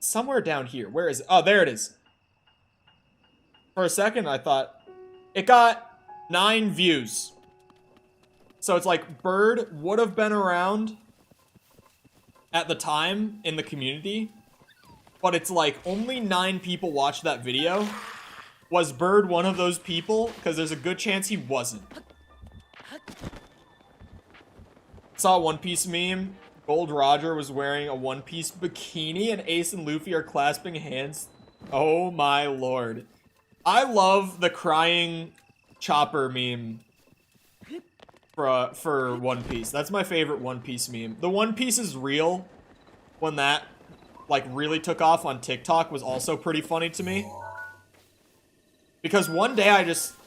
Somewhere down here. Where is it? Oh, there it is. For a second, I thought it got 9 views. So it's like Bird would have been around at the time in the community, but it's like only 9 people watched that video. Was Bird one of those people? Because there's a good chance he wasn't. Saw a One Piece meme. Gold Roger was wearing a One Piece bikini and Ace and Luffy are clasping hands. Oh my lord. I love the crying Chopper meme for One Piece. That's my favorite One Piece meme. The One Piece is real, when that like really took off on TikTok, was also pretty funny to me. Because one day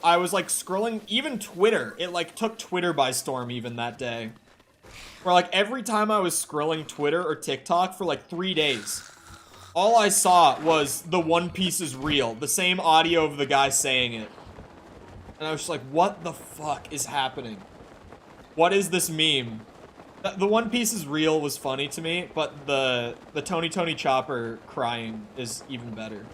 I was like scrolling, even Twitter, it like took Twitter by storm even that day. Where like every time I was scrolling Twitter or TikTok for like 3 days, all I saw was the One Piece is real, the same audio of the guy saying it. And I was just like, what the fuck is happening? What is this meme? The One Piece is real was funny to me, but the Tony Chopper crying is even better.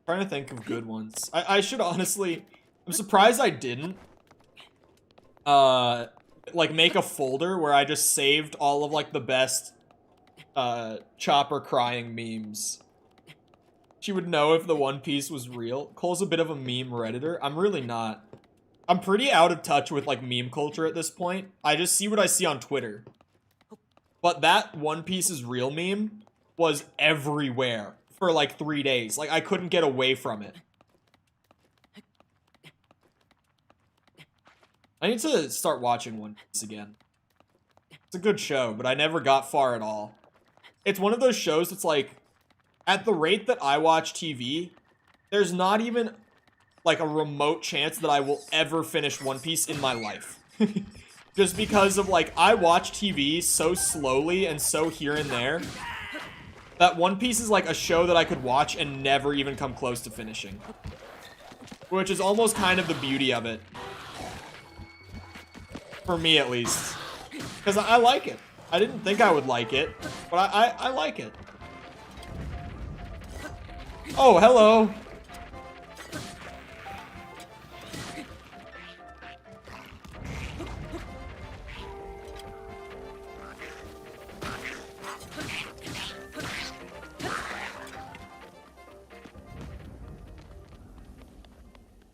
Trying to think of good ones. I should honestly, I'm surprised I didn't like make a folder where I just saved all of like the best Chopper crying memes. She would know if the One Piece was real. Cole's a bit of a meme redditor. I'm really not. I'm pretty out of touch with like meme culture at this point. I just see what I see on Twitter. But that One Piece is real meme was everywhere for like 3 days. Like I couldn't get away from it. I need to start watching One Piece again. It's a good show, but I never got far at all. It's one of those shows that's like, at the rate that I watch TV, there's not even like a remote chance that I will ever finish One Piece in my life. Just because of like, I watch TV so slowly and so here and there, that One Piece is like a show that I could watch and never even come close to finishing. Which is almost kind of the beauty of it. For me, at least. Because I like it. I didn't think I would like it, but I like it. Oh, hello.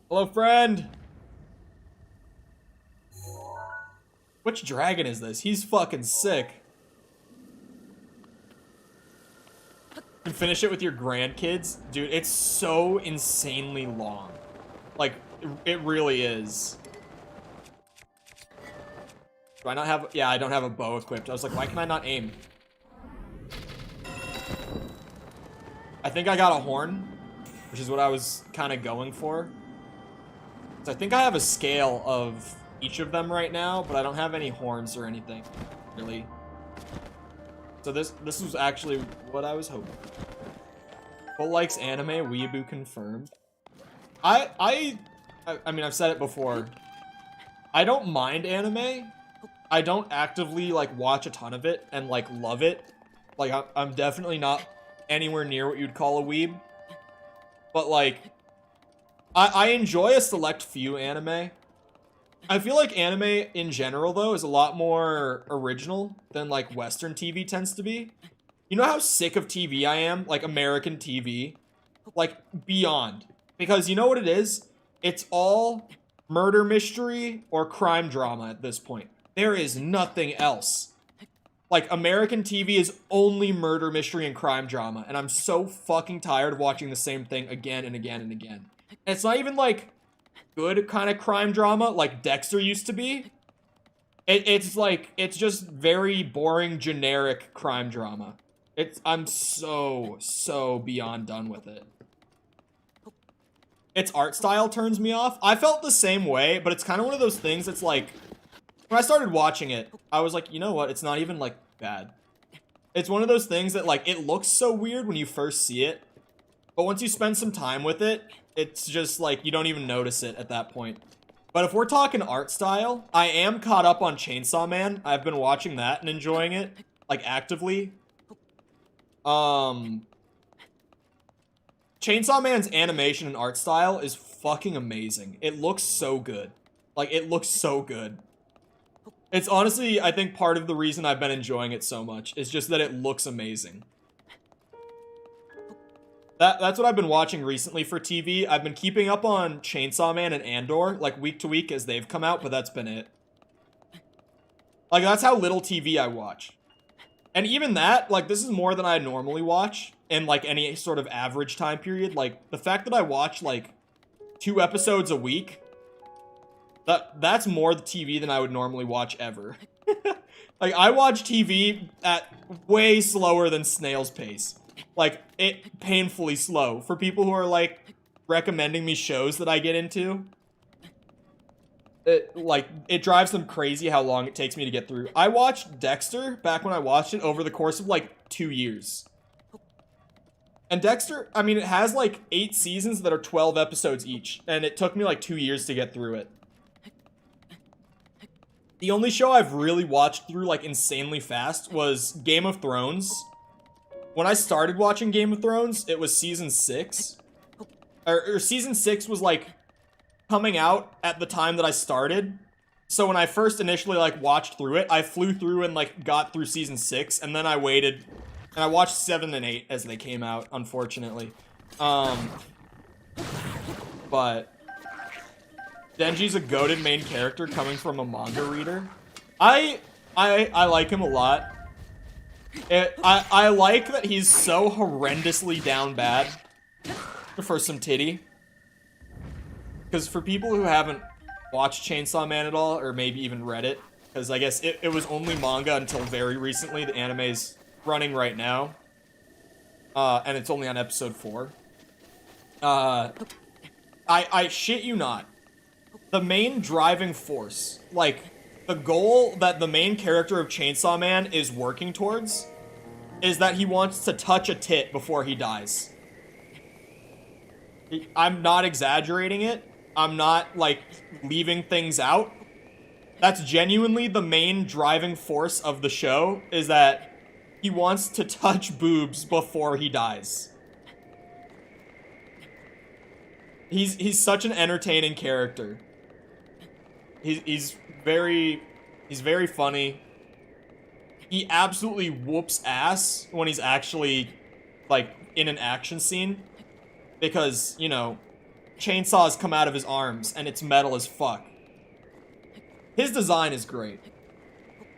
Hello, friend. Which dragon is this? He's fucking sick. You can finish it with your grandkids? Dude, it's so insanely long. Like, it really is. Do I not have... Yeah, I don't have a bow equipped. I was like, why can I not aim? I think I got a horn, which is what I was kind of going for. So I think I have a scale of each of them right now, but I don't have any horns or anything, really. So this was actually what I was hoping. Cole likes anime, weeaboo confirmed. I mean, I've said it before. I don't mind anime. I don't actively, like, watch a ton of it and, like, love it. Like, I'm definitely not anywhere near what you'd call a weeb. But, like, I enjoy a select few anime. I feel like anime in general, though, is a lot more original than, like, Western TV tends to be. You know how sick of TV I am? Like, American TV? Like, beyond. Because you know what it is? It's all murder mystery or crime drama at this point. There is nothing else. Like, American TV is only murder mystery and crime drama. And I'm so fucking tired of watching the same thing again and again and again. And it's not even, like, good kind of crime drama like Dexter used to be. It's like, it's just very boring, generic crime drama. I'm so beyond done with it. Its art style turns me off. I felt the same way, but it's kind of one of those things that's like, when I started watching it, I was like, you know what? It's not even, like, bad. It's one of those things that, like, it looks so weird when you first see it, but once you spend some time with it, it's just, like, you don't even notice it at that point. But if we're talking art style, I am caught up on Chainsaw Man. I've been watching that and enjoying it, like, actively. Chainsaw Man's animation and art style is fucking amazing. It looks so good. Like, it looks so good. It's honestly, I think, part of the reason I've been enjoying it so much. Is just that it looks amazing. That's what I've been watching recently for TV. I've been keeping up on Chainsaw Man and Andor, like, week to week as they've come out, but that's been it. Like, that's how little TV I watch. And even that, like, this is more than I normally watch in, like, any sort of average time period. Like, the fact that I watch, like, 2 episodes a week, that's more the TV than I would normally watch ever. Like, I watch TV at way slower than snail's pace. Like, it painfully slow. For people who are, like, recommending me shows that I get into, it drives them crazy how long it takes me to get through. I watched Dexter back when I watched it over the course of, like, 2 years. And Dexter, I mean, it has, like, 8 seasons that are 12 episodes each, and it took me, like, 2 years to get through it. The only show I've really watched through, like, insanely fast was Game of Thrones. When I started watching Game of Thrones, it was season 6. Or season 6 was, like, coming out at the time that I started. So when I first initially, like, watched through it, I flew through and, like, got through season 6, and then I waited, and I watched 7 and 8 as they came out, unfortunately. But Denji's a goated main character coming from a manga reader. I like him a lot. I like that he's so horrendously down bad for some titty. Because for people who haven't watched Chainsaw Man at all, or maybe even read it, because I guess it was only manga until very recently. The anime's running right now. And it's only on episode 4. I shit you not. The main driving force, like, the goal that the main character of Chainsaw Man is working towards is that he wants to touch a tit before he dies. I'm not exaggerating it. I'm not, like, leaving things out. That's genuinely the main driving force of the show, is that he wants to touch boobs before he dies. He's such an entertaining character. He's very funny. He absolutely whoops ass when he's actually, like, in an action scene. Because, you know, chainsaws come out of his arms, and it's metal as fuck. His design is great.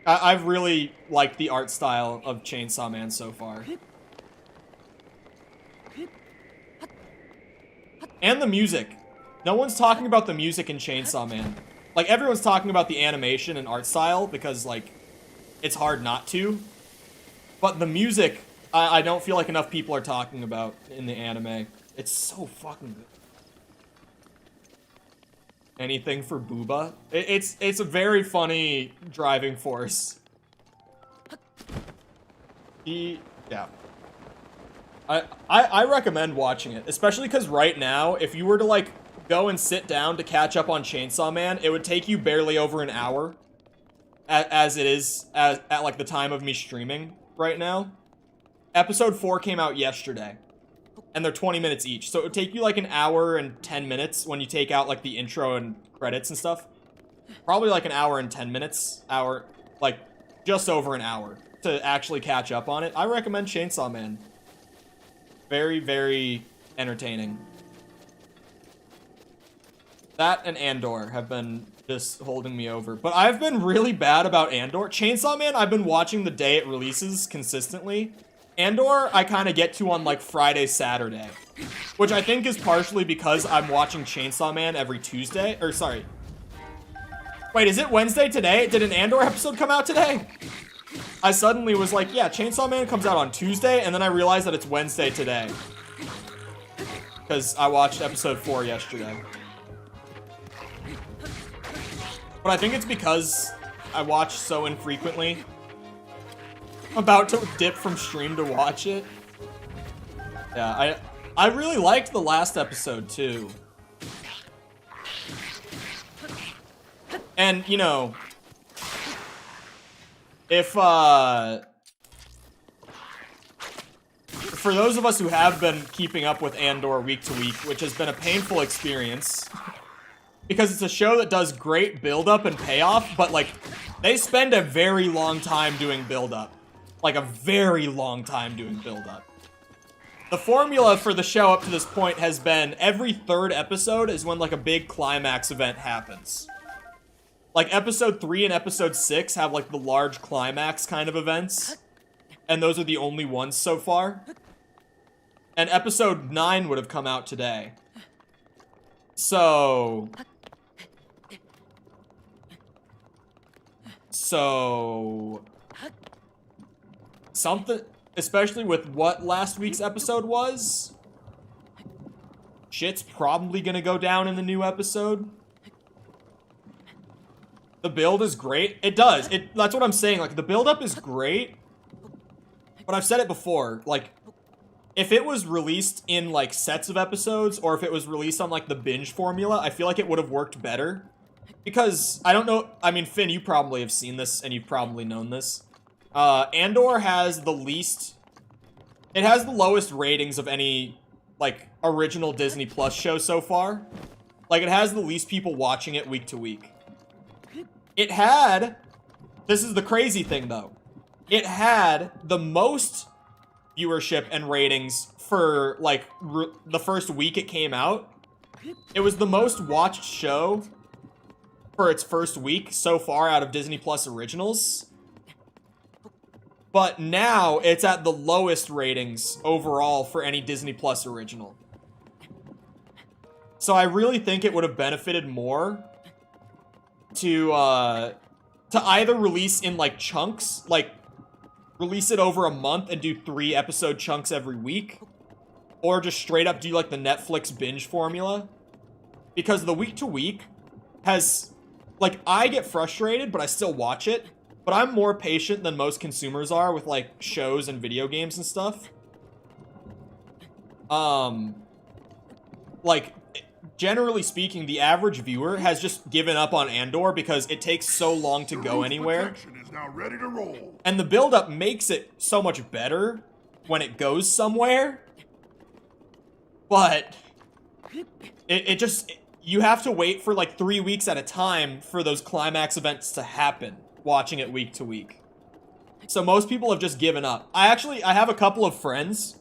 I've really liked the art style of Chainsaw Man so far. And the music. No one's talking about the music in Chainsaw Man. Like, everyone's talking about the animation and art style because, like, it's hard not to. But the music, I don't feel like enough people are talking about in the anime. It's so fucking good. Anything for Booba? It's a very funny driving force. Yeah. I recommend watching it, especially because right now, if you were to, like, go and sit down to catch up on Chainsaw Man, it would take you barely over an hour, as it is at like the time of me streaming right now. Episode 4 came out yesterday, and they're 20 minutes each, so it would take you like an hour and 10 minutes when you take out like the intro and credits and stuff. Probably like an hour and 10 minutes, like just over an hour to actually catch up on it. I recommend Chainsaw Man. Very, very entertaining. That and Andor have been just holding me over. But I've been really bad about Andor. Chainsaw Man, I've been watching the day it releases consistently. Andor, I kind of get to on like Friday, Saturday. Which I think is partially because I'm watching Chainsaw Man every Tuesday. Or, sorry. Wait, is it Wednesday today? Did an Andor episode come out today? I suddenly was like, yeah, Chainsaw Man comes out on Tuesday, and then I realized that it's Wednesday today. Because I watched episode 4 yesterday. But I think it's because I watch so infrequently. I'm about to dip from stream to watch it. Yeah, I really liked the last episode, too. And, you know, if, for those of us who have been keeping up with Andor week to week, which has been a painful experience, because it's a show that does great build-up and payoff, but, like, they spend a very long time doing build-up. Like, a very long time doing build-up. The formula for the show up to this point has been every third episode is when, like, a big climax event happens. Like, episode 3 and episode 6 have, like, the large climax kind of events. And those are the only ones so far. And episode 9 would have come out today. So... something... Especially with what last week's episode was. Shit's probably gonna go down in the new episode. The build is great. It does. That's what I'm saying. Like, the build-up is great. But I've said it before. Like, if it was released in, like, sets of episodes, or if it was released on, like, the binge formula, I feel like it would have worked better. Because, I don't know... I mean, Finn, you probably have seen this, and you've probably known this. Andor has the least... It has the lowest ratings of any, like, original Disney Plus show so far. Like, it has the least people watching it week to week. It had, this is the crazy thing though, it had the most viewership and ratings for, like, the first week it came out. It was the most watched show for its first week so far out of Disney Plus originals. But now it's at the lowest ratings overall for any Disney Plus original. So I really think it would have benefited more to either release in, like, chunks, like, release it over a month and do 3 episode chunks every week, or just straight up do, like, the Netflix binge formula, because the week to week has, like, I get frustrated, but I still watch it, but I'm more patient than most consumers are with, like, shows and video games and stuff. Like, generally speaking, the average viewer has just given up on Andor because it takes so long to go anywhere. Is now ready to roll. And the build-up makes it so much better when it goes somewhere. But it just... You have to wait for, like, 3 weeks at a time for those climax events to happen, watching it week to week. So most people have just given up. I have a couple of friends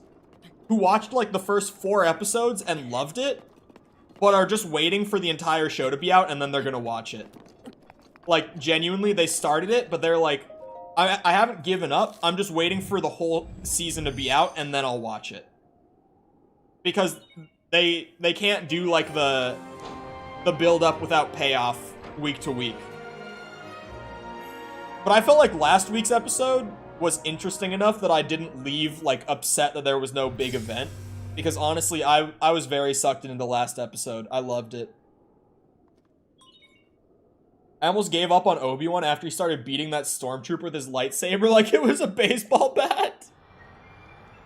who watched, like, the first 4 episodes and loved it, but are just waiting for the entire show to be out, and then they're gonna watch it. Like, genuinely, they started it, but they're like, I haven't given up, I'm just waiting for the whole season to be out, and then I'll watch it. Because they can't do, like, the build-up without payoff week to week. But I felt like last week's episode was interesting enough that I didn't leave, like, upset that there was no big event. Because honestly, I was very sucked into the last episode. I loved it. I almost gave up on Obi-Wan after he started beating that stormtrooper with his lightsaber like it was a baseball bat.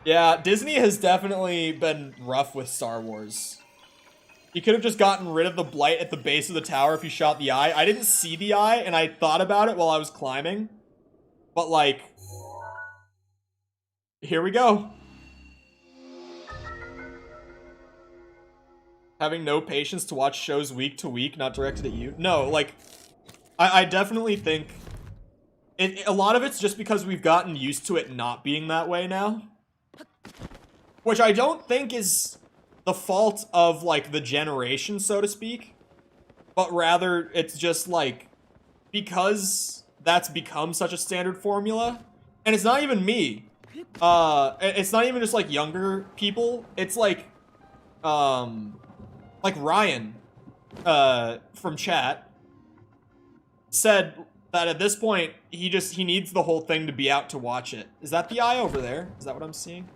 Yeah, Disney has definitely been rough with Star Wars. You could have just gotten rid of the blight at the base of the tower if you shot the eye. I didn't see the eye, and I thought about it while I was climbing. But, like... Here we go. Having no patience to watch shows week to week, not directed at you. No, like... I definitely think... a lot of it's just because we've gotten used to it not being that way now. Which I don't think is the fault of, like, the generation, so to speak. But rather, it's just, like, because that's become such a standard formula. And it's not even me. It's not even just, like, younger people. It's, like Ryan, from chat, said that at this point, he needs the whole thing to be out to watch it. Is that the eye over there? Is that what I'm seeing?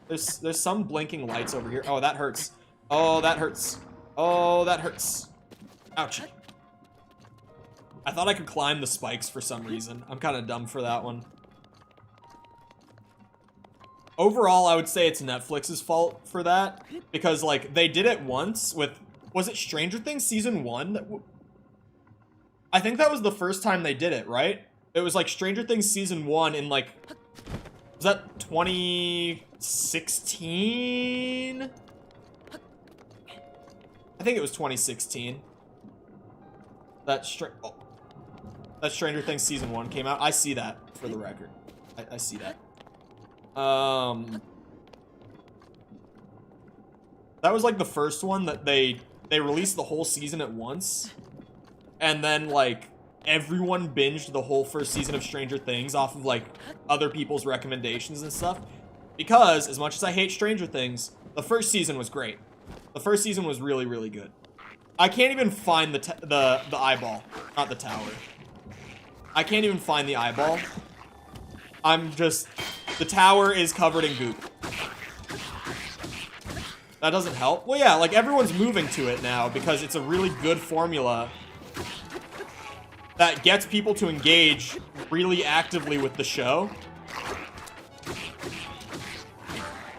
There's some blinking lights over here. Oh, that hurts. Oh, that hurts. Oh, that hurts. Ouch. I thought I could climb the spikes for some reason. I'm kind of dumb for that one. Overall, I would say it's Netflix's fault for that. Because, like, they did it once with... Was it Stranger Things Season 1? I think that was the first time they did it, right? It was, like, Stranger Things Season 1 in, like... Was that 2016? I think it was 2016. That Stranger Things Season 1 came out. I see that, for the record. I see that. That was, like, the first one that they released the whole season at once. And then, like, everyone binged the whole first season of Stranger Things off of, like, other people's recommendations and stuff. Because, as much as I hate Stranger Things, the first season was great. The first season was really, really good. I can't even find the eyeball. Not the tower. I can't even find the eyeball. I'm just... The tower is covered in goop. That doesn't help. Well, yeah, like, everyone's moving to it now because it's a really good formula that gets people to engage really actively with the show.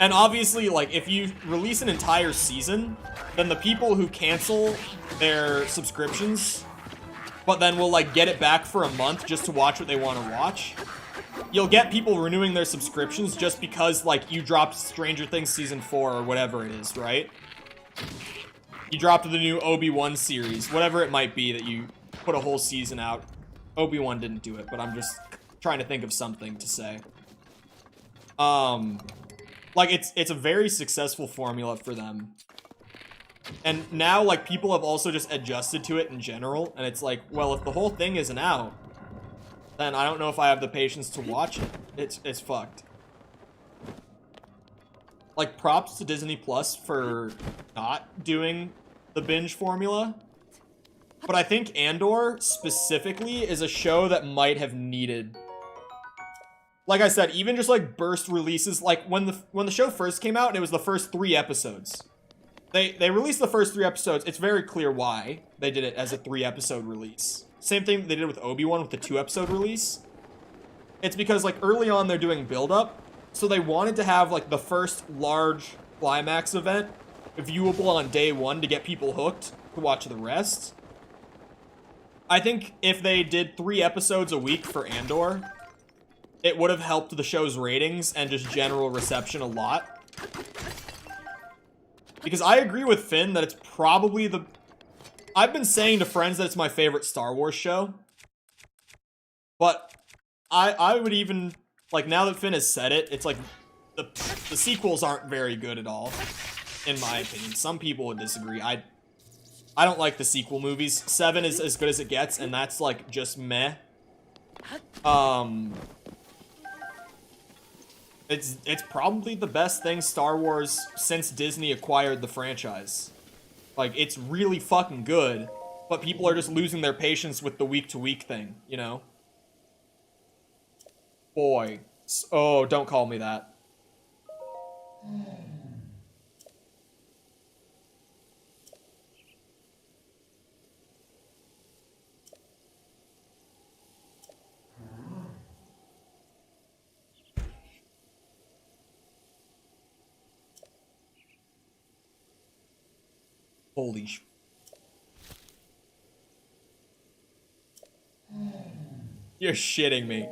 And obviously, like, if you release an entire season, then the people who cancel their subscriptions, but then will, like, get it back for a month just to watch what they want to watch, you'll get people renewing their subscriptions just because, like, you dropped Stranger Things Season 4 or whatever it is, right? You dropped the new Obi-Wan series, whatever it might be that you put a whole season out. Obi-Wan didn't do it, but I'm just trying to think of something to say. Like, it's a very successful formula for them. And now, like, people have also just adjusted to it in general, and it's like, well, if the whole thing isn't out, then I don't know if I have the patience to watch it. It's fucked. Like, props to Disney Plus for not doing the binge formula. But I think Andor, specifically, is a show that might have needed... Like I said, even just, like, burst releases, like, when the show first came out, and it was the first 3 episodes. They released the first 3 episodes. It's very clear why they did it as a 3-episode release. Same thing they did with Obi-Wan with the 2-episode release. It's because, like, early on they're doing build-up, so they wanted to have, like, the first large climax event viewable on day 1 to get people hooked to watch the rest. I think if they did 3 episodes a week for Andor, it would have helped the show's ratings and just general reception a lot. Because I agree with Finn that it's probably the... I've been saying to friends that it's my favorite Star Wars show. But I would even... Like, now that Finn has said it, it's like... The sequels aren't very good at all, in my opinion. Some people would disagree. I don't like the sequel movies. 7 is as good as it gets, and that's, like, just meh. It's probably the best thing Star Wars since Disney acquired the franchise. Like, it's really fucking good, but people are just losing their patience with the week-to-week thing, you know? Boy. Oh, don't call me that. Holy sh... You're shitting me.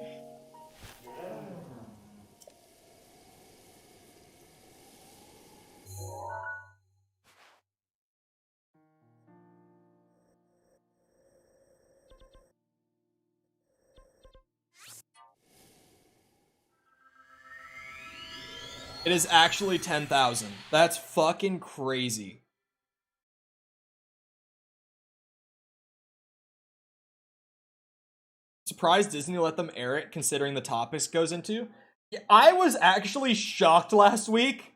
It is actually 10,000. That's fucking crazy. Surprised Disney let them air it considering the topics goes into. Yeah, I was actually shocked last week.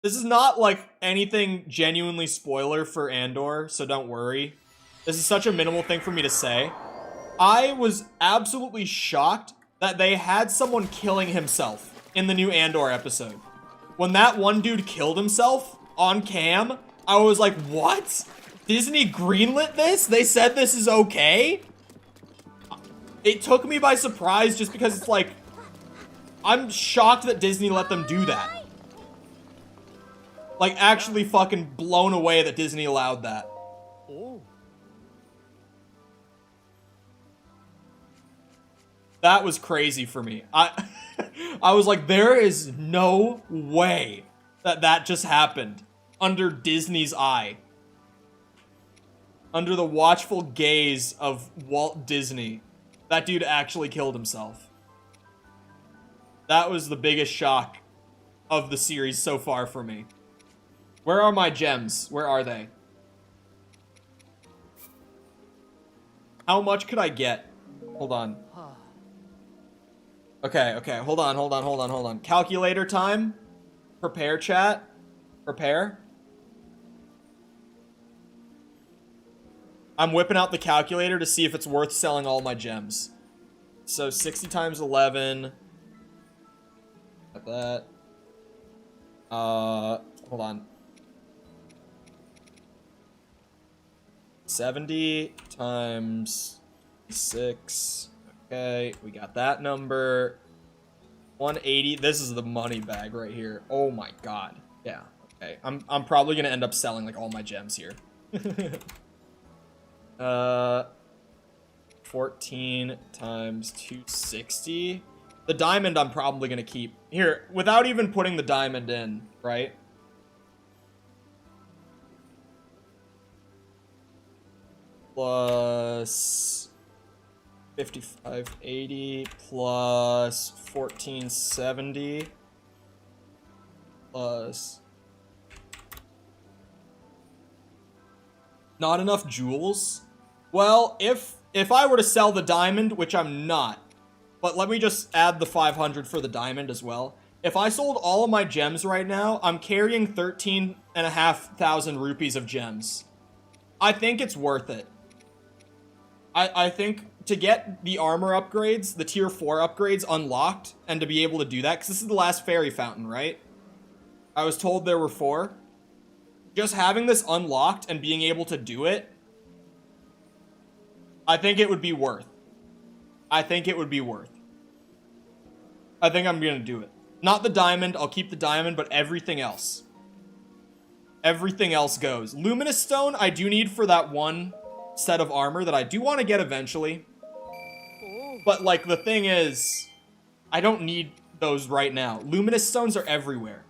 This is not like anything genuinely spoiler for Andor, so don't worry. This is such a minimal thing for me to say. I was absolutely shocked that they had someone killing himself in the new Andor episode. When that one dude killed himself on cam, I was like, what? Disney greenlit this? They said this is okay? It took me by surprise just because it's like, I'm shocked that Disney let them do that. Like, actually fucking blown away that Disney allowed that. Oh. That was crazy for me. I was like, there is no way that that just happened under Disney's eye. Under the watchful gaze of Walt Disney. That dude actually killed himself. That was the biggest shock of the series so far for me. Where are my gems? Where are they? How much could I get? Hold on. Okay, hold on. Calculator time. Prepare, chat. Prepare. I'm whipping out the calculator to see if it's worth selling all my gems. So 60 times 11. Got that. Hold on. 70 times 6. Okay, we got that number. 180. This is the money bag right here. Oh my god. Yeah. Okay. I'm probably gonna end up selling like all my gems here. 14 times 260. The diamond I'm probably gonna keep. Here, without even putting the diamond in, right? Plus 5580 plus 1470 plus not enough jewels. Well, if I were to sell the diamond, which I'm not, but let me just add the 500 for the diamond as well. If I sold all of my gems right now, I'm carrying 13,500 rupees of gems. I think it's worth it. I think to get the armor upgrades, the tier 4 upgrades unlocked, and to be able to do that, because this is the last fairy fountain, right? I was told there were 4. Just having this unlocked and being able to do it, I think it would be worth. I think I'm gonna do it. Not the diamond, I'll keep the diamond, but everything else. Everything else goes. Luminous stone, I do need for that one set of armor that I do want to get eventually. But, like, the thing is, I don't need those right now. Luminous stones are everywhere.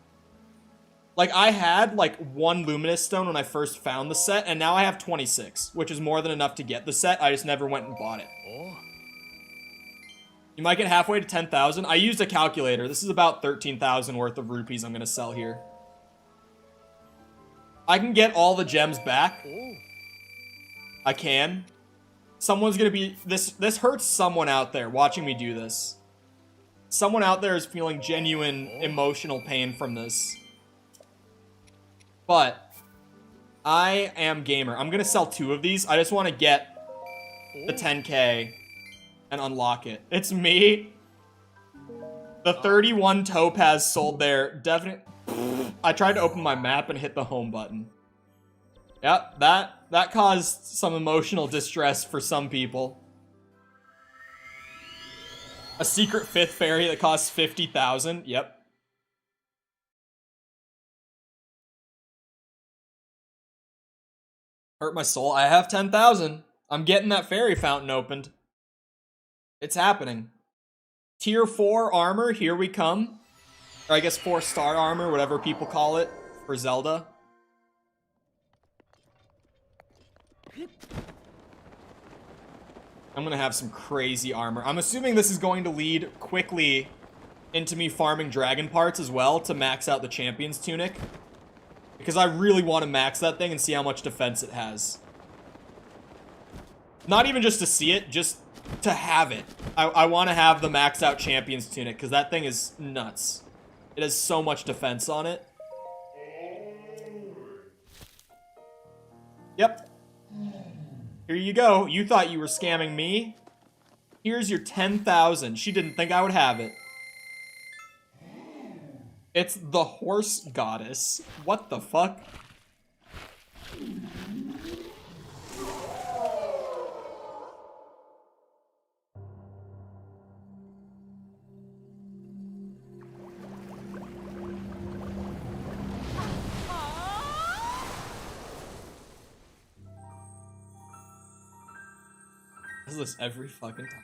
Like, I had, like, 1 luminous stone when I first found the set, and now I have 26, which is more than enough to get the set. I just never went and bought it. You might get halfway to 10,000. I used a calculator. This is about 13,000 worth of rupees I'm going to sell here. I can get all the gems back. I can. Someone's gonna be... This hurts someone out there watching me do this. Someone out there is feeling genuine emotional pain from this. But I am gamer. I'm gonna sell 2 of these. I just want to get the 10k and unlock it. It's me. The 31 topaz sold there. Definitely. I tried to open my map and hit the home button. Yep, that caused some emotional distress for some people. A secret 5th fairy that costs 50,000. Yep. Hurt my soul. I have 10,000. I'm getting that fairy fountain opened. It's happening. Tier 4 armor, here we come. Or I guess 4-star armor, whatever people call it for Zelda. I'm gonna have some crazy armor. I'm assuming this is going to lead quickly into me farming dragon parts as well to max out the champion's tunic. Because I really want to max that thing and see how much defense it has. Not even just to see it, just to have it. I want to have the maxed out champion's tunic because that thing is nuts. It has so much defense on it. Yep. Here you go. You thought you were scamming me. Here's your 10,000. She didn't think I would have it. It's the horse goddess. What the fuck? Does this every fucking time?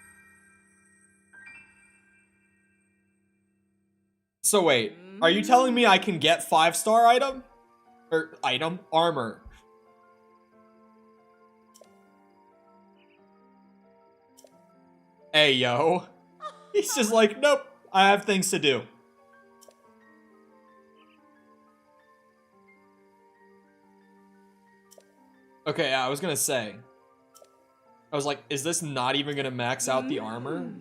So wait, are you telling me I can get 5-star item? Or item? Armor. Hey, yo. He's just like, nope, I have things to do. Okay, I was gonna say. I was like, is this not even gonna max out the armor?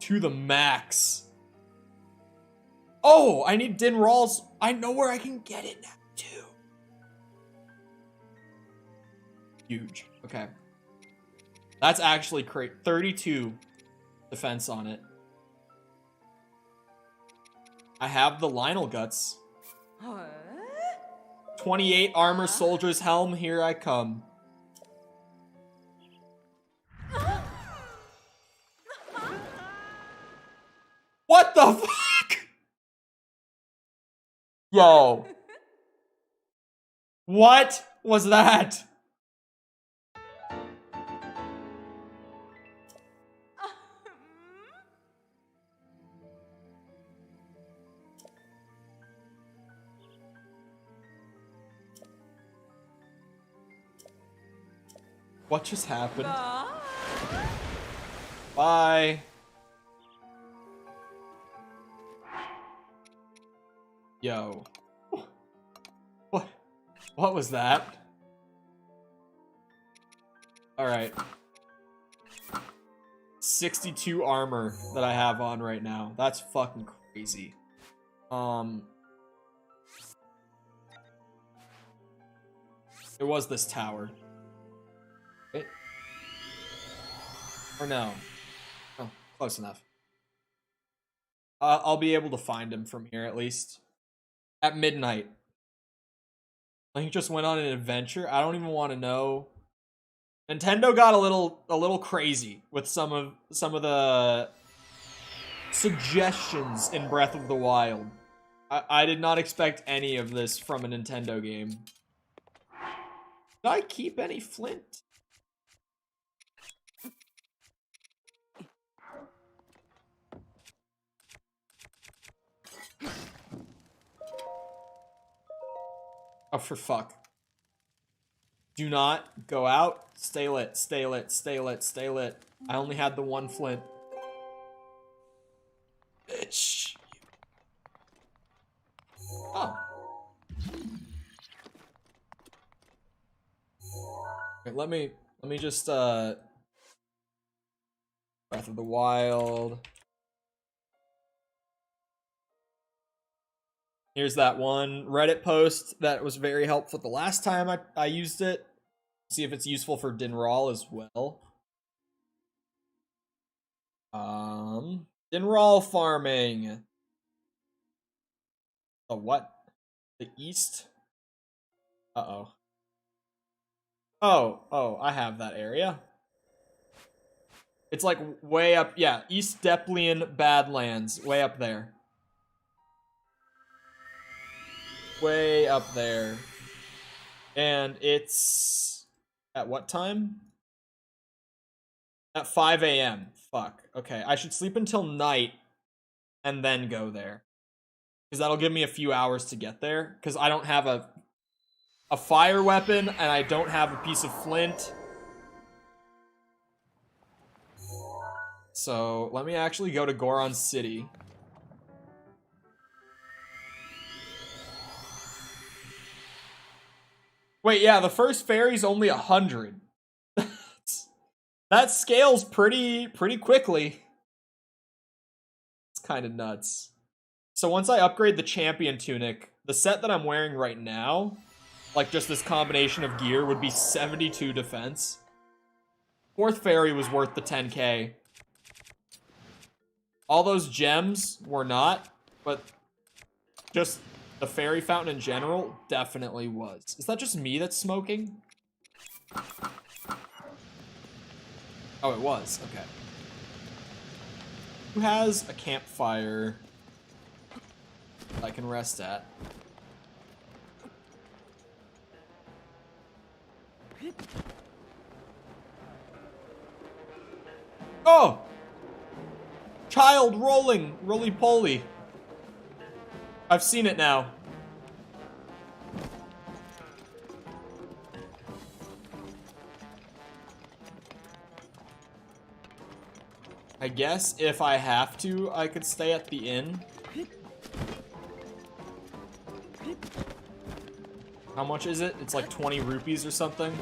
To the max. Oh, I need Din Ral's. I know where I can get it now, too. Huge. Okay. That's actually great. 32 defense on it. I have the Lionel Guts. 28 armor soldier's helm. Here I come. What the fuck? Yo. What was that? What just happened? Bye. Yo. What was that? Alright. 62 armor that I have on right now. That's fucking crazy. It was this tower. Right? Or no? Oh, close enough. I'll be able to find him from here at least. At midnight. Like he just went on an adventure. I don't even want to know. Nintendo got a little crazy with some of the suggestions in Breath of the Wild. I did not expect any of this from a Nintendo game. Did I keep any flint? Oh, for fuck. Do not go out. Stay lit, stay lit, stay lit, stay lit. I only had the one flint. Bitch. Oh. Okay, let me just, Breath of the Wild. Here's that one Reddit post that was very helpful the last time I used it. See if it's useful for Din Ral as well. Din Ral farming. The what? The east? Uh-oh. Oh, I have that area. It's like way up, yeah, East Deplian Badlands, way up there. Way up there. And it's at what time? At 5 a.m. Fuck. Okay, I should sleep until night and then go there. Because that'll give me a few hours to get there. Because I don't have a fire weapon and I don't have a piece of flint. So let me actually go to Goron City. Wait, yeah, the first fairy's only 100. That scales pretty quickly. It's kind of nuts. So once I upgrade the champion tunic, the set that I'm wearing right now, like just this combination of gear, would be 72 defense. Fourth fairy was worth the 10k. All those gems were not, but just the fairy fountain in general definitely was. Is that just me that's smoking? Oh, it was. Okay. Who has a campfire I can rest at? Oh! Child rolling, roly-poly. I've seen it now. I guess if I have to, I could stay at the inn. How much is it? It's like 20 rupees or something.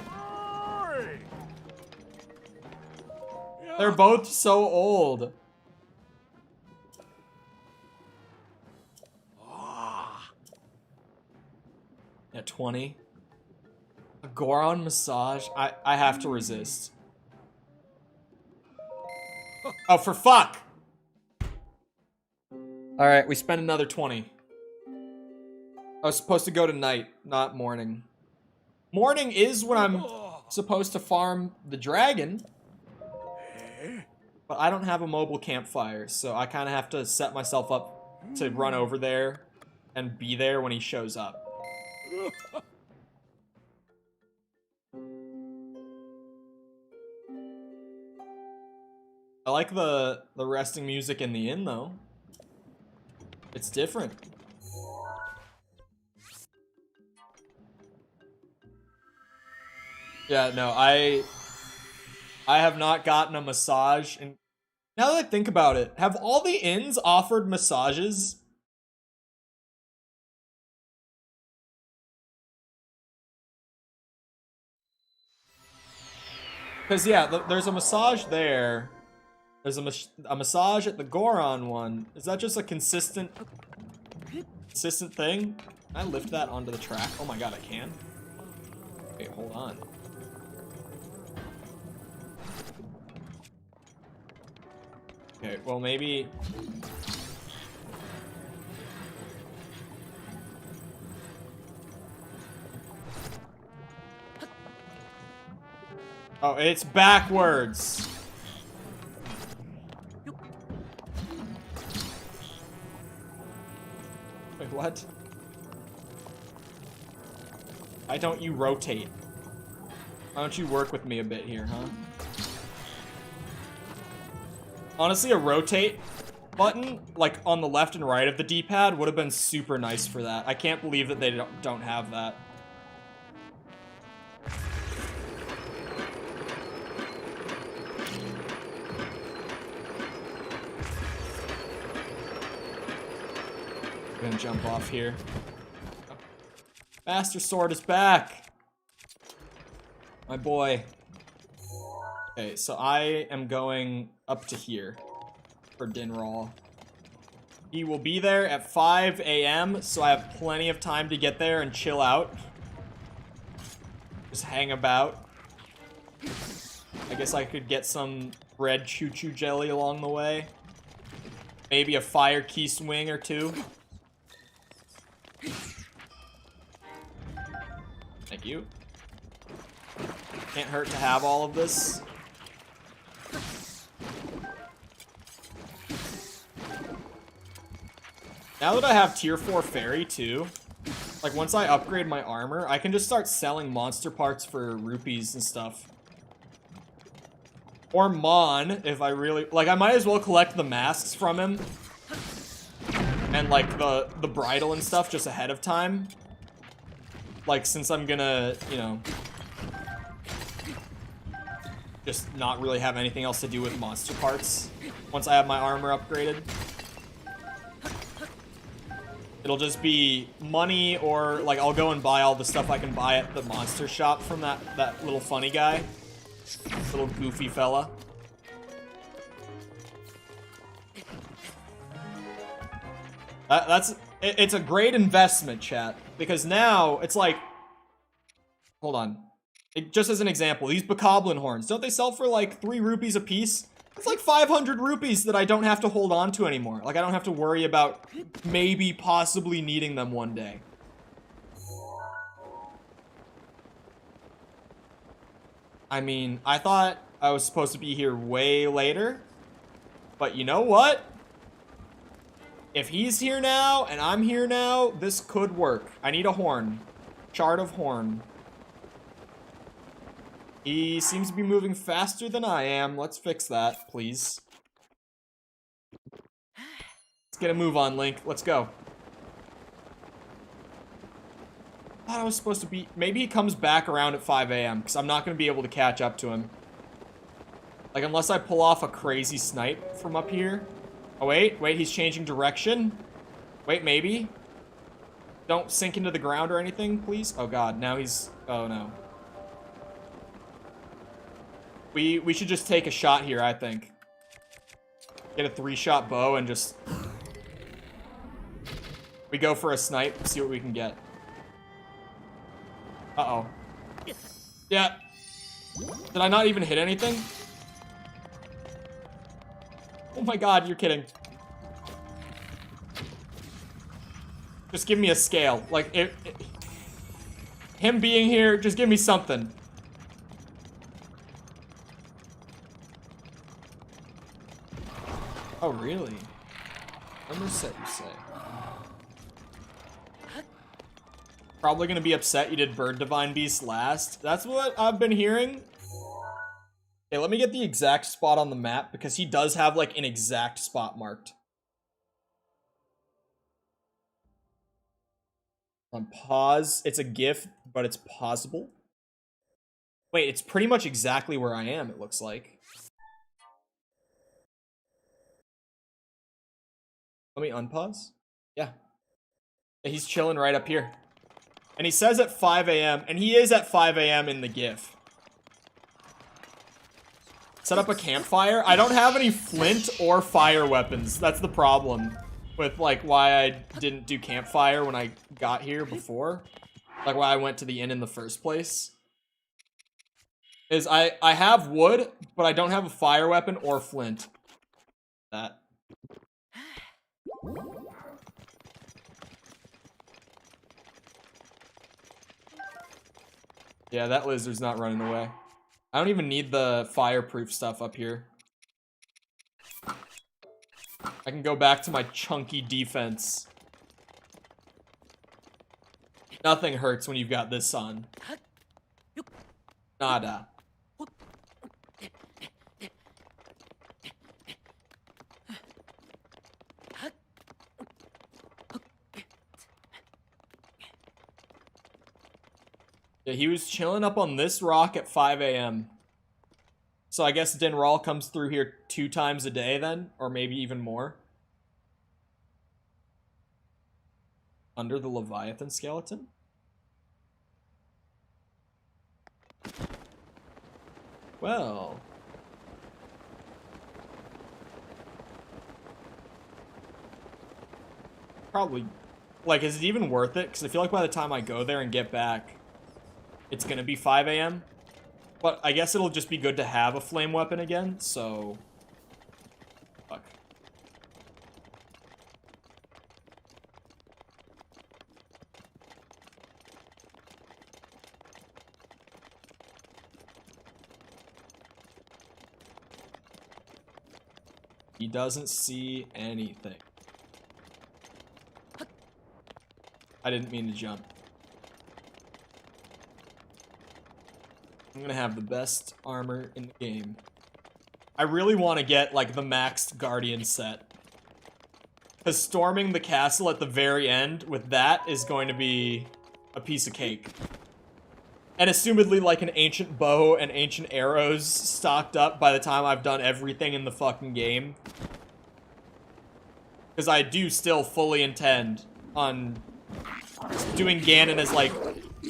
They're both so old. Yeah, 20. A Goron massage? I have to resist. Oh, for fuck! Alright, we spent another 20. I was supposed to go to night, not morning. Morning is when I'm supposed to farm the dragon. But I don't have a mobile campfire, so I kind of have to set myself up to run over there and be there when he shows up. I like the resting music in the inn, though. It's different. Yeah, no, I have not gotten a massage. And now that I think about it, have all the inns offered massages? Because, yeah, there's a massage there. There's a massage at the Goron one. Is that just a consistent thing? Can I lift that onto the track? Oh my god, I can. Okay, hold on. Okay, well maybe... Oh, it's backwards. Wait, what? Why don't you rotate? Why don't you work with me a bit here, huh? Honestly, a rotate button, like on the left and right of the D-pad, would have been super nice for that. I can't believe that they don't have that. I'm gonna jump off here. Master Sword is back! My boy. Okay, so I am going up to here for Dinraal. He will be there at 5 a.m., so I have plenty of time to get there and chill out. Just hang about. I guess I could get some red choo-choo jelly along the way. Maybe a fire key swing or two. Thank you. Can't hurt to have all of this. Now that I have tier 4 fairy too, Like, once I upgrade my armor, I can just start selling monster parts for rupees and stuff. Or Mon, if I really... Like, I might as well collect the masks from him. And, like, the bridle and stuff just ahead of time. Like, since I'm gonna, you know... just not really have anything else to do with monster parts. Once I have my armor upgraded. It'll just be money, or, like, I'll go and buy all the stuff I can buy at the monster shop from that little funny guy. Little goofy fella. It's a great investment, chat. Because now, it's like... Hold on. Just as an example, these bokoblin horns, don't they sell for, like, 3 rupees a piece? It's like 500 rupees that I don't have to hold on to anymore. Like, I don't have to worry about maybe possibly needing them one day. I mean, I thought I was supposed to be here way later. But you know what? If he's here now and I'm here now, this could work. I need a horn. Shard of horn. He seems to be moving faster than I am. Let's fix that, please. Let's get a move on, Link. Let's go. I thought I was supposed to be... Maybe he comes back around at 5 a.m. because I'm not going to be able to catch up to him. Like, unless I pull off a crazy snipe from up here. Oh, wait. Wait, he's changing direction. Wait, maybe. Don't sink into the ground or anything, please. Oh, God. Now he's... Oh, no. We should just take a shot here, I think. Get a 3-shot bow and just... We go for a snipe, see what we can get. Uh-oh. Yeah. Did I not even hit anything? Oh my god, you're kidding. Just give me a scale. Like, him being here, just give me something. Oh, really? Number set, you say? Probably gonna be upset you did Bird Divine Beast last. That's what I've been hearing. Okay, let me get the exact spot on the map, because he does have, like, an exact spot marked. On pause. It's a GIF, but it's pausable. Wait, it's pretty much exactly where I am, it looks like. Let me unpause. Yeah. He's chilling right up here. And he says at 5 a.m. And he is at 5 a.m. in the GIF. Set up a campfire. I don't have any flint or fire weapons. That's the problem with, like, why I didn't do campfire when I got here before. Like, why I went to the inn in the first place. Is I have wood, but I don't have a fire weapon or flint. That. Yeah, that lizard's not running away. I don't even need the fireproof stuff up here. I can go back to my chunky defense. Nothing hurts when you've got this on. Nada. Yeah, he was chilling up on this rock at 5 a.m. So I guess Dinral comes through here 2 times a day then? Or maybe even more. Under the Leviathan skeleton? Well... Probably... Like, is it even worth it? Because I feel like by the time I go there and get back... It's gonna be 5 a.m. But I guess it'll just be good to have a flame weapon again, so... Fuck. He doesn't see anything. I didn't mean to jump. I'm gonna have the best armor in the game. I really want to get, like, the maxed Guardian set. Because storming the castle at the very end with that is going to be a piece of cake. And assumedly, like, an ancient bow and ancient arrows stocked up by the time I've done everything in the fucking game. Because I do still fully intend on doing Ganon as, like,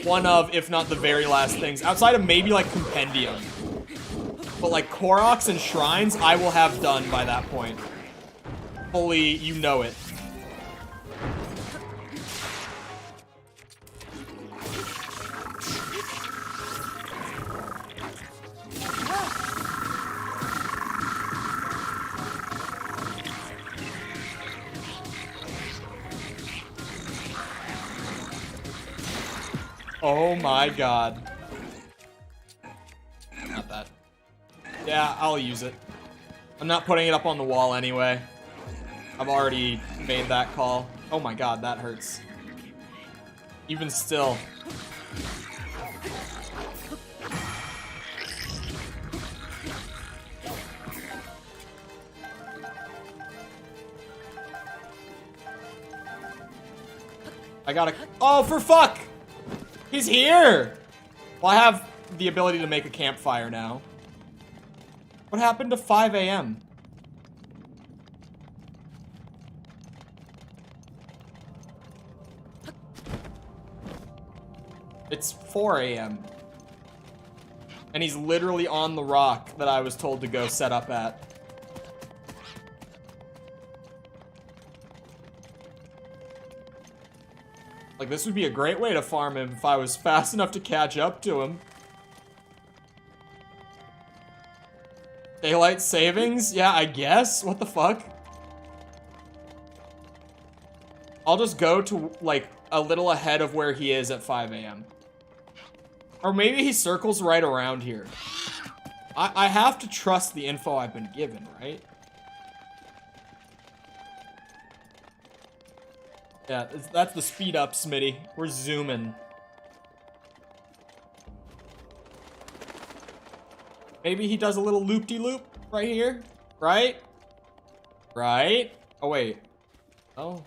one of, if not the very last things, outside of maybe, like, Compendium. But, like, Koroks and Shrines, I will have done by that point. Fully, you know it. Oh my god. Not that. Yeah, I'll use it. I'm not putting it up on the wall anyway. I've already made that call. Oh my god, that hurts. Even still. I gotta... Oh, for fuck! He's here! Well, I have the ability to make a campfire now. What happened to 5 a.m.? It's 4 a.m. And he's literally on the rock that I was told to go set up at. Like, this would be a great way to farm him if I was fast enough to catch up to him. Daylight savings? Yeah, I guess. What the fuck? I'll just go to, like, a little ahead of where he is at 5 a.m. Or maybe he circles right around here. I have to trust the info I've been given, right? Yeah, that's the speed up, Smitty. We're zooming. Maybe he does a little loop-de-loop right here, right? Right? Oh, wait. Oh.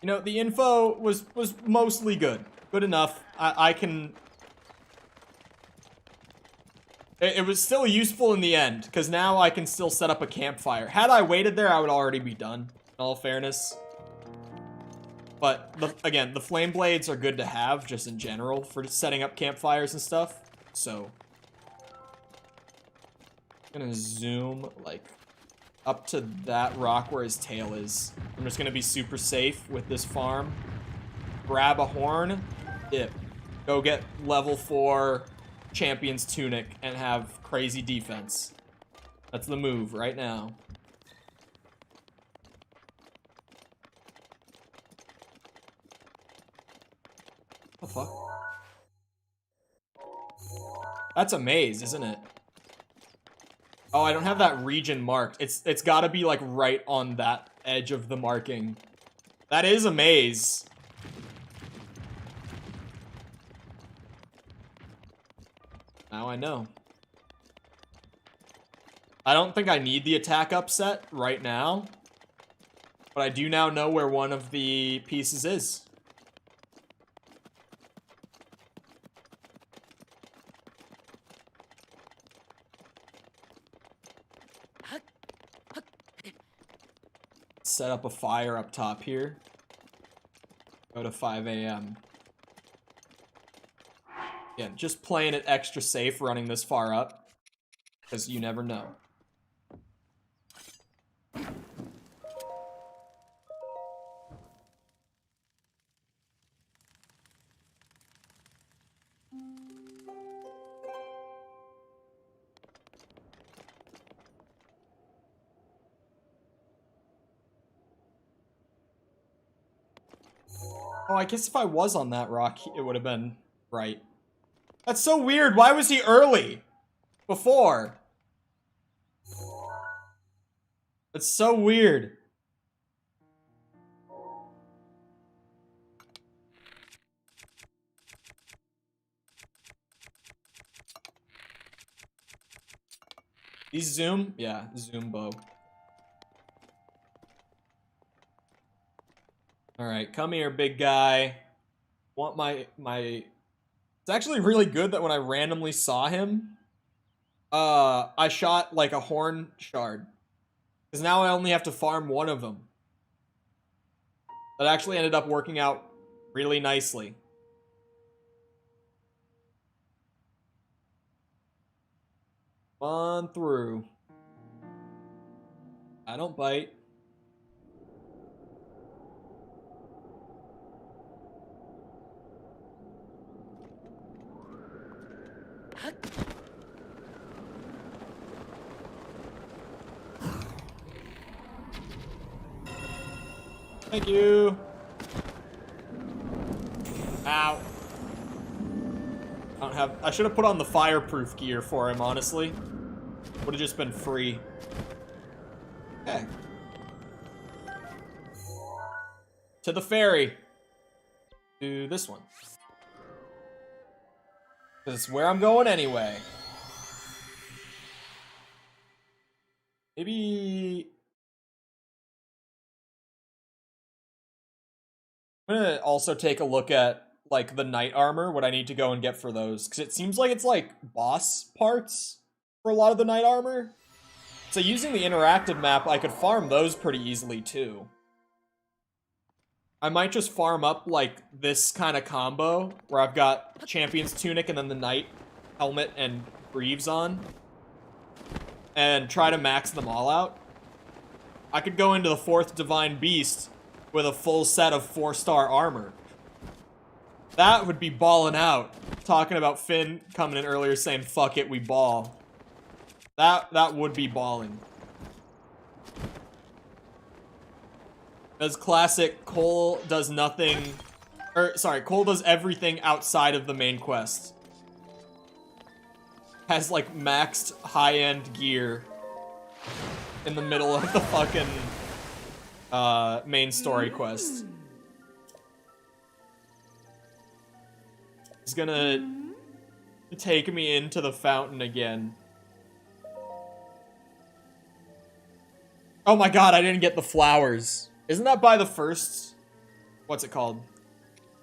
You know, the info was mostly good. Good enough. I can... It was still useful in the end, because now I can still set up a campfire. Had I waited there, I would already be done, in all fairness. But, again, the flame blades are good to have, just in general, for setting up campfires and stuff. So, I'm gonna zoom, like, up to that rock where his tail is. I'm just gonna be super safe with this farm. Grab a horn, dip. Go get level 4 Champion's Tunic and have crazy defense. That's the move right now. What the fuck? That's a maze, isn't it? Oh, I don't have that region marked. It's gotta be, like, right on that edge of the marking. That is a maze. Now I know. I don't think I need the attack upset right now. But I do now know where one of the pieces is. Set up a fire up top here. Go to 5 a.m. Yeah, just playing it extra safe running this far up. Because you never know. Oh, I guess if I was on that rock, it would have been right. That's so weird. Why was he early? Before. That's so weird. These zoom? Yeah, zoom bow. Alright, come here, big guy. Want my... It's actually really good that when I randomly saw him, I shot, like, a horn shard. Because now I only have to farm one of them. That actually ended up working out really nicely. On through. I don't bite. Thank you. Ow. I should have put on the fireproof gear for him, honestly. Would have just been free. Okay. To the ferry. To this one. Because it's where I'm going anyway. Maybe... I'm gonna also take a look at, like, the knight armor, what I need to go and get for those. Because it seems like it's, like, boss parts for a lot of the knight armor. So using the interactive map, I could farm those pretty easily, too. I might just farm up, like, this kind of combo, where I've got Champion's Tunic and then the Knight Helmet and Greaves on. And try to max them all out. I could go into the 4th Divine Beast with a full set of 4-star armor. That would be ballin' out. Talking about Finn coming in earlier saying, fuck it, we ball. That would be balling. As classic, Cole does nothing... Cole does everything outside of the main quest. Has, like, maxed high-end gear in the middle of the fucking main story quest. He's gonna take me into the fountain again. Oh my god, I didn't get the flowers. Isn't that by the first... What's it called?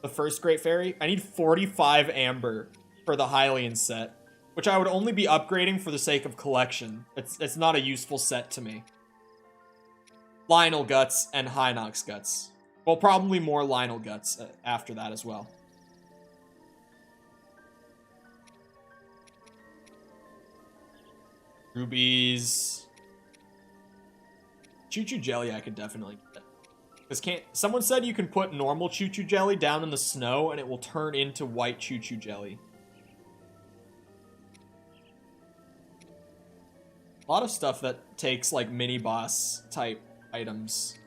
The first Great Fairy? I need 45 amber for the Hylian set. Which I would only be upgrading for the sake of collection. It's not a useful set to me. Lionel Guts and Hinox Guts. Well, probably more Lionel Guts after that as well. Rubies. Choo-choo jelly I could definitely get. Because someone said you can put normal choo-choo jelly down in the snow and it will turn into white choo-choo jelly. A lot of stuff that takes, like, mini-boss type items.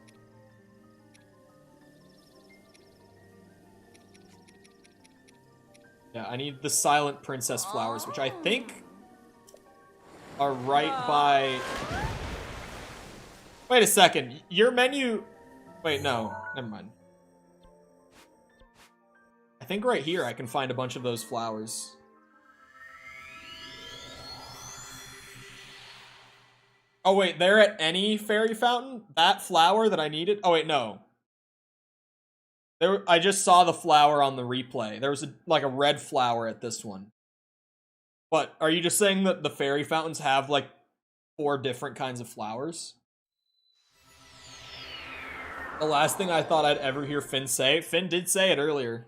Yeah, I need the Silent Princess flowers, which I think are right by... Wait a second. Your menu... Wait, no. Never mind. I think right here I can find a bunch of those flowers. Oh, wait, they're at any fairy fountain? That flower that I needed? Oh, wait, no. I just saw the flower on the replay. There was, like, a red flower at this one. But, are you just saying that the fairy fountains have, like, 4 different kinds of flowers? The last thing I thought I'd ever hear Finn say. Finn did say it earlier.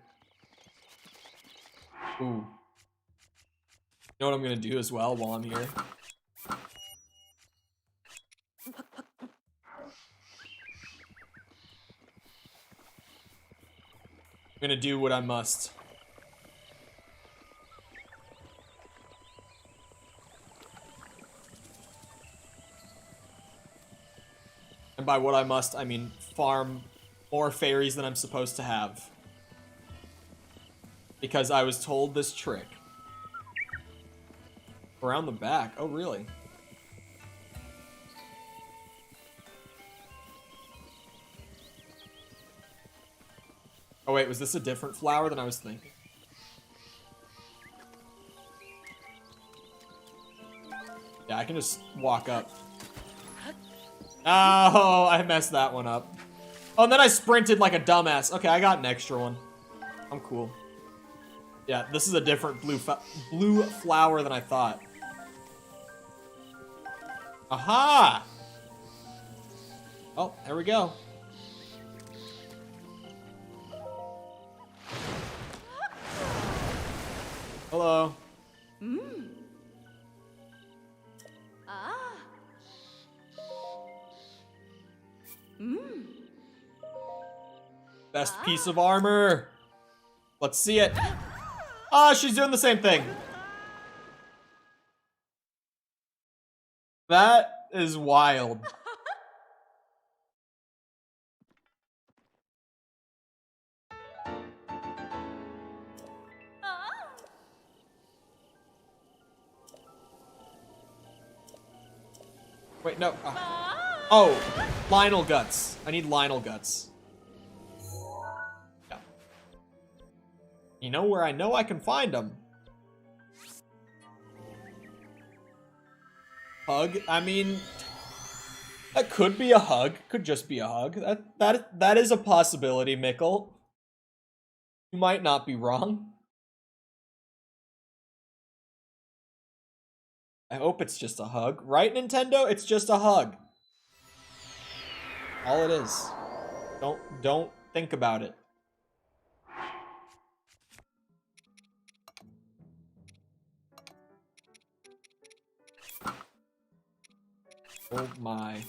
Ooh. You know what I'm gonna do as well while I'm here? I'm gonna do what I must. And by what I must, I mean farm more fairies than I'm supposed to have. Because I was told this trick. Around the back. Oh, really? Oh, wait, was this a different flower than I was thinking? Yeah, I can just walk up. Oh, I messed that one up. Oh, and then I sprinted like a dumbass. Okay, I got an extra one. I'm cool. Yeah, this is a different blue flower than I thought. Aha! Oh, there we go. Hello. Best piece of armor. Let's see it. Ah, she's doing the same thing. That is wild. Wait, no. Oh, Lionel guts. I need Lionel guts. Yeah. You know where I know I can find them? Hug? I mean, that could be a hug. Could just be a hug. That is a possibility, Mickle. You might not be wrong. I hope it's just a hug. Right, Nintendo? It's just a hug. All it is. Don't think about it. Oh my.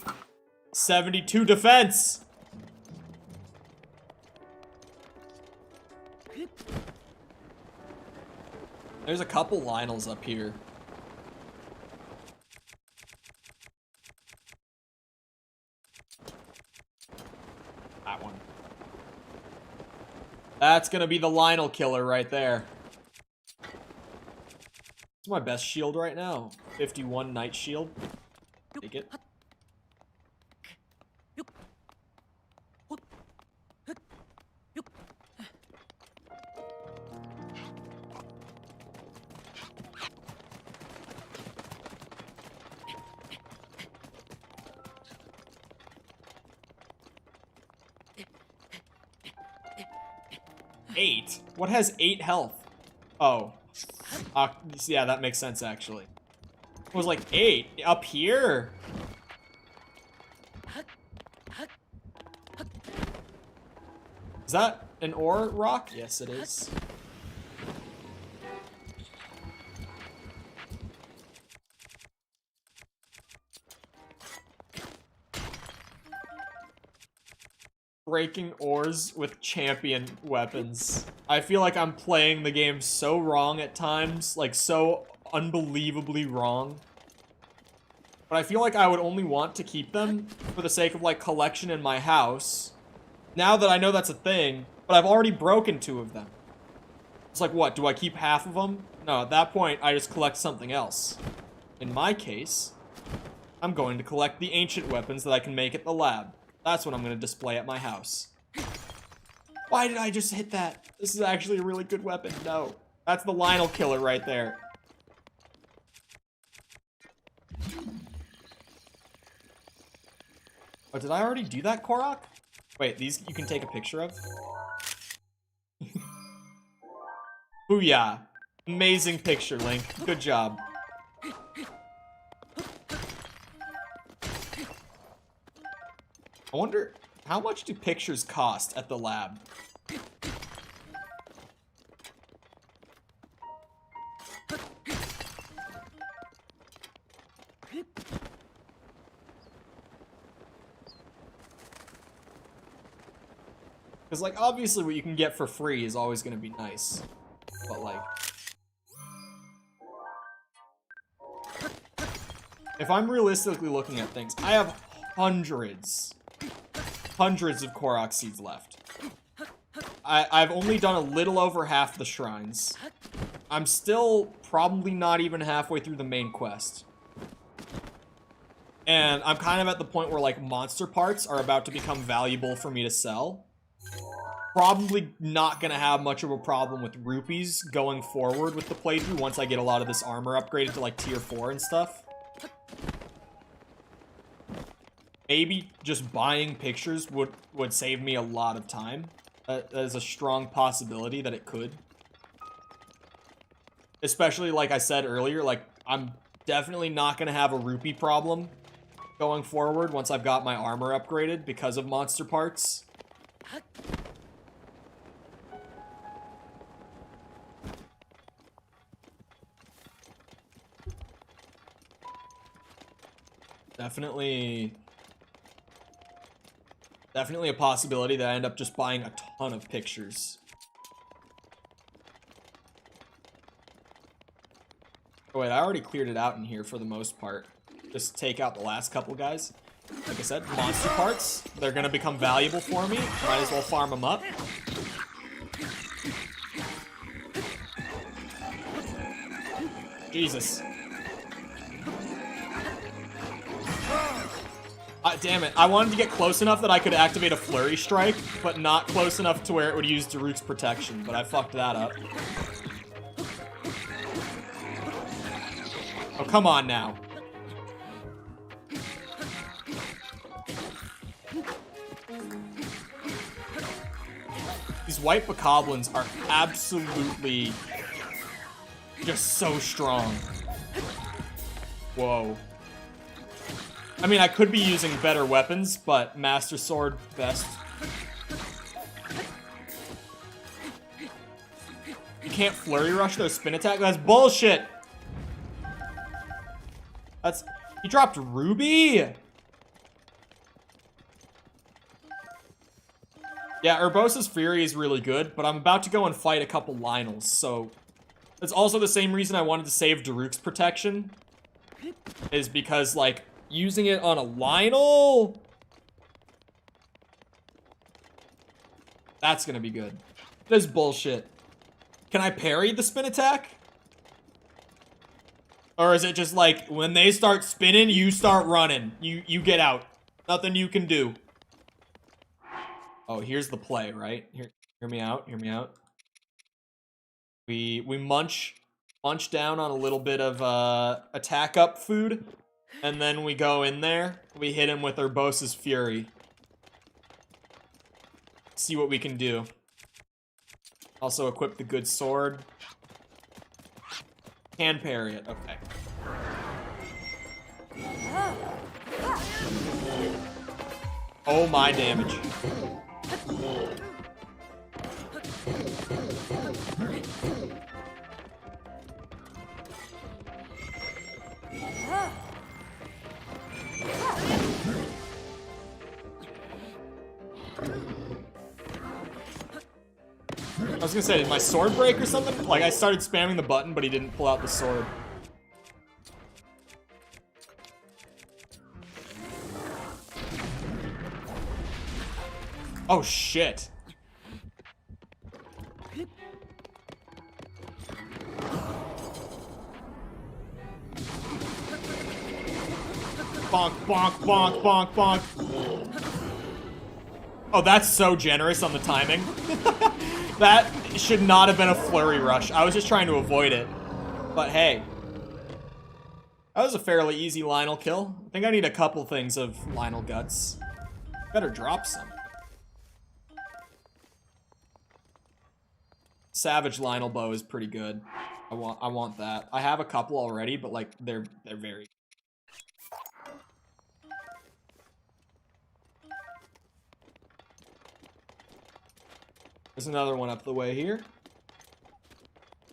72 defense! There's a couple Lionels up here. That one. That's gonna be the Lionel killer right there. It's my best shield right now. 51 Knight Shield. Take it. Eight? What has 8 health? Oh. Yeah, that makes sense, actually. It was like 8 up here. Is that an ore rock? Yes, it is. Breaking ores with champion weapons. I feel like I'm playing the game so wrong at times, like so unbelievably wrong. But I feel like I would only want to keep them for the sake of like collection in my house. Now that I know that's a thing, but I've already broken 2 of them. It's like, what, do I keep half of them? No, at that point, I just collect something else. In my case, I'm going to collect the ancient weapons that I can make at the lab. That's what I'm going to display at my house. Why did I just hit that? This is actually a really good weapon. No. That's the Lionel killer right there. Oh, did I already do that, Korok? Wait, these you can take a picture of? Booyah. Amazing picture, Link. Good job. I wonder, how much do pictures cost at the lab? Because, like, obviously what you can get for free is always going to be nice. But, like... if I'm realistically looking at things, I have hundreds of Korok seeds left. I've only done a little over half the shrines. I'm still probably not even halfway through the main quest. And I'm kind of at the point where, like, monster parts are about to become valuable for me to sell. Probably not gonna have much of a problem with rupees going forward with the playthrough once I get a lot of this armor upgraded to, like, tier 4 and stuff. maybe just buying pictures would save me a lot of time. That is a strong possibility that it could. Especially, like I said earlier, like, I'm definitely not going to have a rupee problem going forward once I've got my armor upgraded because of monster parts. Definitely a possibility that I end up just buying a ton of pictures. Oh wait, I already cleared it out in here for the most part. Just take out the last couple guys. Like I said, monster parts, they're gonna become valuable for me. Might as well farm them up. Jesus. Damn it. I wanted to get close enough that I could activate a Flurry Strike, but not close enough to where it would use Daruk's protection, but I fucked that up. Oh, come on now. These white bokoblins are absolutely just so strong. Whoa. I mean, I could be using better weapons, but Master Sword best. You can't flurry rush their spin attack? That's bullshit! That's... He dropped Ruby? Yeah, Urbosa's Fury is really good, but I'm about to go and fight a couple Lynels, so... It's also the same reason I wanted to save Daruk's protection. Is because, like, using it on a Lynel? That's gonna be good. That is bullshit. Can I parry the spin attack? Or is it just like, when they start spinning, you start running. You get out. Nothing you can do. Oh, here's the play, right? Hear me out, hear me out. We munch down on a little bit of attack up food, and then we go in there. We hit him with Urbosa's Fury. See what we can do. Also equip the good sword. Can parry it, okay. Oh my damage. I was gonna say, did my sword break or something? Like, I started spamming the button, but he didn't pull out the sword. Oh, shit. Bonk, bonk, bonk, bonk, bonk. Oh, that's so generous on the timing. That should not have been a flurry rush. I was just trying to avoid it. But hey. That was a fairly easy Lynel kill. I think I need a couple things of Lynel guts. Better drop some. Savage Lynel bow is pretty good. I want that. I have a couple already, but like they're very. There's another one up the way here.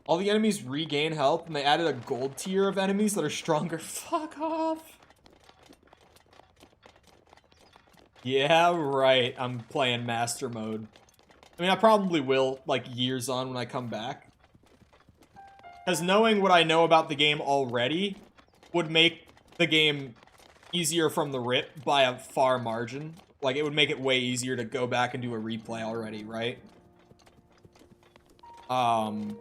All the enemies regain health, and they added a gold tier of enemies that are stronger. Fuck off. Yeah, right. I'm playing master mode. I mean, I probably will, like, years on when I come back. Because knowing what I know about the game already would make the game easier from the rip by a far margin. Like, it would make it way easier to go back and do a replay already, right? So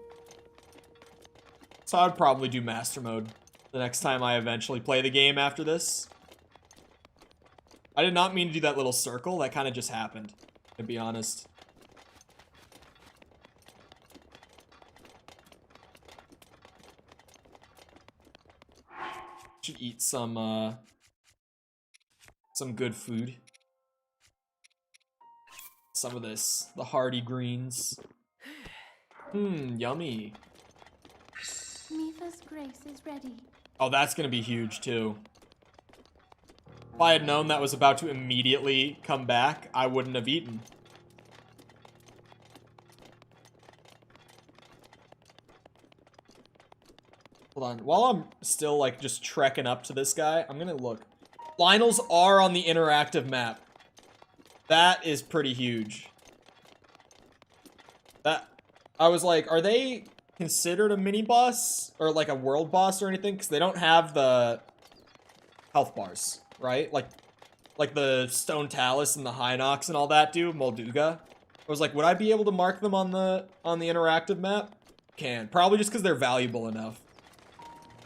I would probably do master mode the next time I eventually play the game after this. I did not mean to do that little circle. That kind of just happened, to be honest. Should eat some some good food. Some of this, the hardy greens. Yummy. Mifa's grace is ready. Oh, that's gonna be huge too. If I had known that was about to immediately come back, I wouldn't have eaten. Hold on. While I'm still, like, just trekking up to this guy, I'm gonna look. Lionels are on the interactive map. That is pretty huge. I was like, are they considered a mini-boss? Or, like, a world boss or anything? Because they don't have the health bars, right? Like the Stone Talus and the Hinox and all that do, Molduga. I was like, would I be able to mark them on the interactive map? Can. Probably just because they're valuable enough.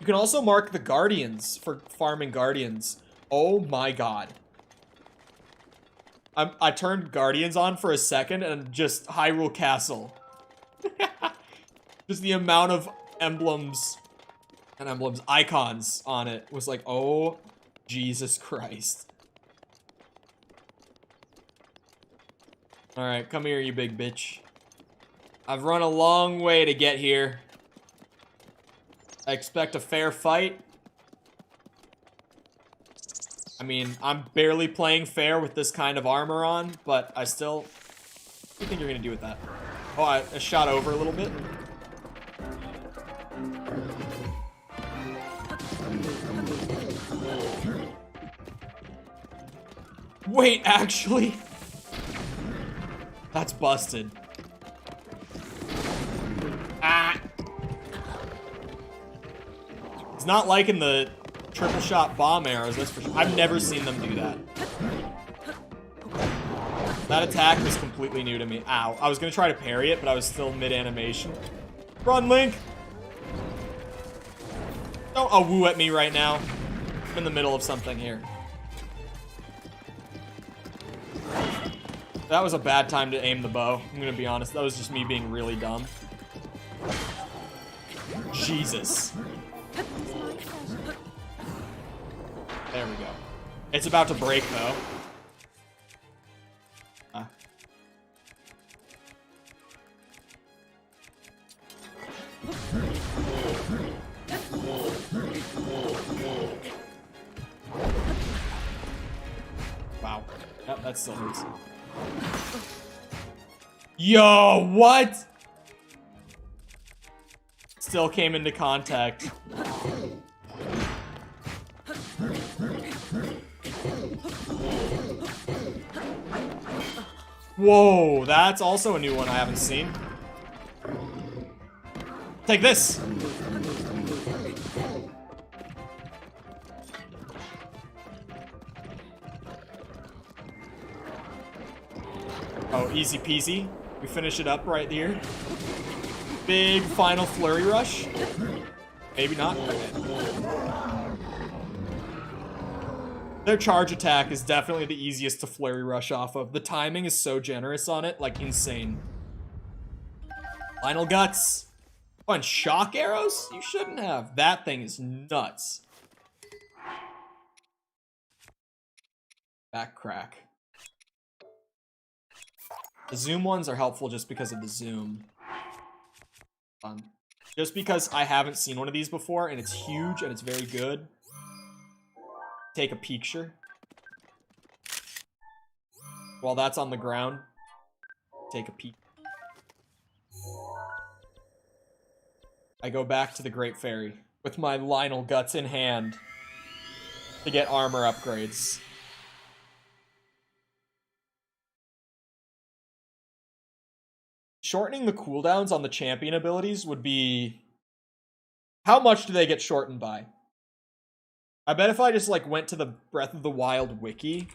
You can also mark the Guardians for farming Guardians. Oh my god. I turned Guardians on for a second and just Hyrule Castle. Just the amount of icons on it was like, oh, Jesus Christ. Alright, come here, you big bitch. I've run a long way to get here. I expect a fair fight. I mean, I'm barely playing fair with this kind of armor on, but I still... What do you think you're gonna do with that? Oh, I shot over a little bit. Wait, actually? That's busted. Ah! It's not liking the triple shot bomb arrows, that's for sure. I've never seen them do that. That attack was completely new to me. Ow. I was gonna try to parry it, but I was still mid-animation. Run, Link! Don't woo at me right now. I'm in the middle of something here. That was a bad time to aim the bow. I'm gonna be honest. That was just me being really dumb. Jesus. There we go. It's about to break, though. Wow. Yep, that still hurts. Yo, what? Still came into contact. Whoa, that's also a new one I haven't seen. Take this! Oh, easy peasy. We finish it up right here. Big final flurry rush. Maybe not. Okay. Their charge attack is definitely the easiest to flurry rush off of. The timing is so generous on it, like insane. Final guts. Oh, and shock arrows? You shouldn't have. That thing is nuts. Back crack. The zoom ones are helpful just because of the zoom. Just because I haven't seen one of these before, and it's huge and it's very good. Take a picture. While that's on the ground, take a peek. I go back to the Great Fairy with my Lionel guts in hand to get armor upgrades. Shortening the cooldowns on the champion abilities would be... How much do they get shortened by? I bet if I just, like, went to the Breath of the Wild wiki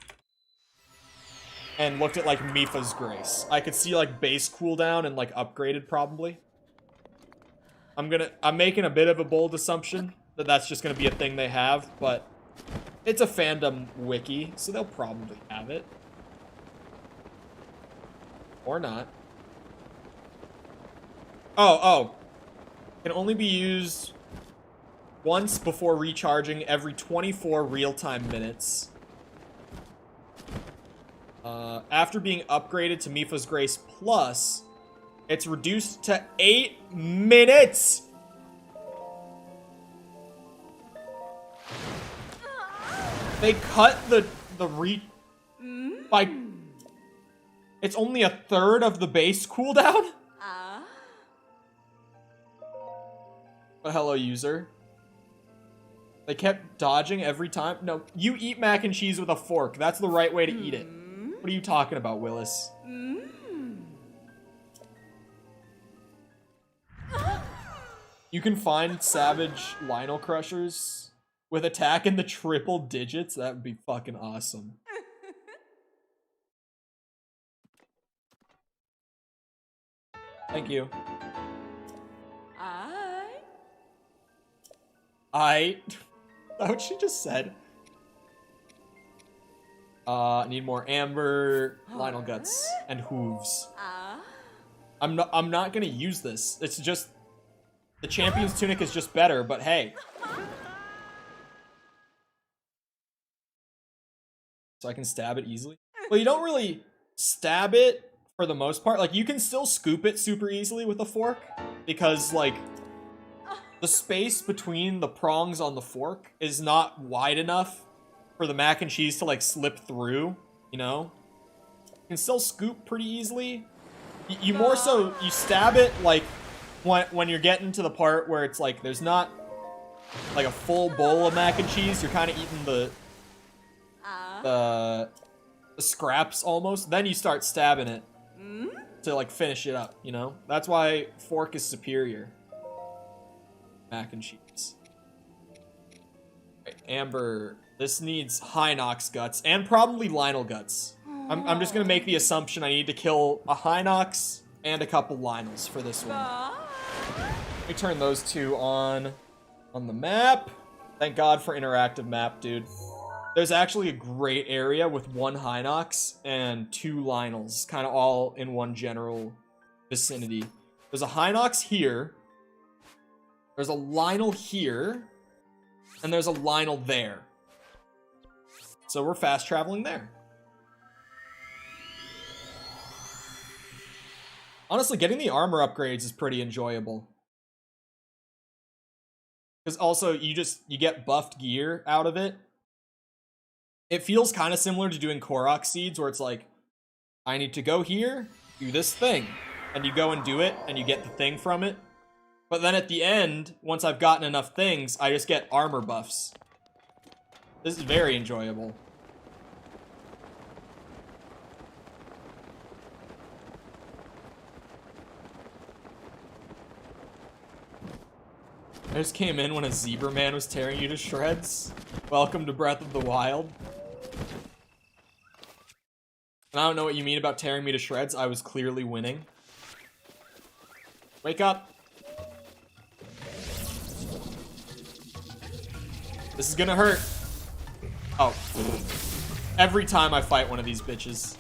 and looked at, like, Mifa's Grace, I could see, like, base cooldown and, like, upgraded, probably. I'm making a bit of a bold assumption that that's just gonna be a thing they have, but it's a fandom wiki, so they'll probably have it. Or not. Oh. Can only be used once before recharging every 24 real-time minutes. After being upgraded to Mifa's Grace Plus, it's reduced to 8 minutes! They cut the by... It's only a third of the base cooldown? But hello, user. They kept dodging every time. No, you eat mac and cheese with a fork. That's the right way to eat it. What are you talking about, Willis? You can find Savage Lionel Crushers with attack in the triple digits. That would be fucking awesome. Thank you. That's what she just said. Need more amber, Lionel guts, and hooves. I'm not gonna use this. It's just the champion's tunic is just better, but hey. So I can stab it easily. Well, you don't really stab it for the most part. Like, you can still scoop it super easily with a fork because, like, the space between the prongs on the fork is not wide enough for the mac and cheese to, like, slip through, you know? You can still scoop pretty easily. You more so, you stab it, like, when you're getting to the part where it's, like, there's not, like, a full bowl of mac and cheese. You're kind of eating the scraps almost. Then you start stabbing it to, like, finish it up, you know? That's why fork is superior. Mac and cheese. Right, Amber, this needs Hinox guts and probably Lionel guts. I'm just gonna make the assumption I need to kill a Hinox and a couple Lionels for this one. Let me turn those two on the map. Thank God for interactive map, dude. There's actually a great area with one Hinox and two Lionels, kind of all in one general vicinity. There's a Hinox here. There's a Lionel here, and there's a Lionel there. So we're fast traveling there. Honestly, getting the armor upgrades is pretty enjoyable. Because also, you get buffed gear out of it. It feels kind of similar to doing Korok seeds, where it's like, I need to go here, do this thing. And you go and do it, and you get the thing from it. But then at the end, once I've gotten enough things, I just get armor buffs. This is very enjoyable. I just came in when a zebra man was tearing you to shreds. Welcome to Breath of the Wild. And I don't know what you mean about tearing me to shreds. I was clearly winning. Wake up. This is gonna hurt. Oh. Every time I fight one of these bitches.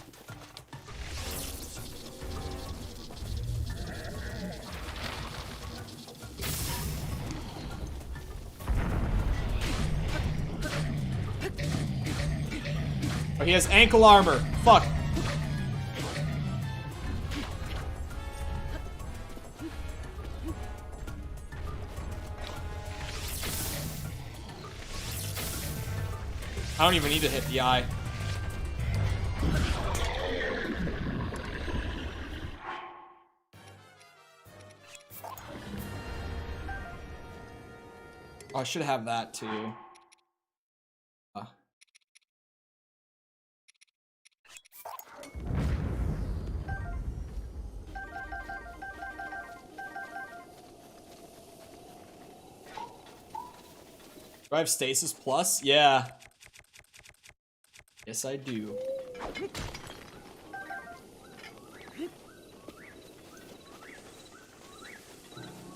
Oh, he has ankle armor. Fuck. I don't even need to hit the eye. Oh, I should have that too. Do I have Stasis Plus? Yeah. Yes, I do.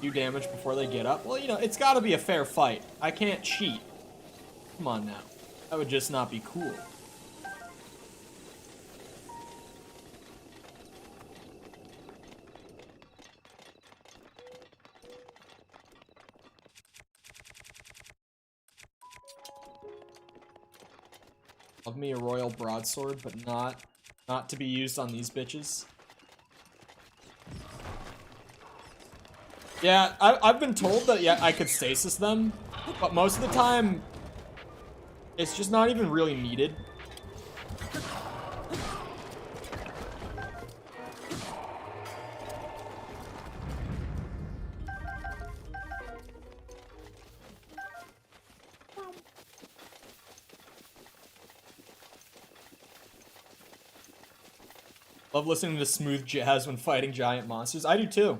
Do damage before they get up? Well, you know, it's gotta be a fair fight. I can't cheat. Come on now. That would just not be cool. Love me a royal broadsword, but not not to be used on these bitches. Yeah, I've been told that, yeah, I could stasis them, but most of the time, it's just not even really needed. Love listening to smooth jazz when fighting giant monsters. I do too.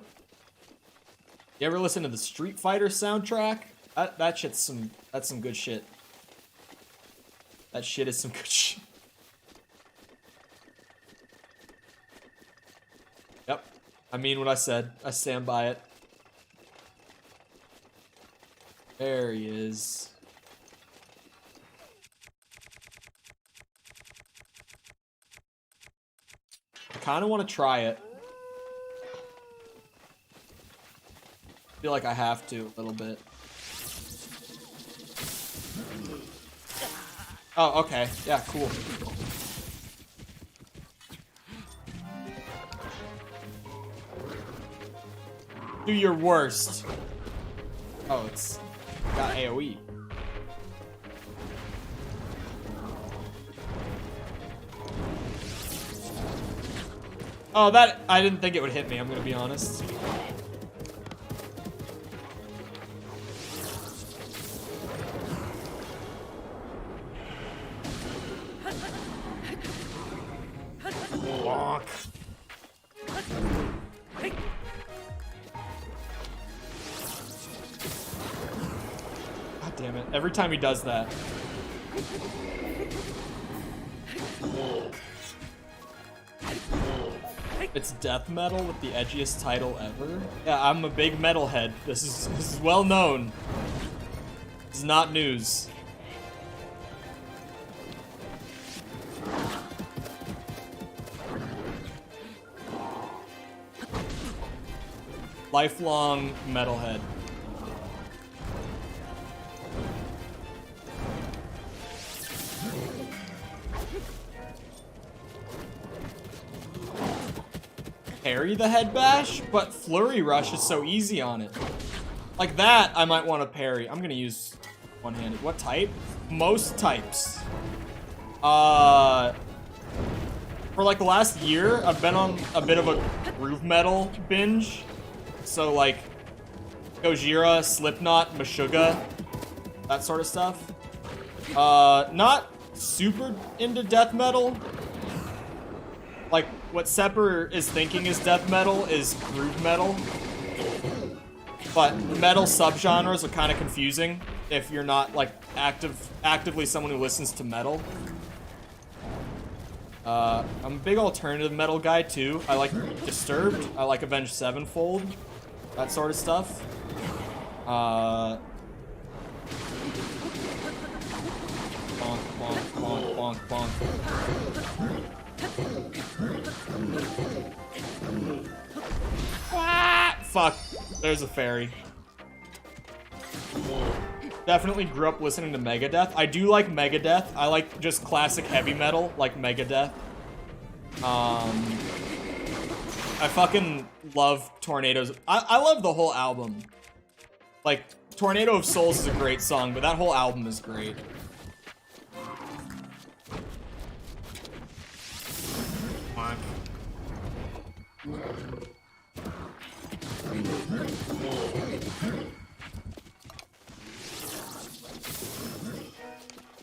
You ever listen to the Street Fighter soundtrack? That shit's that's some good shit. That shit is some good shit. Yep. I mean what I said. I stand by it. There he is. I kind of want to try it. I feel like I have to a little bit. Oh, okay. Yeah, cool. Do your worst. Oh, it's got AoE. Oh, that, I didn't think it would hit me, I'm gonna be honest. Walk. God damn it, every time he does that. It's death metal with the edgiest title ever. Yeah, I'm a big metalhead. This is well known. This is not news. Lifelong metalhead. Parry the head bash, but flurry rush is so easy on it. Like that, I might want to parry. I'm gonna use one-handed. What type? Most types. For like the last year, I've been on a bit of a groove metal binge. So like Gojira, Slipknot, Meshuggah, that sort of stuff. Not super into death metal. Like, what Sepper is thinking is death metal is groove metal. But metal subgenres are kind of confusing if you're not, like, actively someone who listens to metal. I'm a big alternative metal guy, too. I like Disturbed. I like Avenged Sevenfold. That sort of stuff. Bonk, bonk, bonk, bonk, bonk. Ah, fuck. There's a fairy. Definitely grew up listening to Megadeth. I do like Megadeth. I like just classic heavy metal, like Megadeth. I fucking love Tornadoes. I love the whole album. Like, Tornado of Souls is a great song, but that whole album is great.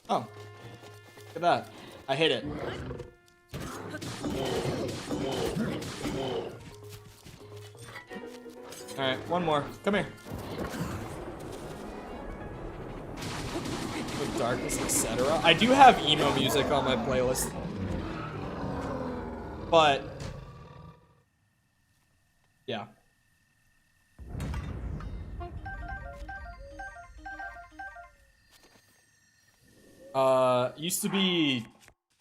Oh. Look at that. I hit it. Alright, one more. Come here. With darkness, etc. I do have emo music on my playlist. But yeah. Used to be,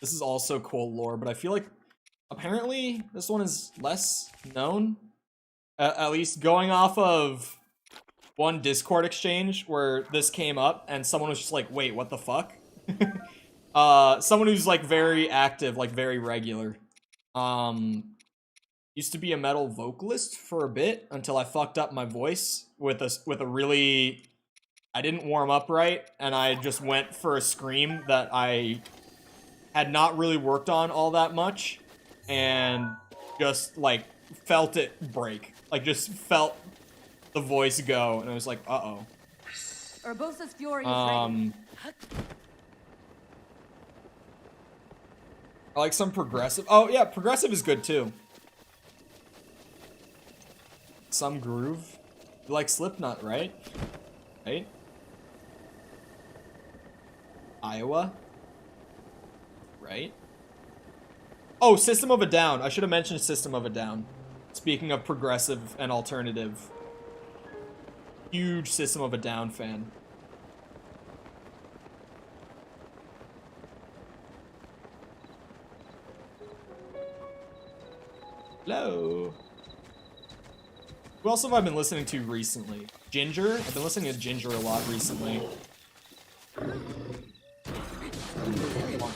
this is also cool lore, but I feel like apparently this one is less known. At least going off of one Discord exchange where this came up and someone was just like, wait, what the fuck? Someone who's like very active, like very regular. Used to be a metal vocalist for a bit until I fucked up my voice with a really, I didn't warm up right, and I just went for a scream that I had not really worked on all that much, and just like felt it break, like just felt the voice go, and I was like, uh-oh. Urbosa's fury is ready. I like some progressive. Oh yeah, progressive is good too. Some groove. You like Slipknot, right? Right? Iowa? Right? Oh, System of a Down. I should have mentioned System of a Down. Speaking of progressive and alternative. Huge System of a Down fan. Hello. Who else have I been listening to recently? Ginger? I've been listening to Ginger a lot recently. Bonk,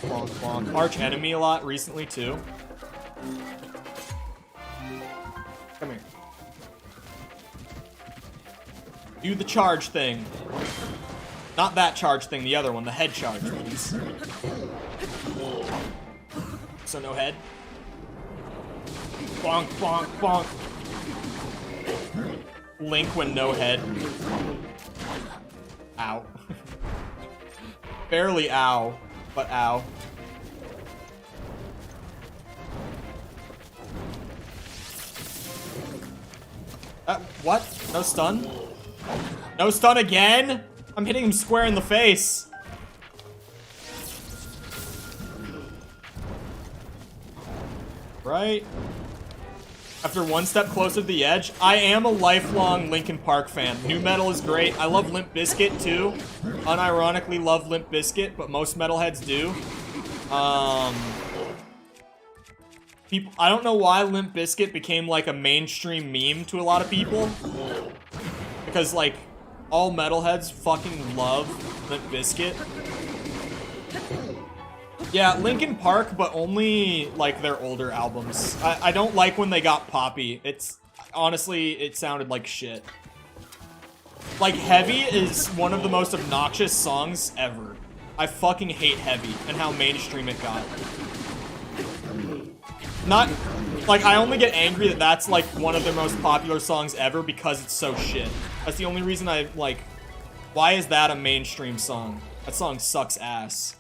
bonk, bonk. Arch Enemy a lot recently too. Come here. Do the charge thing. Not that charge thing, the other one, the head charge, please. So no head. Bonk, bonk, bonk. Link when no head. Ow. Barely ow, but ow. What? No stun? No stun again? I'm hitting him square in the face. Right? After one step closer to the edge, I am a lifelong Linkin Park fan. New metal is great. I love Limp Bizkit too. Unironically love Limp Bizkit, but most metalheads do. People, I don't know why Limp Bizkit became like a mainstream meme to a lot of people. Because like, all metalheads fucking love Limp Bizkit. Yeah, Linkin Park, but only, like, their older albums. I don't like when they got poppy. It's, honestly, it sounded like shit. Like, Heavy is one of the most obnoxious songs ever. I fucking hate Heavy and how mainstream it got. Not, like, I only get angry that that's, like, one of their most popular songs ever because it's so shit. That's the only reason I, like, why is that a mainstream song? That song sucks ass.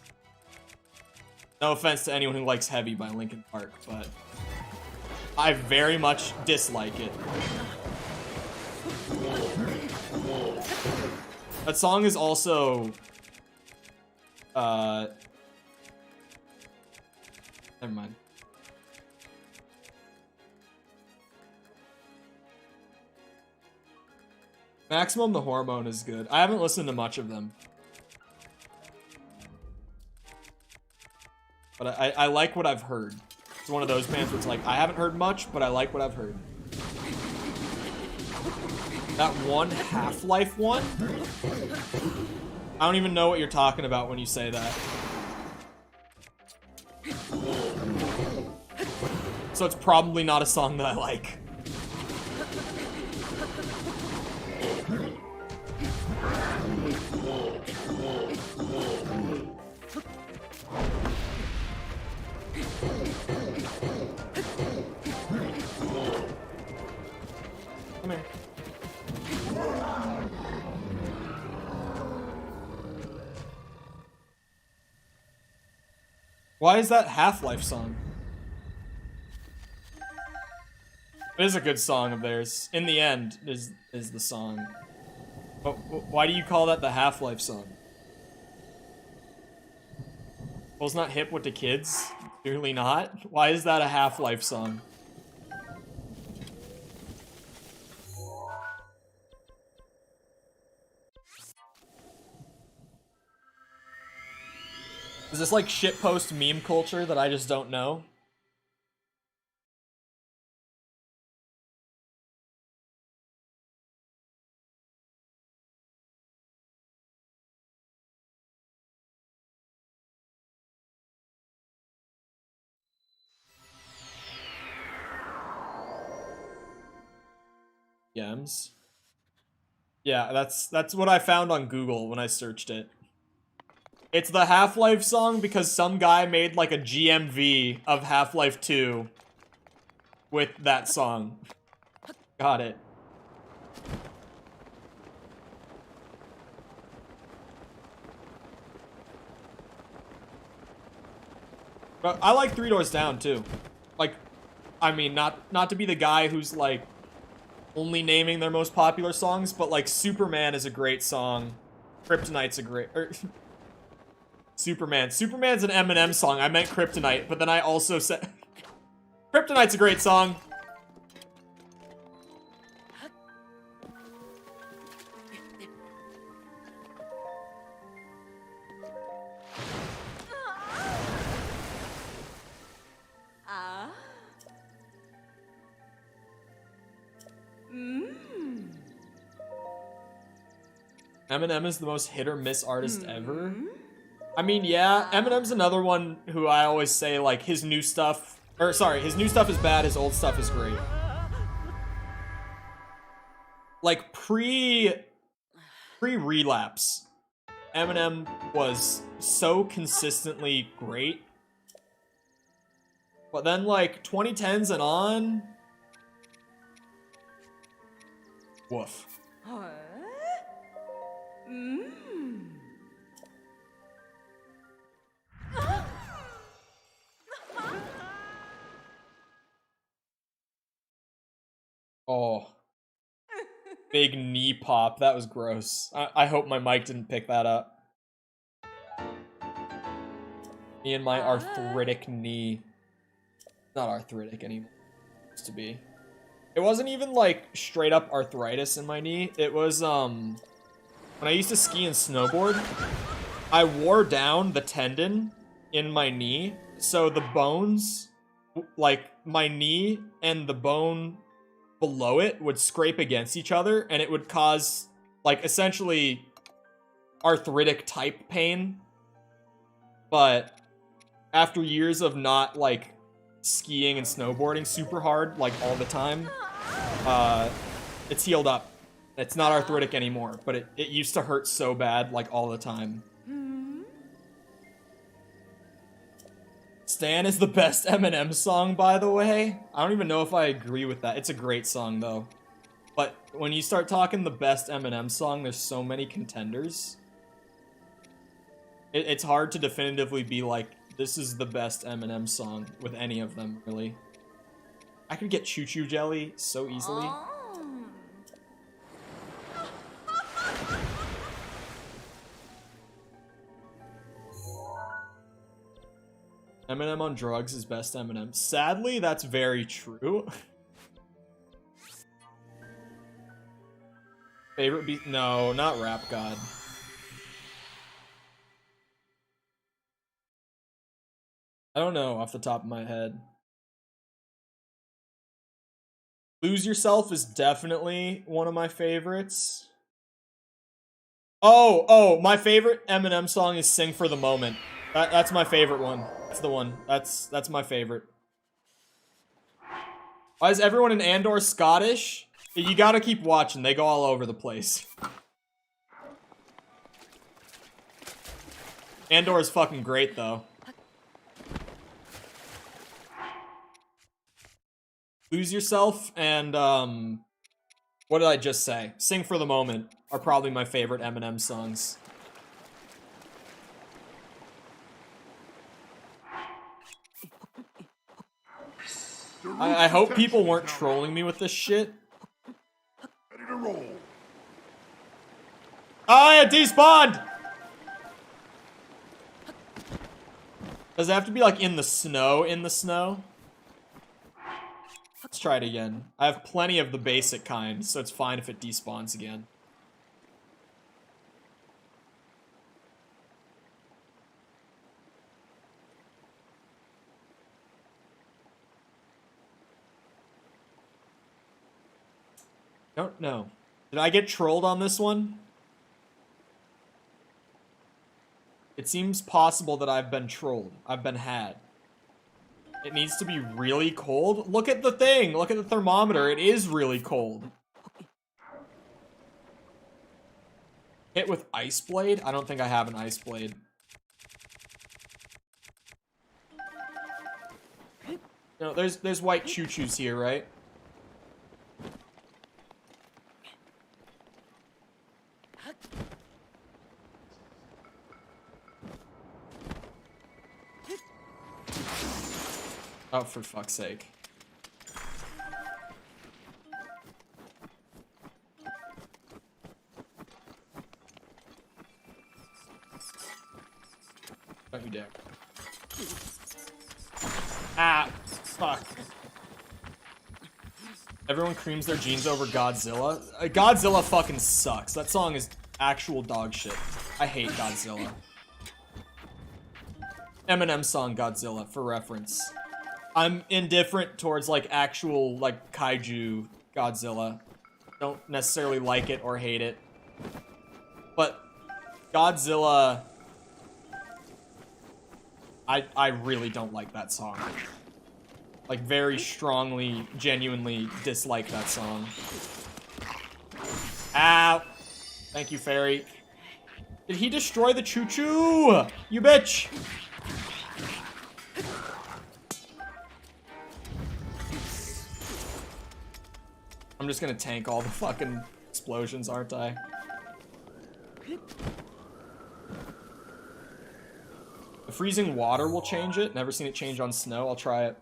No offense to anyone who likes Heavy by Linkin Park, but I very much dislike it. That song is also, never mind. Maximum the Hormone is good. I haven't listened to much of them. But I like what I've heard. It's one of those bands where it's like, I haven't heard much, but I like what I've heard. That one Half-Life one? I don't even know what you're talking about when you say that. So it's probably not a song that I like. Come here. Why is that Half-Life song? It is a good song of theirs. In the End is the song. But why do you call that the Half-Life song? Well, it's not hip with the kids. Clearly not. Why is that a Half-Life song? Is this like shitpost meme culture that I just don't know? GMs. Yeah, that's what I found on Google when I searched it. It's the Half-Life song because some guy made like a GMV of Half-Life 2 with that song. Got it. But I like Three Doors Down too. Like, I mean, not to be the guy who's like only naming their most popular songs, but like Superman is a great song. Kryptonite's a great Superman's an Eminem song. I meant Kryptonite, but then I also said Kryptonite's a great song. Eminem is the most hit or miss artist ever. I mean, yeah, Eminem's another one who I always say, like, his new stuff, or sorry, his new stuff is bad, his old stuff is great. Like, pre-relapse, Eminem was so consistently great. But then, like, 2010s and on, woof. Oh. Big knee pop. That was gross. I hope my mic didn't pick that up. Me and my arthritic knee. Not arthritic anymore. It used to be. It wasn't even like straight up arthritis in my knee. It was when I used to ski and snowboard, I wore down the tendon in my knee, so the bones, like my knee and the bone below it would scrape against each other, and it would cause like essentially arthritic type pain. But after years of not like skiing and snowboarding super hard like all the time, it's healed up. It's not arthritic anymore, but it used to hurt so bad like all the time. Stan is the best Eminem song, by the way. I don't even know if I agree with that. It's a great song, though. But when you start talking the best Eminem song, there's so many contenders. It's hard to definitively be like, this is the best Eminem song with any of them, really. I could get Choo Choo Jelly so easily. Eminem on drugs is best Eminem. Sadly, that's very true. Favorite beat? No, not Rap God. I don't know off the top of my head. Lose Yourself is definitely one of my favorites. Oh, my favorite Eminem song is Sing for the Moment. That's my favorite one. That's the one. That's my favorite. Why is everyone in Andor Scottish? You gotta keep watching. They go all over the place. Andor is fucking great, though. Lose Yourself and, what did I just say? Sing for the Moment are probably my favorite Eminem songs. I hope people weren't trolling me with this shit. Ready to roll. Oh, it despawned! Does it have to be like in the snow? Let's try it again. I have plenty of the basic kind, so it's fine if it despawns again. Don't know. Did I get trolled on this one? It seems possible that I've been trolled. I've been had. It needs to be really cold. Look at the thing. Look at the thermometer. It is really cold. Hit with Ice Blade? I don't think I have an Ice Blade. No, there's white choo-choos here, right? Oh, for fuck's sake. Don't you dare. Ah, fuck. Everyone creams their jeans over Godzilla. Godzilla fucking sucks. That song is actual dog shit. I hate Godzilla. Eminem song Godzilla, for reference. I'm indifferent towards, like, actual, like, kaiju Godzilla. Don't necessarily like it or hate it. But Godzilla... I really don't like that song. Like, very strongly, genuinely dislike that song. Ow! Thank you, Fairy. Did he destroy the choo-choo? You bitch! I'm just gonna tank all the fucking explosions, aren't I? The freezing water will change it. Never seen it change on snow. I'll try it.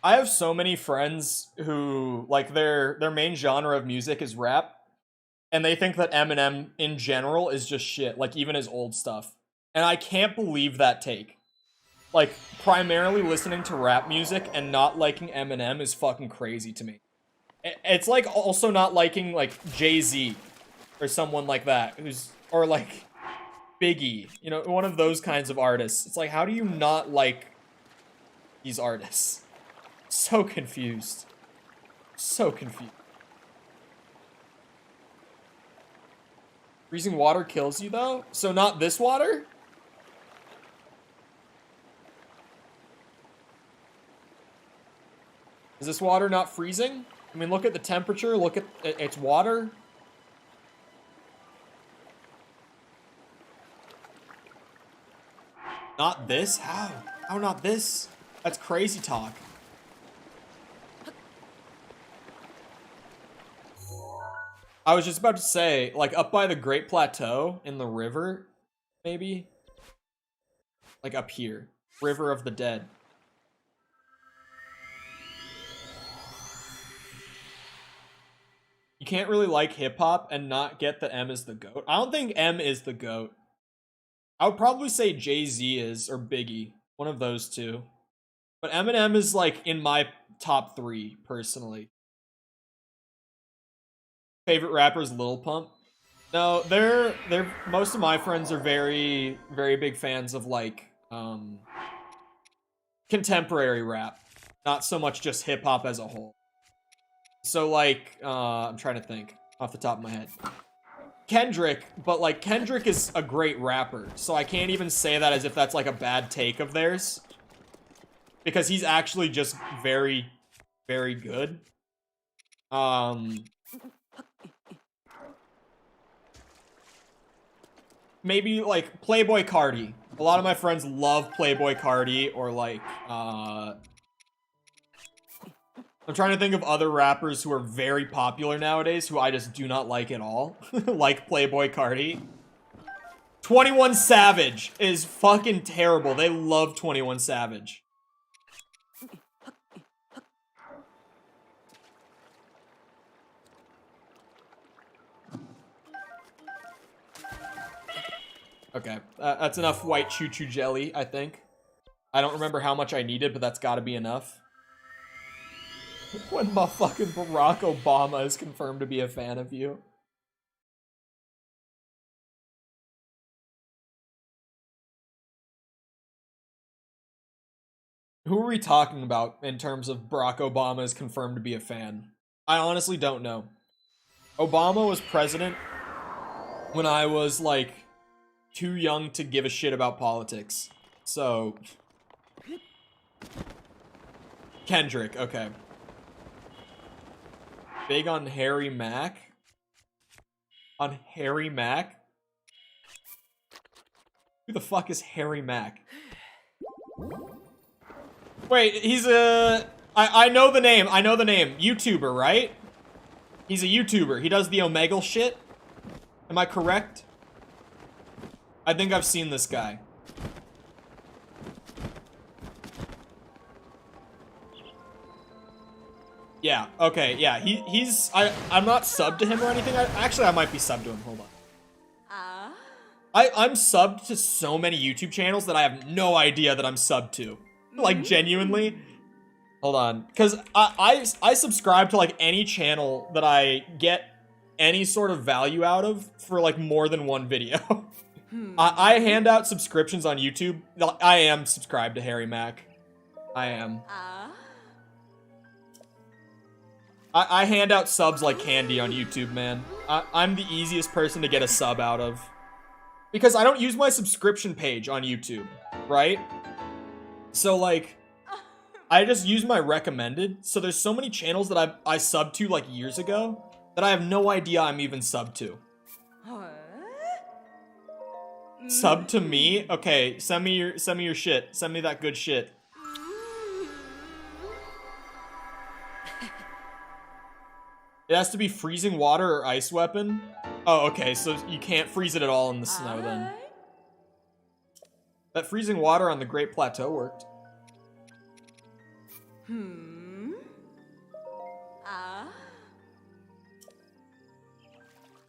I have so many friends who, like, their main genre of music is rap, and they think that Eminem in general is just shit, like, even his old stuff. And I can't believe that take. Like, primarily listening to rap music and not liking Eminem is fucking crazy to me. It's like also not liking, like, Jay-Z or someone like that, or like Biggie, you know, one of those kinds of artists. It's like, how do you not like these artists? So confused. So confused. Freezing water kills you, though? So not this water? Is this water not freezing? I mean, look at the temperature, look at its water. Not this? How? How not this? That's crazy talk. I was just about to say, like, up by the Great Plateau in the river, maybe? Like, up here. River of the Dead. You can't really like hip-hop and not get that M is the GOAT. I don't think M is the GOAT. I would probably say Jay-Z is, or Biggie. One of those two. But Eminem is, like, in my top 3, personally. Favorite rapper is Lil Pump. No, they're most of my friends are very, very big fans of, like, contemporary rap. Not so much just hip-hop as a whole. So, like, I'm trying to think off the top of my head. Kendrick, but, like, Kendrick is a great rapper, so I can't even say that as if that's, like, a bad take of theirs. Because he's actually just very, very good. Maybe, like, Playboi Carti. A lot of my friends love Playboi Carti, or, like, I'm trying to think of other rappers who are very popular nowadays who I just do not like at all. Like Playboi Carti. 21 Savage is fucking terrible. They love 21 Savage. Okay, that's enough white choo-choo jelly, I think. I don't remember how much I needed, but that's gotta be enough. When motherfucking Barack Obama is confirmed to be a fan of you. Who are we talking about in terms of Barack Obama is confirmed to be a fan? I honestly don't know. Obama was president when I was, like, too young to give a shit about politics. So... Kendrick, okay. Big on Harry Mack. On Harry Mack? Who the fuck is Harry Mack? Wait, he's a... I know the name. I know the name. YouTuber, right? He's a YouTuber. He does the Omegle shit. Am I correct? I think I've seen this guy. Yeah, okay, yeah. I'm not subbed to him or anything. Actually, I might be subbed to him. Hold on. I'm subbed to so many YouTube channels that I have no idea that I'm subbed to. Like, genuinely. Hold on. Because I subscribe to, like, any channel that I get any sort of value out of for, like, more than one video. I hand out subscriptions on YouTube. I am subscribed to Harry Mack. I am. I hand out subs like candy on YouTube, man. I'm the easiest person to get a sub out of. Because I don't use my subscription page on YouTube, right? So, like, I just use my recommended. So there's so many channels that I subbed to, like, years ago that I have no idea I'm even subbed to. Sub to me? Okay, send me your shit. Send me that good shit. It has to be freezing water or ice weapon. Oh, okay, so you can't freeze it at all in the snow then. That freezing water on the Great Plateau worked.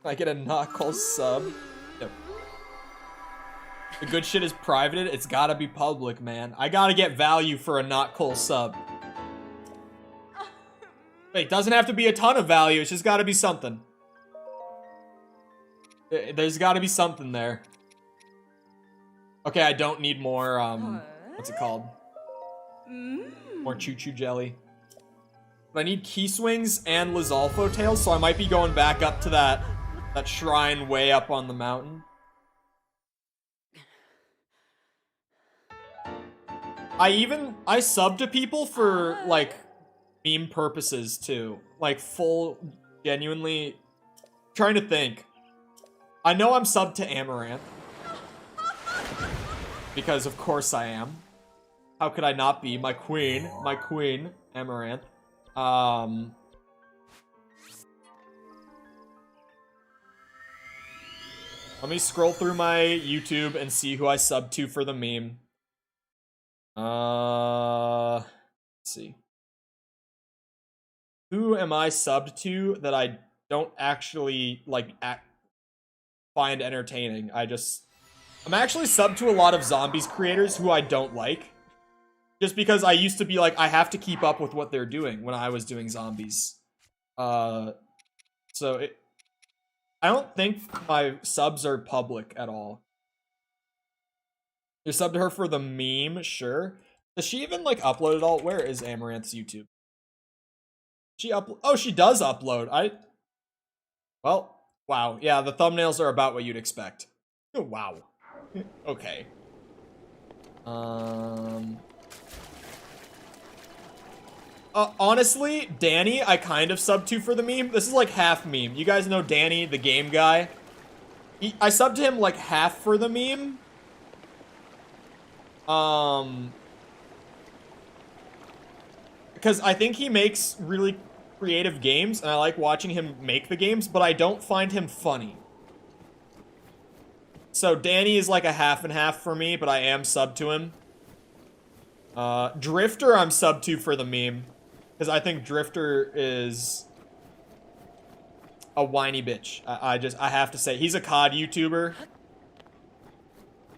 I get a not call sub. No. The good shit is privated. It's gotta be public, man. I gotta get value for a not call sub. Wait, doesn't have to be a ton of value. It's just gotta be something. There's gotta be something there. Okay, I don't need more, what's it called? More choo-choo jelly. But I need key swings and Lizalfo tails, so I might be going back up to that shrine way up on the mountain. I sub to people for, like, meme purposes, too. Like, full, genuinely... Trying to think. I know I'm subbed to Amaranth. Because, of course, I am. How could I not be? My queen, Amaranth. Let me scroll through my YouTube and see who I subbed to for the meme. Let's see. Who am I subbed to that I don't actually, like, find entertaining? I'm actually subbed to a lot of zombies creators who I don't like. Just because I used to be like, I have to keep up with what they're doing when I was doing zombies. I don't think my subs are public at all. You're subbed to her for the meme, sure. Does she even, like, upload it all? Where is Amaranth's YouTube? Oh, she does upload. Well, wow. Yeah, the thumbnails are about what you'd expect. Oh, wow. Okay. Honestly, Danny, I kind of subbed to for the meme. This is like half meme. You guys know Danny, the game guy? I subbed to him like half for the meme. Because I think he makes really creative games, and I like watching him make the games, but I don't find him funny. So Danny is like a half and half for me, but I am subbed to him. Drifter I'm subbed to for the meme. Because I think Drifter is a whiny bitch. I have to say. He's a COD YouTuber.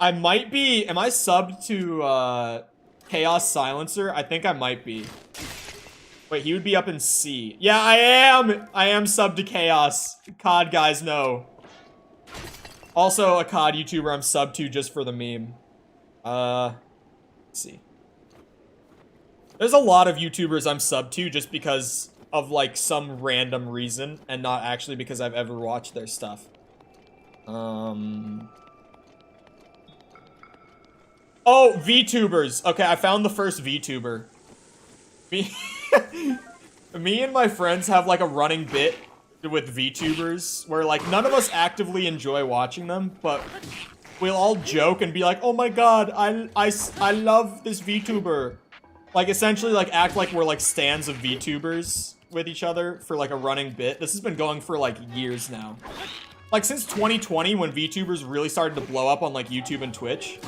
Am I subbed to, Chaos Silencer? I think I might be. Wait, he would be up in C. Yeah, I am! I am subbed to Chaos. COD guys know. Also, a COD YouTuber I'm subbed to just for the meme. Let's see. There's a lot of YouTubers I'm subbed to just because of, like, some random reason, and not actually because I've ever watched their stuff. Oh, VTubers. Okay, I found the first VTuber. Me and my friends have like a running bit with VTubers where like none of us actively enjoy watching them, but we'll all joke and be like, oh my god, I love this VTuber. Like essentially like act like we're like stans of VTubers with each other for like a running bit. This has been going for like years now. Like since 2020 when VTubers really started to blow up on like YouTube and Twitch.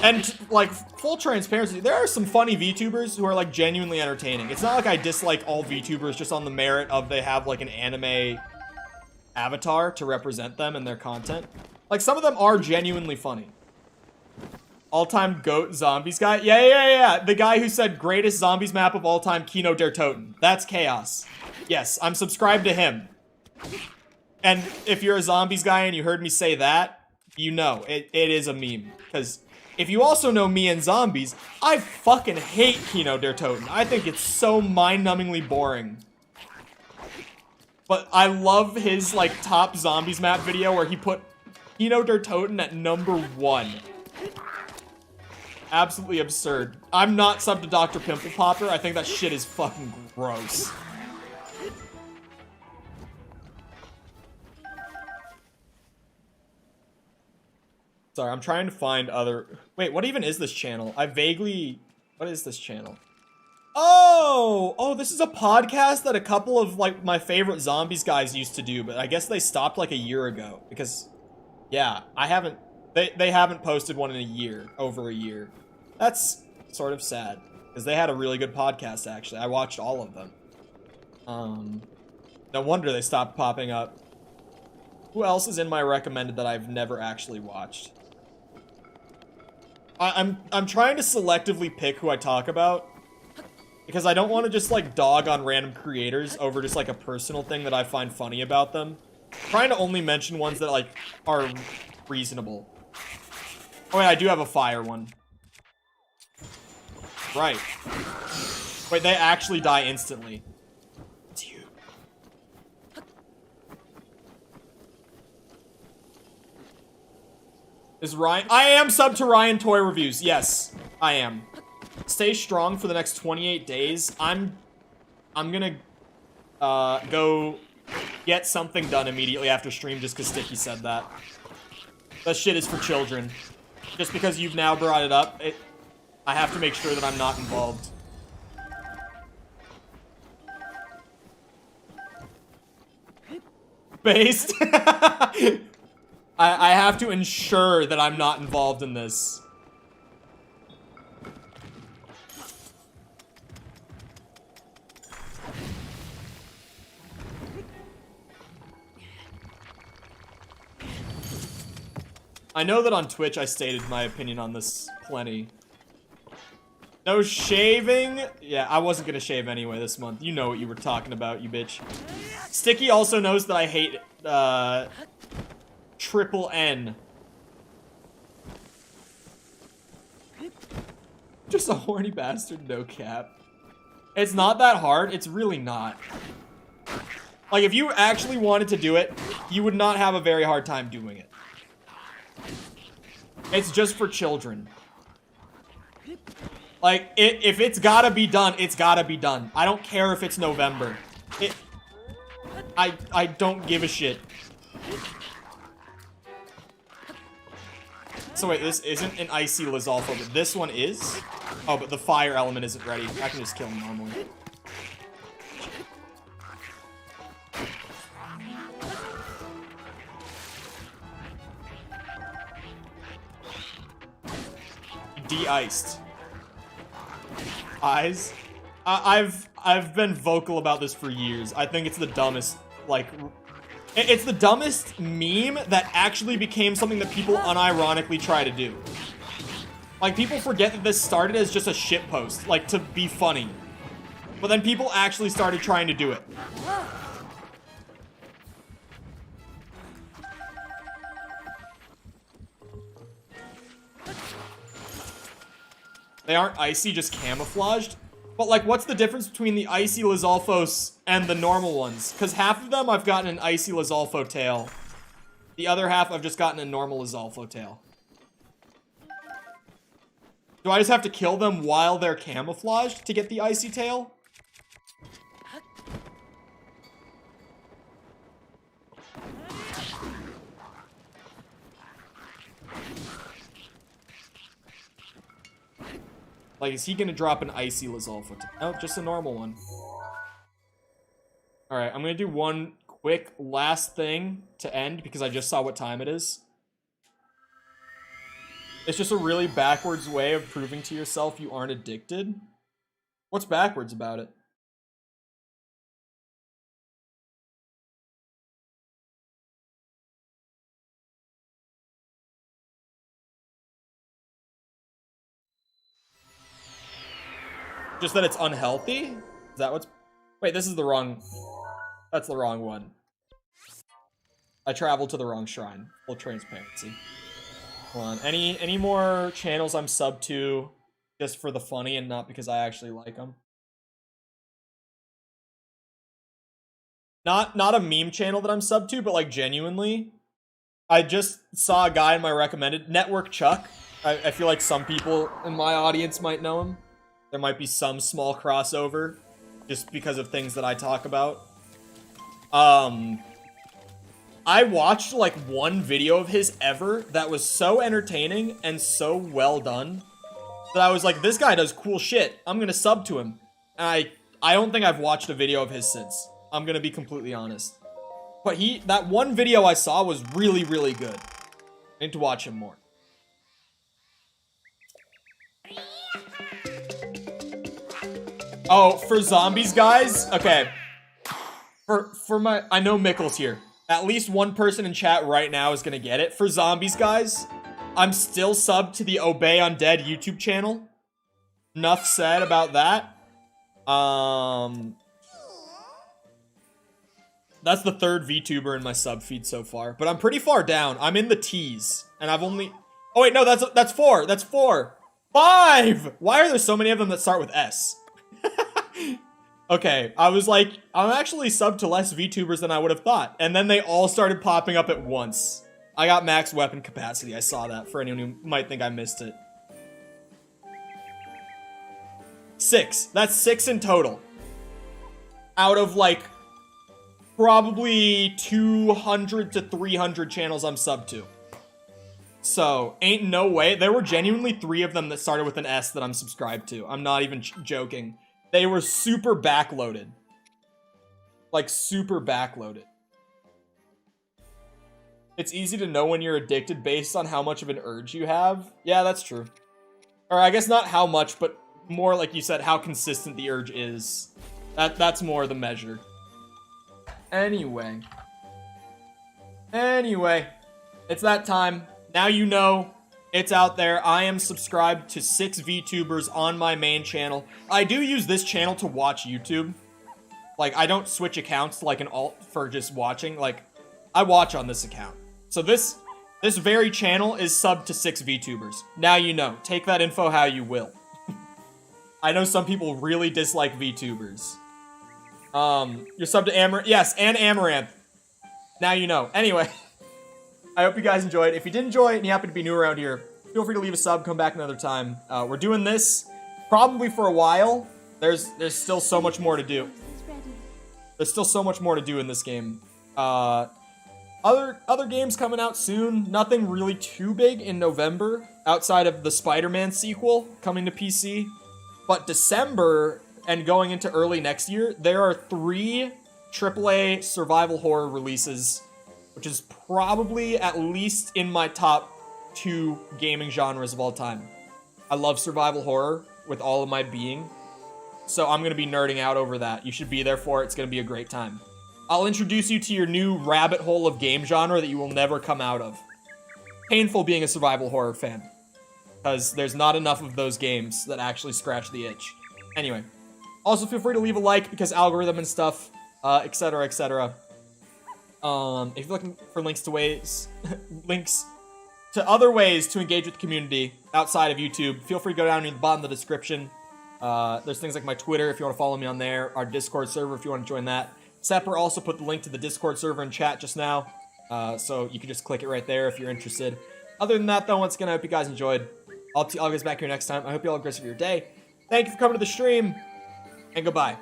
And like full transparency, there are some funny VTubers who are like genuinely entertaining. It's not like I dislike all VTubers just on the merit of they have like an anime avatar to represent them and their content. Like some of them are genuinely funny. All-time GOAT zombies guy? Yeah. The guy who said greatest zombies map of all time, Kino der Toten. That's chaos. Yes, I'm subscribed to him. And if you're a zombies guy and you heard me say that, you know it is a meme. Because if you also know me and zombies, I fucking hate Kino der Toten. I think it's so mind-numbingly boring. But I love his like top zombies map video where he put Kino der Toten at #1. Absolutely absurd. I'm not subbed to Dr. Pimple Popper. I think that shit is fucking gross. Sorry, I'm trying to find other... Wait, what even is this channel? What is this channel? Oh, this is a podcast that a couple of, like, my favorite zombies guys used to do, but I guess they stopped, like, a year ago. Because, yeah, they haven't posted one in a year. Over a year. That's sort of sad. Because they had a really good podcast, actually. I watched all of them. No wonder they stopped popping up. Who else is in my recommended that I've never actually watched? I'm trying to selectively pick who I talk about. Because I don't want to just, like, dog on random creators over just, like, a personal thing that I find funny about them. I'm trying to only mention ones that, like, are reasonable. Oh, wait, I do have a fire one. Right. Wait, they actually die instantly. It's you. Is Ryan... I am sub to Ryan Toy Reviews. Yes, I am. Stay strong for the next 28 days. I'm gonna go get something done immediately after stream just because Sticky said that. That shit is for children. Just because you've now brought it up, I have to make sure that I'm not involved. Based? I have to ensure that I'm not involved in this. I know that on Twitch I stated my opinion on this plenty. No shaving? Yeah, I wasn't gonna shave anyway this month. You know what you were talking about, you bitch. Sticky also knows that I hate, triple N. Just a horny bastard, no cap. It's not that hard. It's really not. Like, if you actually wanted to do it, you would not have a very hard time doing it. It's just for children. Like, if it's gotta be done, it's gotta be done. I don't care if it's November. I don't give a shit. So wait, this isn't an icy Lizalfo, but this one is? Oh, but the fire element isn't ready. I can just kill him normally. De-iced. Eyes? I've been vocal about this for years. I think it's the dumbest, like... It's the dumbest meme that actually became something that people unironically try to do. Like, people forget that this started as just a shitpost, like, to be funny. But then people actually started trying to do it. They aren't icy, just camouflaged. But, like, what's the difference between the icy Lizalfos and the normal ones? Because half of them I've gotten an icy Lizalfo tail. The other half I've just gotten a normal Lizalfo tail. Do I just have to kill them while they're camouflaged to get the icy tail? Like, is he gonna drop an icy Lizalfos? No, just a normal one. Alright, I'm gonna do one quick last thing to end because I just saw what time it is. It's just a really backwards way of proving to yourself you aren't addicted. What's backwards about it? Just that it's unhealthy? Is that what's... Wait, this is the wrong... That's the wrong one. I traveled to the wrong shrine. Full transparency. Hold on. Any more channels I'm sub to just for the funny and not because I actually like them? Not a meme channel that I'm sub to, but like genuinely. I just saw a guy in my recommended... Network Chuck. I feel like some people in my audience might know him. There might be some small crossover just because of things that I talk about. I watched like one video of his ever that was so entertaining and so well done that I was like, this guy does cool shit. I'm gonna sub to him. And I don't think I've watched a video of his since. I'm gonna be completely honest. But that one video I saw was really, really good. I need to watch him more. Oh, for zombies, guys? Okay. For my... I know Mickle's here. At least one person in chat right now is gonna get it. For zombies, guys, I'm still subbed to the Obey Undead YouTube channel. Enough said about that. That's the third VTuber in my sub feed so far. But I'm pretty far down. I'm in the T's. And I've only... Oh, wait, no, that's 4. That's 4. 5! Why are there so many of them that start with S? Okay, I was like, I'm actually subbed to less VTubers than I would have thought. And then they all started popping up at once. I got max weapon capacity. I saw that for anyone who might think I missed it. 6. That's 6 in total. Out of like, probably 200 to 300 channels I'm subbed to. So, ain't no way. There were genuinely 3 of them that started with an S that I'm subscribed to. I'm not even joking. They were super backloaded. Like, super backloaded. It's easy to know when you're addicted based on how much of an urge you have. Yeah, that's true. Or I guess not how much, but more like you said, how consistent the urge is. That's more the measure. Anyway. It's that time. Now you know. It's out there. I am subscribed to 6 VTubers on my main channel. I do use this channel to watch YouTube. Like, I don't switch accounts to like an alt for just watching. Like, I watch on this account. So this very channel is subbed to 6 VTubers. Now you know. Take that info how you will. I know some people really dislike VTubers. You're subbed to Amaranth. Yes, and Amaranth. Now you know. Anyway. I hope you guys enjoyed. If you did enjoy it and you happen to be new around here, feel free to leave a sub, come back another time. We're doing this probably for a while. There's still so much more to do. There's still so much more to do in this game. Other games coming out soon. Nothing really too big in November outside of the Spider-Man sequel coming to PC. But December and going into early next year, there are 3 AAA survival horror releases, which is probably at least in my top 2 gaming genres of all time. I love survival horror with all of my being, so I'm going to be nerding out over that. You should be there for it. It's going to be a great time. I'll introduce you to your new rabbit hole of game genre that you will never come out of. Painful being a survival horror fan, because there's not enough of those games that actually scratch the itch. Anyway, also feel free to leave a like because algorithm and stuff, etc., etc. If you're looking for links to other ways to engage with the community outside of YouTube, feel free to go down near the bottom of the description. There's things like my Twitter if you want to follow me on there, our Discord server if you want to join that. Sepper also put the link to the Discord server in chat just now, so you can just click it right there if you're interested. Other than that, though, once again, I hope you guys enjoyed. I'll guys back here next time. I hope you all have a great rest of your day. Thank you for coming to the stream, and goodbye.